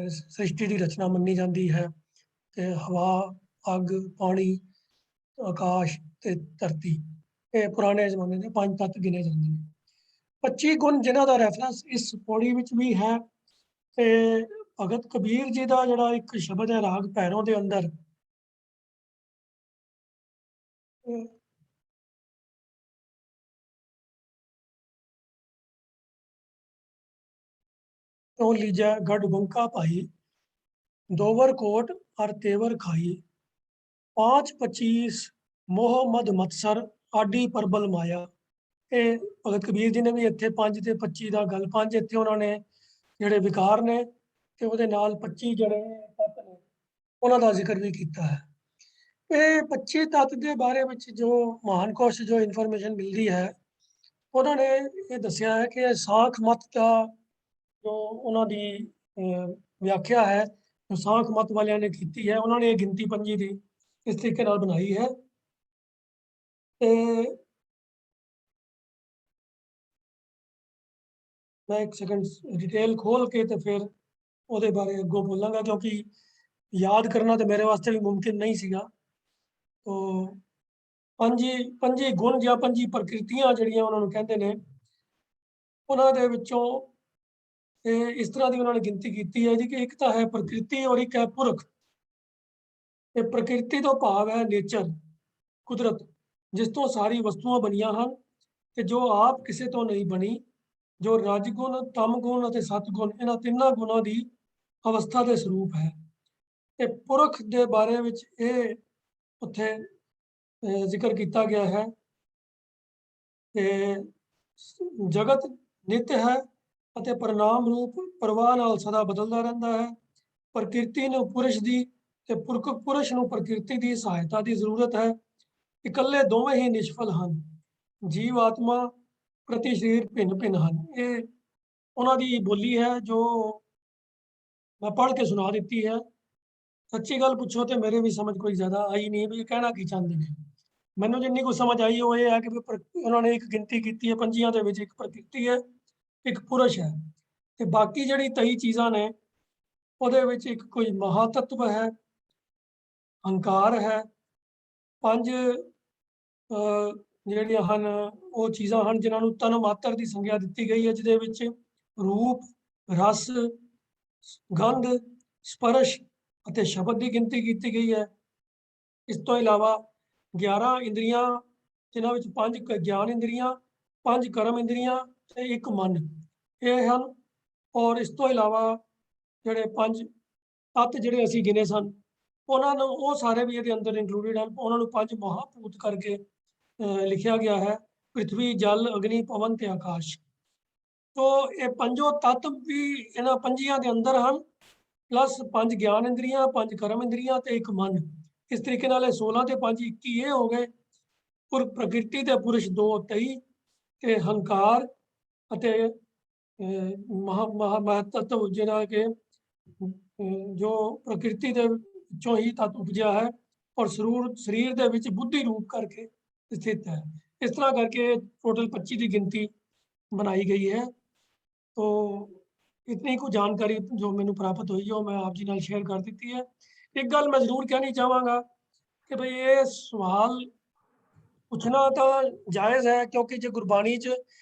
ਸ੍ਰਿਸ਼ਟੀ ਦੀ ਰਚਨਾ ਮੰਨੀ ਜਾਂਦੀ ਹੈ। ਤੇ ਹਵਾ, ਅੱਗ, ਪਾਣੀ, ਆਕਾਸ਼ ਤੇ ਧਰਤੀ, ਇਹ ਪੁਰਾਣੇ ਜ਼ਮਾਨੇ ਦੇ ਪੰਜ ਤੱਤ ਗਿਣੇ ਜਾਂਦੇ ਨੇ। 25 ਗੁਣ ਜਿਨ੍ਹਾਂ ਦਾ ਰੈਫਰੈਂਸ ਇਸ ਪੌੜੀ ਵਿੱਚ ਵੀ ਹੈ। ਤੇ ਭਗਤ ਕਬੀਰ ਜੀ ਦਾ ਜਿਹੜਾ ਇੱਕ ਸ਼ਬਦ ਹੈ ਰਾਗ ਭੈਰੋਂ ਦੇ ਅੰਦਰ, तो लीजा गढ़ बंका पाई, दोवर कोट और तेवर खाई, 5-25 मोह मद मत्सर आडी परबल माया। ਇਹ ਭਗਤ ਕਬੀਰ ਜੀ ਨੇ ਵੀ ਇੱਥੇ 5 ਤੇ 25 ਦਾ ਗੱਲ, 5 ਇੱਥੇ ਉਹਨਾਂ ਨੇ ਜਿਹੜੇ ਵਿਕਾਰ ਨੇ ਤੇ ਉਹਦੇ ਨਾਲ 25 ਜਿਹੜੇ ਤੱਤ ਨੇ ਉਹਨਾਂ ਦਾ ਜ਼ਿਕਰ ਵੀ ਕੀਤਾ ਹੈ। ਇਹ 25 ਤੱਤ ਦੇ ਬਾਰੇ ਵਿੱਚ ਜੋ ਮਹਾਨ ਕੋਸ਼ ਜੋ ਇਨਫੋਰਮੇਸ਼ਨ ਮਿਲਦੀ ਹੈ, ਉਹਨਾਂ ਨੇ ਇਹ ਦੱਸਿਆ ਹੈ ਕਿ ਸਾਖ ਮਤ ਦਾ ਜੋ ਉਹਨਾਂ ਦੀ ਵਿਆਖਿਆ ਹੈ, ਜੋ ਸਾਖ ਮਤ ਵਾਲਿਆਂ ਨੇ ਕੀਤੀ ਹੈ, ਉਹਨਾਂ ਨੇ ਇਹ ਗਿਣਤੀ 25 ਦੀ ਇਸ ਤਰੀਕੇ ਨਾਲ ਬਣਾਈ ਹੈ। ਤੇ मैं एक सेकंड डिटेल खोल के तो फिर ਉਹਦੇ ਬਾਰੇ ਅੱਗੋਂ ਬੋਲਾਂਗਾ, ਕਿਉਂਕਿ ਯਾਦ ਕਰਨਾ ਤੇ ਮੇਰੇ ਵਾਸਤੇ ਵੀ ਮੁਮਕਿਨ ਨਹੀਂ ਸੀਗਾ। ਤੋ ਪੰਜੀ ਗੁਣ ਜਾਂ 25 ਪ੍ਰਕਿਰਤੀਆਂ ਜਿਹੜੀਆਂ ਉਹਨਾਂ ਨੂੰ ਕਹਿੰਦੇ ਨੇ, ਉਹਨਾਂ ਦੇ ਵਿੱਚੋਂ ਇਸ ਤਰ੍ਹਾਂ ਦੀ ਉਹਨਾਂ ਨੇ ਗਿਣਤੀ ਕੀਤੀ ਹੈ ਜੀ ਕਿ ਇੱਕ ਤਾਂ ਹੈ ਪ੍ਰਕਿਰਤੀ ਔਰ ਇੱਕ ਹੈ ਪੁਰਖ। ਤੇ ਪ੍ਰਕਿਰਤੀ ਤੋਂ ਭਾਵ ਹੈ ਨੇਚਰ, ਕੁਦਰਤ, ਜਿਸ ਤੋਂ ਸਾਰੀ ਵਸਤੂਆਂ ਬਣੀਆਂ ਹਨ ਤੇ ਜੋ ਆਪ ਕਿਸੇ ਤੋਂ ਨਹੀਂ ਬਣੀ, ਜੋ ਰਜ ਗੁਣ, ਤਮ ਗੁਣ ਅਤੇ ਸਤ ਗੁਣ, ਇਹਨਾਂ ਤਿੰਨਾਂ ਗੁਣਾਂ ਦੀ ਅਵਸਥਾ ਦੇ ਸਰੂਪ ਹੈ। ਤੇ ਪੁਰਖ ਦੇ ਬਾਰੇ ਵਿੱਚ ਇਹ ਉੱਥੇ ਜ਼ਿਕਰ ਕੀਤਾ ਗਿਆ ਹੈ ਤੇ ਜਗਤ ਨਿਤ ਹੈ ਅਤੇ ਪਰਿਣਾਮ ਰੂਪ ਪ੍ਰਵਾਹ ਨਾਲ ਸਦਾ ਬਦਲਦਾ ਰਹਿੰਦਾ ਹੈ। ਪ੍ਰਕਿਰਤੀ ਨੂੰ ਪੁਰਸ਼ ਦੀ ਤੇ ਪੁਰਸ਼ ਨੂੰ ਪ੍ਰਕਿਰਤੀ ਦੀ ਸਹਾਇਤਾ ਦੀ ਜ਼ਰੂਰਤ ਹੈ। ਇਕੱਲੇ ਦੋਵੇਂ ਹੀ ਨਿਸ਼ਫਲ ਹਨ। ਜੀਵ ਆਤਮਾ ਪ੍ਰਤੀ ਸਰੀਰ ਭਿੰਨ ਭਿੰਨ ਹਨ। ਇਹ ਉਹਨਾਂ ਦੀ ਬੋਲੀ ਹੈ ਜੋ ਮੈਂ ਪੜ੍ਹ ਕੇ ਸੁਣਾ ਦਿੱਤੀ ਹੈ। ਸੱਚੀ ਗੱਲ ਪੁੱਛੋ ਤੇ ਮੇਰੇ ਵੀ ਸਮਝ ਕੋਈ ਜ਼ਿਆਦਾ ਆਈ ਨਹੀਂ ਵੀ ਇਹ ਕਹਿਣਾ ਕੀ ਚਾਹੁੰਦੇ ਨੇ। ਮੈਨੂੰ ਜਿੰਨੀ ਕੁ ਸਮਝ ਆਈ ਉਹ ਇਹ ਹੈ ਕਿ ਵੀ ਉਹਨਾਂ ਨੇ ਇੱਕ ਗਿਣਤੀ ਕੀਤੀ ਹੈ ਪੰਜੀਆਂ ਦੇ ਵਿੱਚ, ਇੱਕ ਪ੍ਰਕਿਰਤੀ ਹੈ, ਇੱਕ ਪੁਰਸ਼ ਹੈ, ਤੇ ਬਾਕੀ ਜਿਹੜੀ 23 ਚੀਜ਼ਾਂ ਨੇ ਉਹਦੇ ਵਿੱਚ ਇੱਕ ਕੋਈ ਮਹਾਤਤਵ ਹੈ, ਹੰਕਾਰ ਹੈ, 5 ਜਿਹੜੀਆਂ ਹਨ ਉਹ ਚੀਜ਼ਾਂ ਹਨ ਜਿਨ੍ਹਾਂ ਨੂੰ ਤਨ ਮਾਤਰ ਦੀ ਸੰਗਿਆ ਦਿੱਤੀ ਗਈ ਹੈ, ਜਿਹਦੇ ਵਿੱਚ ਰੂਪ, ਰਸ, ਗੰਧ, ਸਪਰਸ਼ ਅਤੇ ਸ਼ਬਦ ਦੀ ਗਿਣਤੀ ਕੀਤੀ ਗਈ ਹੈ। ਇਸ ਤੋਂ ਇਲਾਵਾ 11 ਇੰਦਰੀਆਂ, ਜਿਨ੍ਹਾਂ ਵਿੱਚ 5 ਗਿਆਨ ਇੰਦਰੀਆਂ, 5 ਕਰਮ ਇੰਦਰੀਆਂ ਤੇ 1 ਮਨ ਇਹ ਹਨ। ਔਰ ਇਸ ਤੋਂ ਇਲਾਵਾ ਜਿਹੜੇ 5 ਤੱਤ ਜਿਹੜੇ ਅਸੀਂ ਗਿਣੇ ਸਨ ਉਹਨਾਂ ਨੂੰ ਉਹ ਸਾਰੇ ਵੀ ਇਹਦੇ ਅੰਦਰ ਇੰਕਲੂਡਡ ਹਨ। ਉਹਨਾਂ ਨੂੰ 5 ਮਹਾਭੂਤ ਕਰਕੇ ਲਿਖਿਆ ਗਿਆ ਹੈ, ਪ੍ਰਿਥਵੀ, ਜਲ, ਅਗਨੀ, ਪਵਨ ਤੇ ਆਕਾਸ਼। ਤੋ ਇਹ ਪੰਜੋ ਤੱਤ ਵੀ ਇਹਨਾਂ ਪੰਜੀਆਂ ਦੇ ਅੰਦਰ ਹਨ, ਪਲੱਸ 5 ਗਿਆਨ ਇੰਦਰੀਆਂ, 5 ਕਰਮ ਇੰਦਰੀਆਂ ਤੇ 1 ਮਨ। ਇਸ ਤਰੀਕੇ ਨਾਲ 16 ਤੇ 5 21 ਇਹ ਹੋ ਗਏ। ਪ੍ਰਕਿਰਤੀ ਤੇ ਪੁਰਸ਼ 2 23 ਤੇ ਹੰਕਾਰ ਅਤੇ ਮਹਤਤਵ ਜਿਹੜਾ ਕਿ ਜੋ ਪ੍ਰਕਿਰਤੀ ਦੇ ਵਿੱਚੋਂ ਹੀ ਤੱਤ ਉਪਜਿਆ ਹੈ ਔਰ ਸਰੀਰ ਦੇ ਵਿੱਚ ਬੁੱਧੀ ਰੂਪ ਕਰਕੇ ਸਥਿਤ ਹੈ। ਇਸ ਤਰ੍ਹਾਂ ਕਰਕੇ ਟੋਟਲ 25 ਦੀ ਗਿਣਤੀ बनाई गई है। तो इतनी को जानकारी जो मैंने प्राप्त हुई है मैं आप जी नाल शेयर कर दी है। एक गल मैं जरूर कहनी चाहांगा कि भाई ये सवाल पूछना तो जायज़ है, क्योंकि जो गुरबाणी च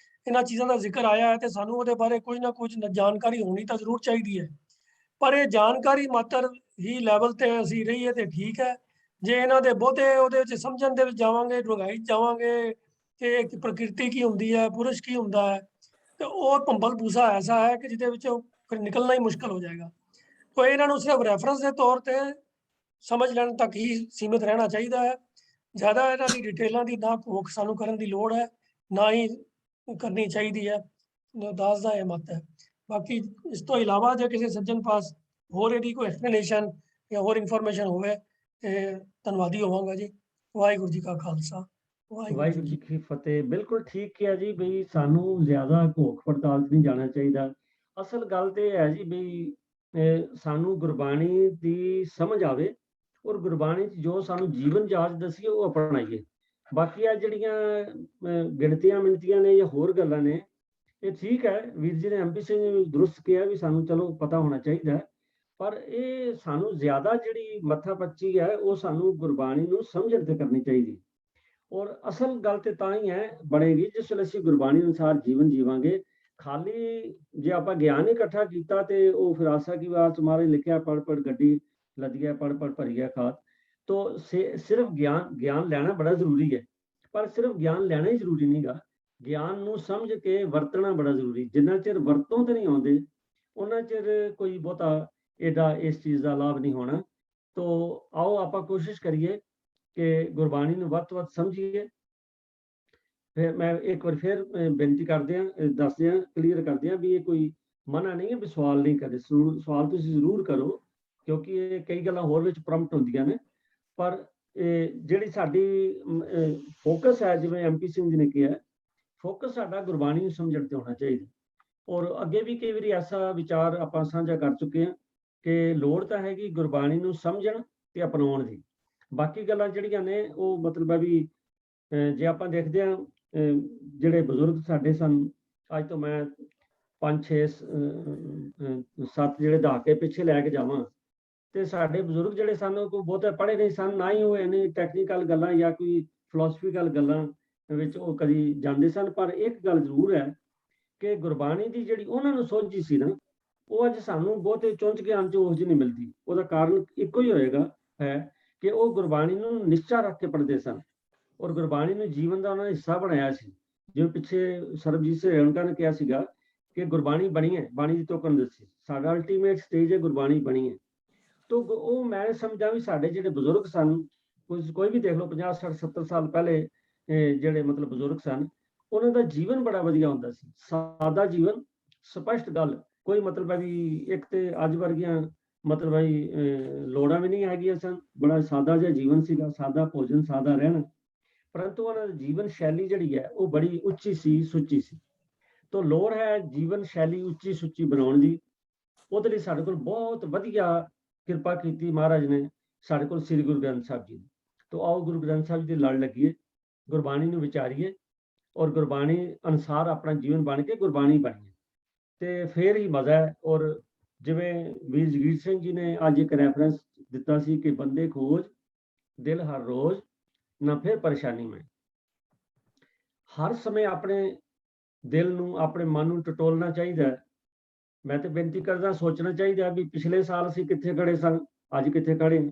इन्हां चीज़ों का जिक्र आया है तो सानू उहदे बारे कुछ ना कुछ जानकारी होनी तो जरूर चाहिए है। पर यह जानकारी मात्र ही लैवल ते असीं रहीए तो ठीक है। जे इन्हां दे बहुते उहदे विच समझण दे विच जावांगे, डूंघाई जावांगे कि प्रकृति की होंदी है, पुरुष की होंदा है, तो वो भंबल भूसा ऐसा है कि जिहदे विचों फिर निकलना ही मुश्किल हो जाएगा। तो इन्हां नूं सिर्फ रैफरेंस के तौर पर समझ लैण तक ही सीमित रहना चाहिए है। ज़्यादा इन्हां दी डिटेलों की ना घोख सानूं करन दी लोड़ है, ना ही करनी चाहिए है। दास दा इह मत है। बाकी इस तो इलावा जो किसी सज्जन पास होर इहदी कोई एक्सप्लेनेशन या होर इनफॉर्मेशन होवे ते धन्नवादी होवांगा जी। वाहिगुरू जी का खालसा, ਵਾਹਿਗੁਰੂ ਜੀ ਕੀ ਫਤਿਹ। ਬਿਲਕੁਲ ਠੀਕ ਕਿਹਾ ਜੀ ਬਈ ਸਾਨੂੰ ਜ਼ਿਆਦਾ ਘੋਖ ਪੜਤਾਲ 'ਚ ਨਹੀਂ ਜਾਣਾ ਚਾਹੀਦਾ। ਅਸਲ ਗੱਲ ਤੇ ਇਹ ਹੈ ਜੀ ਬਈ ਸਾਨੂੰ ਗੁਰਬਾਣੀ ਦੀ ਸਮਝ ਆਵੇ ਔਰ ਗੁਰਬਾਣੀ 'ਚ ਜੋ ਸਾਨੂੰ ਜੀਵਨ ਜਾਚ ਦੱਸੀਏ ਉਹ ਅਪਣਾਈਏ। ਬਾਕੀ ਆ ਜਿਹੜੀਆਂ ਗਿਣਤੀਆਂ ਮਿਣਤੀਆਂ ਨੇ ਜਾਂ ਹੋਰ ਗੱਲਾਂ ਨੇ ਇਹ ਠੀਕ ਹੈ। ਵੀਰ ਜੀ ਨੇ MP ਸਿੰਘ ਨੇ ਦਰੁਸਤ ਕਿਹਾ ਵੀ ਸਾਨੂੰ ਚਲੋ ਪਤਾ ਹੋਣਾ ਚਾਹੀਦਾ, ਪਰ ਇਹ ਸਾਨੂੰ ਜ਼ਿਆਦਾ ਜਿਹੜੀ ਮੱਥਾ ਪੱਚੀ ਹੈ ਉਹ ਸਾਨੂੰ ਗੁਰਬਾਣੀ ਨੂੰ ਸਮਝਣ ਤੇ ਕਰਨੀ ਚਾਹੀਦੀ। ਔਰ ਅਸਲ ਗੱਲ ਤੇ ਤਾਂ ਹੀ ਹੈ ਬਣੇਗੀ ਜਿਸ ਵੇਲੇ ਅਸੀਂ ਗੁਰਬਾਣੀ ਅਨੁਸਾਰ ਜੀਵਨ ਜੀਵਾਂਗੇ। ਖਾਲੀ ਜੇ ਆਪਾਂ ਗਿਆਨ ਇਕੱਠਾ ਕੀਤਾ ਤੇ ਉਹ ਫਿਰ ਆਸਾ ਕੀ ਬਾਤ ਤੁਮਾਰੇ ਲਿਖਿਆ ਪੜ ਪੜ ਗੱਡੀ ਲੱਦੀਆ ਪੜ ਪੜ ਭਰੀਆ ਖਾਤ। तो सिर्फ ज्ञान ਲੈਣਾ ਬੜਾ ਜ਼ਰੂਰੀ ਹੈ, ਪਰ ਸਿਰਫ ਗਿਆਨ ਲੈਣਾ ਹੀ ਜ਼ਰੂਰੀ ਨਹੀਂਗਾ। ਗਿਆਨ ਨੂੰ ਸਮਝ ਕੇ ਵਰਤਣਾ ਬੜਾ ਜ਼ਰੂਰੀ। ਜਿੰਨਾ ਚਿਰ ਵਰਤੋਂ ਤੇ ਨਹੀਂ ਆਉਂਦੇ ਉਹਨਾਂ ਚਿਰ ਕੋਈ ਬਹੁਤਾ ਇਹਦਾ ਇਸ ਚੀਜ਼ ਦਾ ਲਾਭ ਨਹੀਂ ਹੋਣਾ। ਤੋ ਆਓ ਆਪਾਂ ਕੋਸ਼ਿਸ਼ ਕਰੀਏ ਕਿ ਗੁਰਬਾਣੀ ਨੂੰ ਵੱਧ ਤੋਂ ਵੱਧ ਸਮਝੀਏ। ਫਿਰ ਮੈਂ ਇੱਕ ਵਾਰ ਫਿਰ ਬੇਨਤੀ ਕਰਦੇ ਹਾਂ, ਦੱਸਦੇ ਹਾਂ, ਕਲੀਅਰ ਕਰਦੇ ਹਾਂ ਵੀ ਇਹ ਕੋਈ ਮਨਾ ਨਹੀਂ ਹੈ ਵੀ ਸਵਾਲ ਨਹੀਂ ਕਰੇ। ਸਵਾਲ ਤੁਸੀਂ ਜ਼ਰੂਰ ਕਰੋ, ਕਿਉਂਕਿ ਇਹ ਕਈ ਗੱਲਾਂ ਹੋਰ ਵਿੱਚ ਪ੍ਰੰਪਟ ਹੁੰਦੀਆਂ ਨੇ। ਪਰ ਜਿਹੜੀ ਸਾਡੀ ਫੋਕਸ ਹੈ, ਜਿਵੇਂ MP ਸਿੰਘ ਜੀ ਨੇ ਕਿਹਾ, ਫੋਕਸ ਸਾਡਾ ਗੁਰਬਾਣੀ ਨੂੰ ਸਮਝਣ ਤੇ ਹੋਣਾ ਚਾਹੀਦਾ। ਔਰ ਅੱਗੇ ਵੀ ਕਈ ਵਾਰੀ ਐਸਾ ਵਿਚਾਰ ਆਪਾਂ ਸਾਂਝਾ ਕਰ ਚੁੱਕੇ ਹਾਂ ਕਿ ਲੋੜ ਤਾਂ ਹੈਗੀ ਗੁਰਬਾਣੀ ਨੂੰ ਸਮਝਣ ਤੇ ਅਪਣਾਉਣ ਦੀ। ਬਾਕੀ ਗੱਲਾਂ ਜਿਹੜੀਆਂ ਨੇ ਉਹ ਮਤਲਬ ਹੈ ਵੀ ਜੇ ਆਪਾਂ ਦੇਖਦੇ ਹਾਂ ਜਿਹੜੇ ਬਜ਼ੁਰਗ ਸਾਡੇ ਸਨ, ਅੱਜ ਤੋਂ ਮੈਂ 5 6 7 ਜਿਹੜੇ ਦਹਾਕੇ ਪਿੱਛੇ ਲੈ ਕੇ ਜਾਵਾਂ, ਤੇ ਸਾਡੇ ਬਜ਼ੁਰਗ ਜਿਹੜੇ ਸਨ ਉਹ ਕੋਈ ਬਹੁਤੇ ਪੜ੍ਹੇ ਨਹੀਂ ਸਨ, ਨਾ ਹੀ ਉਹ ਇਹਨੇ ਟੈਕਨੀਕਲ ਗੱਲਾਂ ਜਾਂ ਕੋਈ ਫਿਲਾਸਫੀਕਲ ਗੱਲਾਂ ਵਿੱਚ ਉਹ ਕਦੀ ਜਾਂਦੇ ਸਨ। ਪਰ ਇੱਕ ਗੱਲ ਜ਼ਰੂਰ ਹੈ ਕਿ ਗੁਰਬਾਣੀ ਦੀ ਜਿਹੜੀ ਉਹਨਾਂ ਨੂੰ ਸੋਝੀ ਸੀ ਨਾ, ਉਹ ਅੱਜ ਸਾਨੂੰ ਬਹੁਤੇ ਚੁੰਝ ਗਿਆਨ 'ਚ ਉਹ ਜਿਹੀ ਨਹੀਂ ਮਿਲਦੀ। ਉਹਦਾ ਕਾਰਨ ਇੱਕੋ ਹੀ ਹੋਏਗਾ ਹੈ ਕਿ ਉਹ ਗੁਰਬਾਣੀ ਨੂੰ ਨਿਸ਼ਚਾ ਰੱਖ ਕੇ ਪੜ੍ਹਦੇ ਸਨ ਔਰ ਗੁਰਬਾਣੀ ਨੂੰ ਜੀਵਨ ਦਾ ਉਹਨਾਂ ਨੇ ਹਿੱਸਾ ਬਣਾਇਆ ਸੀ। ਜਿਵੇਂ ਪਿੱਛੇ ਸਰਬਜੀਤ ਸਿੰਘ ਰੇਣੂਕਾ ਨੇ ਕਿਹਾ ਸੀਗਾ ਕਿ ਗੁਰਬਾਣੀ ਬਣੀ ਹੈ, ਬਾਣੀ ਦੀ ਤੋਕਨ ਦੱਸੀ, ਸਾਡਾ ਅਲਟੀਮੇਟ ਸਟੇਜ ਹੈ ਗੁਰਬਾਣੀ ਬਣੀ ਹੈ। ਤੋ ਉਹ ਮੈਂ ਸਮਝਾਂ ਵੀ ਸਾਡੇ ਜਿਹੜੇ ਬਜ਼ੁਰਗ ਸਨ, ਕੋਈ ਵੀ ਦੇਖ ਲਓ 50 60 70 ਸਾਲ ਪਹਿਲੇ ਜਿਹੜੇ ਮਤਲਬ ਬਜ਼ੁਰਗ ਸਨ, ਉਹਨਾਂ ਦਾ ਜੀਵਨ ਬੜਾ ਵਧੀਆ ਹੁੰਦਾ ਸੀ, ਸਾਦਾ ਜੀਵਨ, ਸਪਸ਼ਟ ਗੱਲ, ਕੋਈ ਮਤਲਬ ਹੈ ਵੀ ਇੱਕ ਤੇ ਅੱਜ ਵਰਗੀਆਂ ਮਤਲਬ ਹੈ ਲੋੜਾਂ ਵੀ ਨਹੀਂ ਹੈਗੀਆਂ ਸਨ, ਬੜਾ ਸਾਦਾ ਜਿਹਾ ਜੀਵਨ ਸੀਗਾ, ਸਾਦਾ ਭੋਜਨ, ਸਾਦਾ ਰਹਿਣਾ, ਪਰੰਤੂ ਉਹਨਾਂ ਦੀ ਜੀਵਨ ਸ਼ੈਲੀ ਜਿਹੜੀ ਹੈ ਉਹ ਬੜੀ ਉੱਚੀ ਸੀ, ਸੁੱਚੀ ਸੀ। ਤੋਂ ਲੋੜ ਹੈ ਜੀਵਨ ਸ਼ੈਲੀ ਉੱਚੀ ਸੁੱਚੀ ਬਣਾਉਣ ਦੀ। ਉਹਦੇ ਲਈ ਸਾਡੇ ਕੋਲ ਬਹੁਤ ਵਧੀਆ ਕਿਰਪਾ ਕੀਤੀ ਮਹਾਰਾਜ ਨੇ, ਸਾਡੇ ਕੋਲ ਸ੍ਰੀ ਗੁਰੂ ਗ੍ਰੰਥ ਸਾਹਿਬ ਜੀ ਨੇ। ਤੋਂ ਆਓ ਗੁਰੂ ਗ੍ਰੰਥ ਸਾਹਿਬ ਜੀ ਦੇ ਲੜ ਲੱਗੀਏ, ਗੁਰਬਾਣੀ ਨੂੰ ਵਿਚਾਰੀਏ ਔਰ ਗੁਰਬਾਣੀ ਅਨੁਸਾਰ ਆਪਣਾ ਜੀਵਨ ਬਣ ਕੇ ਗੁਰਬਾਣੀ ਬਣੀਏ, ਤੇ ਫੇਰ ਹੀ ਮਜ਼ਾ ਹੈ। ਔਰ ਜਿਵੇਂ ਵੀਰ ਜਗੀਰ ਸਿੰਘ ਜੀ ਨੇ ਅੱਜ ਇੱਕ ਰੈਫਰੈਂਸ ਦਿੱਤਾ ਸੀ ਕਿ ਬੰਦੇ ਖੋਜ ਦਿਲ ਹਰ ਰੋਜ਼ ਨਾ ਫਿਰ ਪਰੇਸ਼ਾਨੀ ਮੈਂ, ਹਰ ਸਮੇਂ ਆਪਣੇ ਦਿਲ ਨੂੰ, ਆਪਣੇ ਮਨ ਨੂੰ ਟਟੋਲਣਾ ਚਾਹੀਦਾ ਹੈ। ਮੈਂ ਤੇ ਬੇਨਤੀ ਕਰਦਾ, ਸੋਚਣਾ ਚਾਹੀਦਾ ਵੀ ਪਿਛਲੇ ਸਾਲ ਅਸੀਂ ਕਿੱਥੇ ਖੜੇ ਸਾਂ, ਅੱਜ ਕਿੱਥੇ ਖੜੇ ਹਾਂ।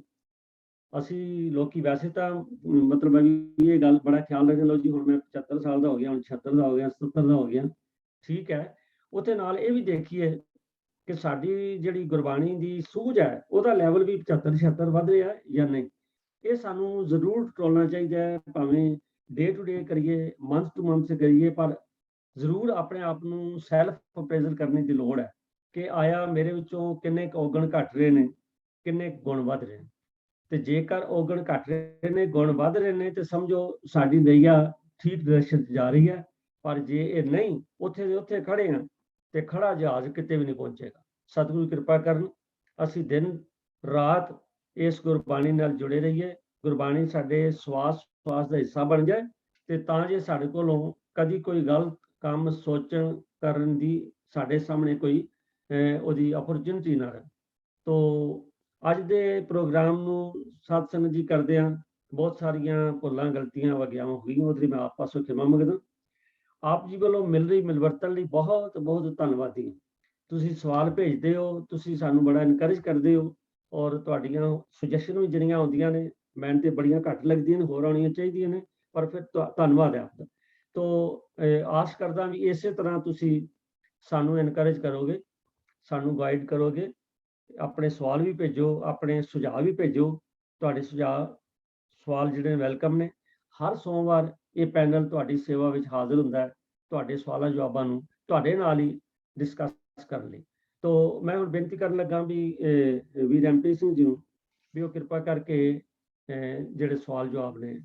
ਅਸੀਂ ਲੋਕੀ ਵੈਸੇ ਤਾਂ ਮਤਲਬ ਹੈ ਵੀ ਇਹ ਗੱਲ ਬੜਾ ਖਿਆਲ ਰੱਖਦੇ, ਲਓ ਜੀ ਹੁਣ ਮੈਂ 75 ਸਾਲ ਦਾ ਹੋ ਗਿਆ, ਹੁਣ 76 ਦਾ ਹੋ ਗਿਆ, 70 ਦਾ ਹੋ ਗਿਆ, ਠੀਕ ਹੈ। ਉਹਦੇ ਨਾਲ ਇਹ ਵੀ ਦੇਖੀਏ ਕਿ ਸਾਡੀ ਜਿਹੜੀ ਗੁਰਬਾਣੀ ਦੀ ਸੂਝ ਹੈ ਉਹਦਾ ਲੈਵਲ ਵੀ 75 76 ਵੱਧ ਰਿਹਾ ਜਾਂ ਨਹੀਂ। ਇਹ ਸਾਨੂੰ ਜ਼ਰੂਰ ਟਟੋਲਣਾ ਚਾਹੀਦਾ ਹੈ, ਭਾਵੇਂ ਡੇ ਟੂ ਡੇ ਕਰੀਏ, ਮੰਥ ਟੂ ਮੰਥ ਕਰੀਏ, ਪਰ ਜ਼ਰੂਰ ਆਪਣੇ ਆਪ ਨੂੰ ਸੈਲਫ ਅਪਰੇਜ਼ਲ ਕਰਨ ਦੀ ਲੋੜ ਹੈ ਕਿ ਆਇਆ ਮੇਰੇ ਵਿੱਚੋਂ ਕਿੰਨੇ ਕੁ ਔਗਣ ਘਟ ਰਹੇ ਨੇ, ਕਿੰਨੇ ਗੁਣ ਵੱਧ ਰਹੇ ਨੇ। ਤੇ ਜੇਕਰ ਔਗਣ ਘਟ ਰਹੇ ਨੇ, ਗੁਣ ਵੱਧ ਰਹੇ ਨੇ, ਤੇ ਸਮਝੋ ਸਾਡੀ ਨਈਆ ਠੀਕ ਡਾਇਰੈਕਸ਼ਨ 'ਚ ਜਾ ਰਹੀ ਹੈ। ਪਰ ਜੇ ਇਹ ਨਹੀਂ, ਉੱਥੇ ਦੇ ਉੱਥੇ ਖੜੇ ਹਾਂ ਤੇ ਖੜਾ ਜਹਾਜ਼ ਕਿਤੇ ਵੀ ਨਹੀਂ ਪਹੁੰਚੇਗਾ। ਸਤਿਗੁਰੂ ਕਿਰਪਾ ਕਰਨ, ਅਸੀਂ ਦਿਨ ਰਾਤ ਇਸ ਗੁਰਬਾਣੀ ਨਾਲ ਜੁੜੇ ਰਹੀਏ, ਗੁਰਬਾਣੀ ਸਾਡੇ ਸਵਾਸ ਸਵਾਸ ਦਾ ਹਿੱਸਾ ਬਣ ਜਾਏ, ਤੇ ਤਾਂ ਜੇ ਸਾਡੇ ਕੋਲੋਂ ਕਦੀ ਕੋਈ ਗਲਤ ਕੰਮ ਸੋਚਣ ਕਰਨ ਦੀ ਸਾਡੇ ਸਾਹਮਣੇ ਕੋਈ ਉਹਦੀ ਅਪਰਚੁਨਿਟੀ ਨਾ ਰਹੇ। ਤੋ ਅੱਜ ਦੇ ਪ੍ਰੋਗਰਾਮ ਨੂੰ ਸਤ ਸੰਗਤ ਜੀ ਕਰਦੇ ਹਾਂ, ਬਹੁਤ ਸਾਰੀਆਂ ਭੁੱਲਾਂ ਗਲਤੀਆਂ ਵਗਿਆਵਾਂ ਹੋਈਆਂ, ਉਹਦੇ ਲਈ ਮੈਂ ਆਪ ਪਾਸੋਂ ਖਿਮਾ ਮੰਗਦਾ। ਆਪ ਜੀ ਵੱਲੋਂ ਮਿਲ ਰਹੀ ਮਿਲਵਰਤਨ ਲਈ ਬਹੁਤ ਬਹੁਤ ਧੰਨਵਾਦੀ। ਤੁਸੀਂ ਸਵਾਲ ਭੇਜਦੇ ਹੋ, ਤੁਸੀਂ ਸਾਨੂੰ ਬੜਾ ਇਨਕਰੇਜ ਕਰਦੇ ਹੋ, ਔਰ ਤੁਹਾਡੀਆਂ ਸੁਜੈਸ਼ਨ ਵੀ ਜਿਹੜੀਆਂ ਆਉਂਦੀਆਂ ਨੇ ਮੈਨੂੰ ਤੇ ਬੜੀਆਂ ਘੱਟ ਲੱਗਦੀਆਂ ਨੇ, ਹੋਰ ਆਉਣੀਆਂ ਚਾਹੀਦੀਆਂ ਨੇ, ਪਰ ਫਿਰ ਧੰਨਵਾਦ ਹੈ ਆਪਦਾ। ਤੋ ਆਸ ਕਰਦਾ ਵੀ ਇਸੇ ਤਰ੍ਹਾਂ ਤੁਸੀਂ ਸਾਨੂੰ ਇਨਕਰੇਜ ਕਰੋਗੇ, ਸਾਨੂੰ ਗਾਈਡ ਕਰੋਗੇ, ਆਪਣੇ ਸਵਾਲ ਵੀ ਭੇਜੋ, ਆਪਣੇ ਸੁਝਾਅ ਵੀ ਭੇਜੋ। ਤੁਹਾਡੇ ਸੁਝਾਅ ਸਵਾਲ ਜਿਹੜੇ ਵੈਲਕਮ ਨੇ। ਹਰ ਸੋਮਵਾਰ ਇਹ ਪੈਨਲ ਤੁਹਾਡੀ ਸੇਵਾ ਵਿੱਚ ਹਾਜ਼ਰ ਹੁੰਦਾ ਹੈ, ਤੁਹਾਡੇ ਸਵਾਲਾਂ ਜਵਾਬਾਂ ਨੂੰ ਤੁਹਾਡੇ ਨਾਲ ਹੀ ਡਿਸਕਸ ਕਰਨ ਲਈ। ਤੋ ਮੈਂ ਹੁਣ ਬੇਨਤੀ ਕਰਨ ਲੱਗਾ ਵੀ ਵੀਰ MP ਸਿੰਘ ਜੀ ਨੂੰ ਵੀ ਉਹ ਕਿਰਪਾ ਕਰਕੇ ਜਿਹੜੇ ਸਵਾਲ ਜਵਾਬ ਨੇ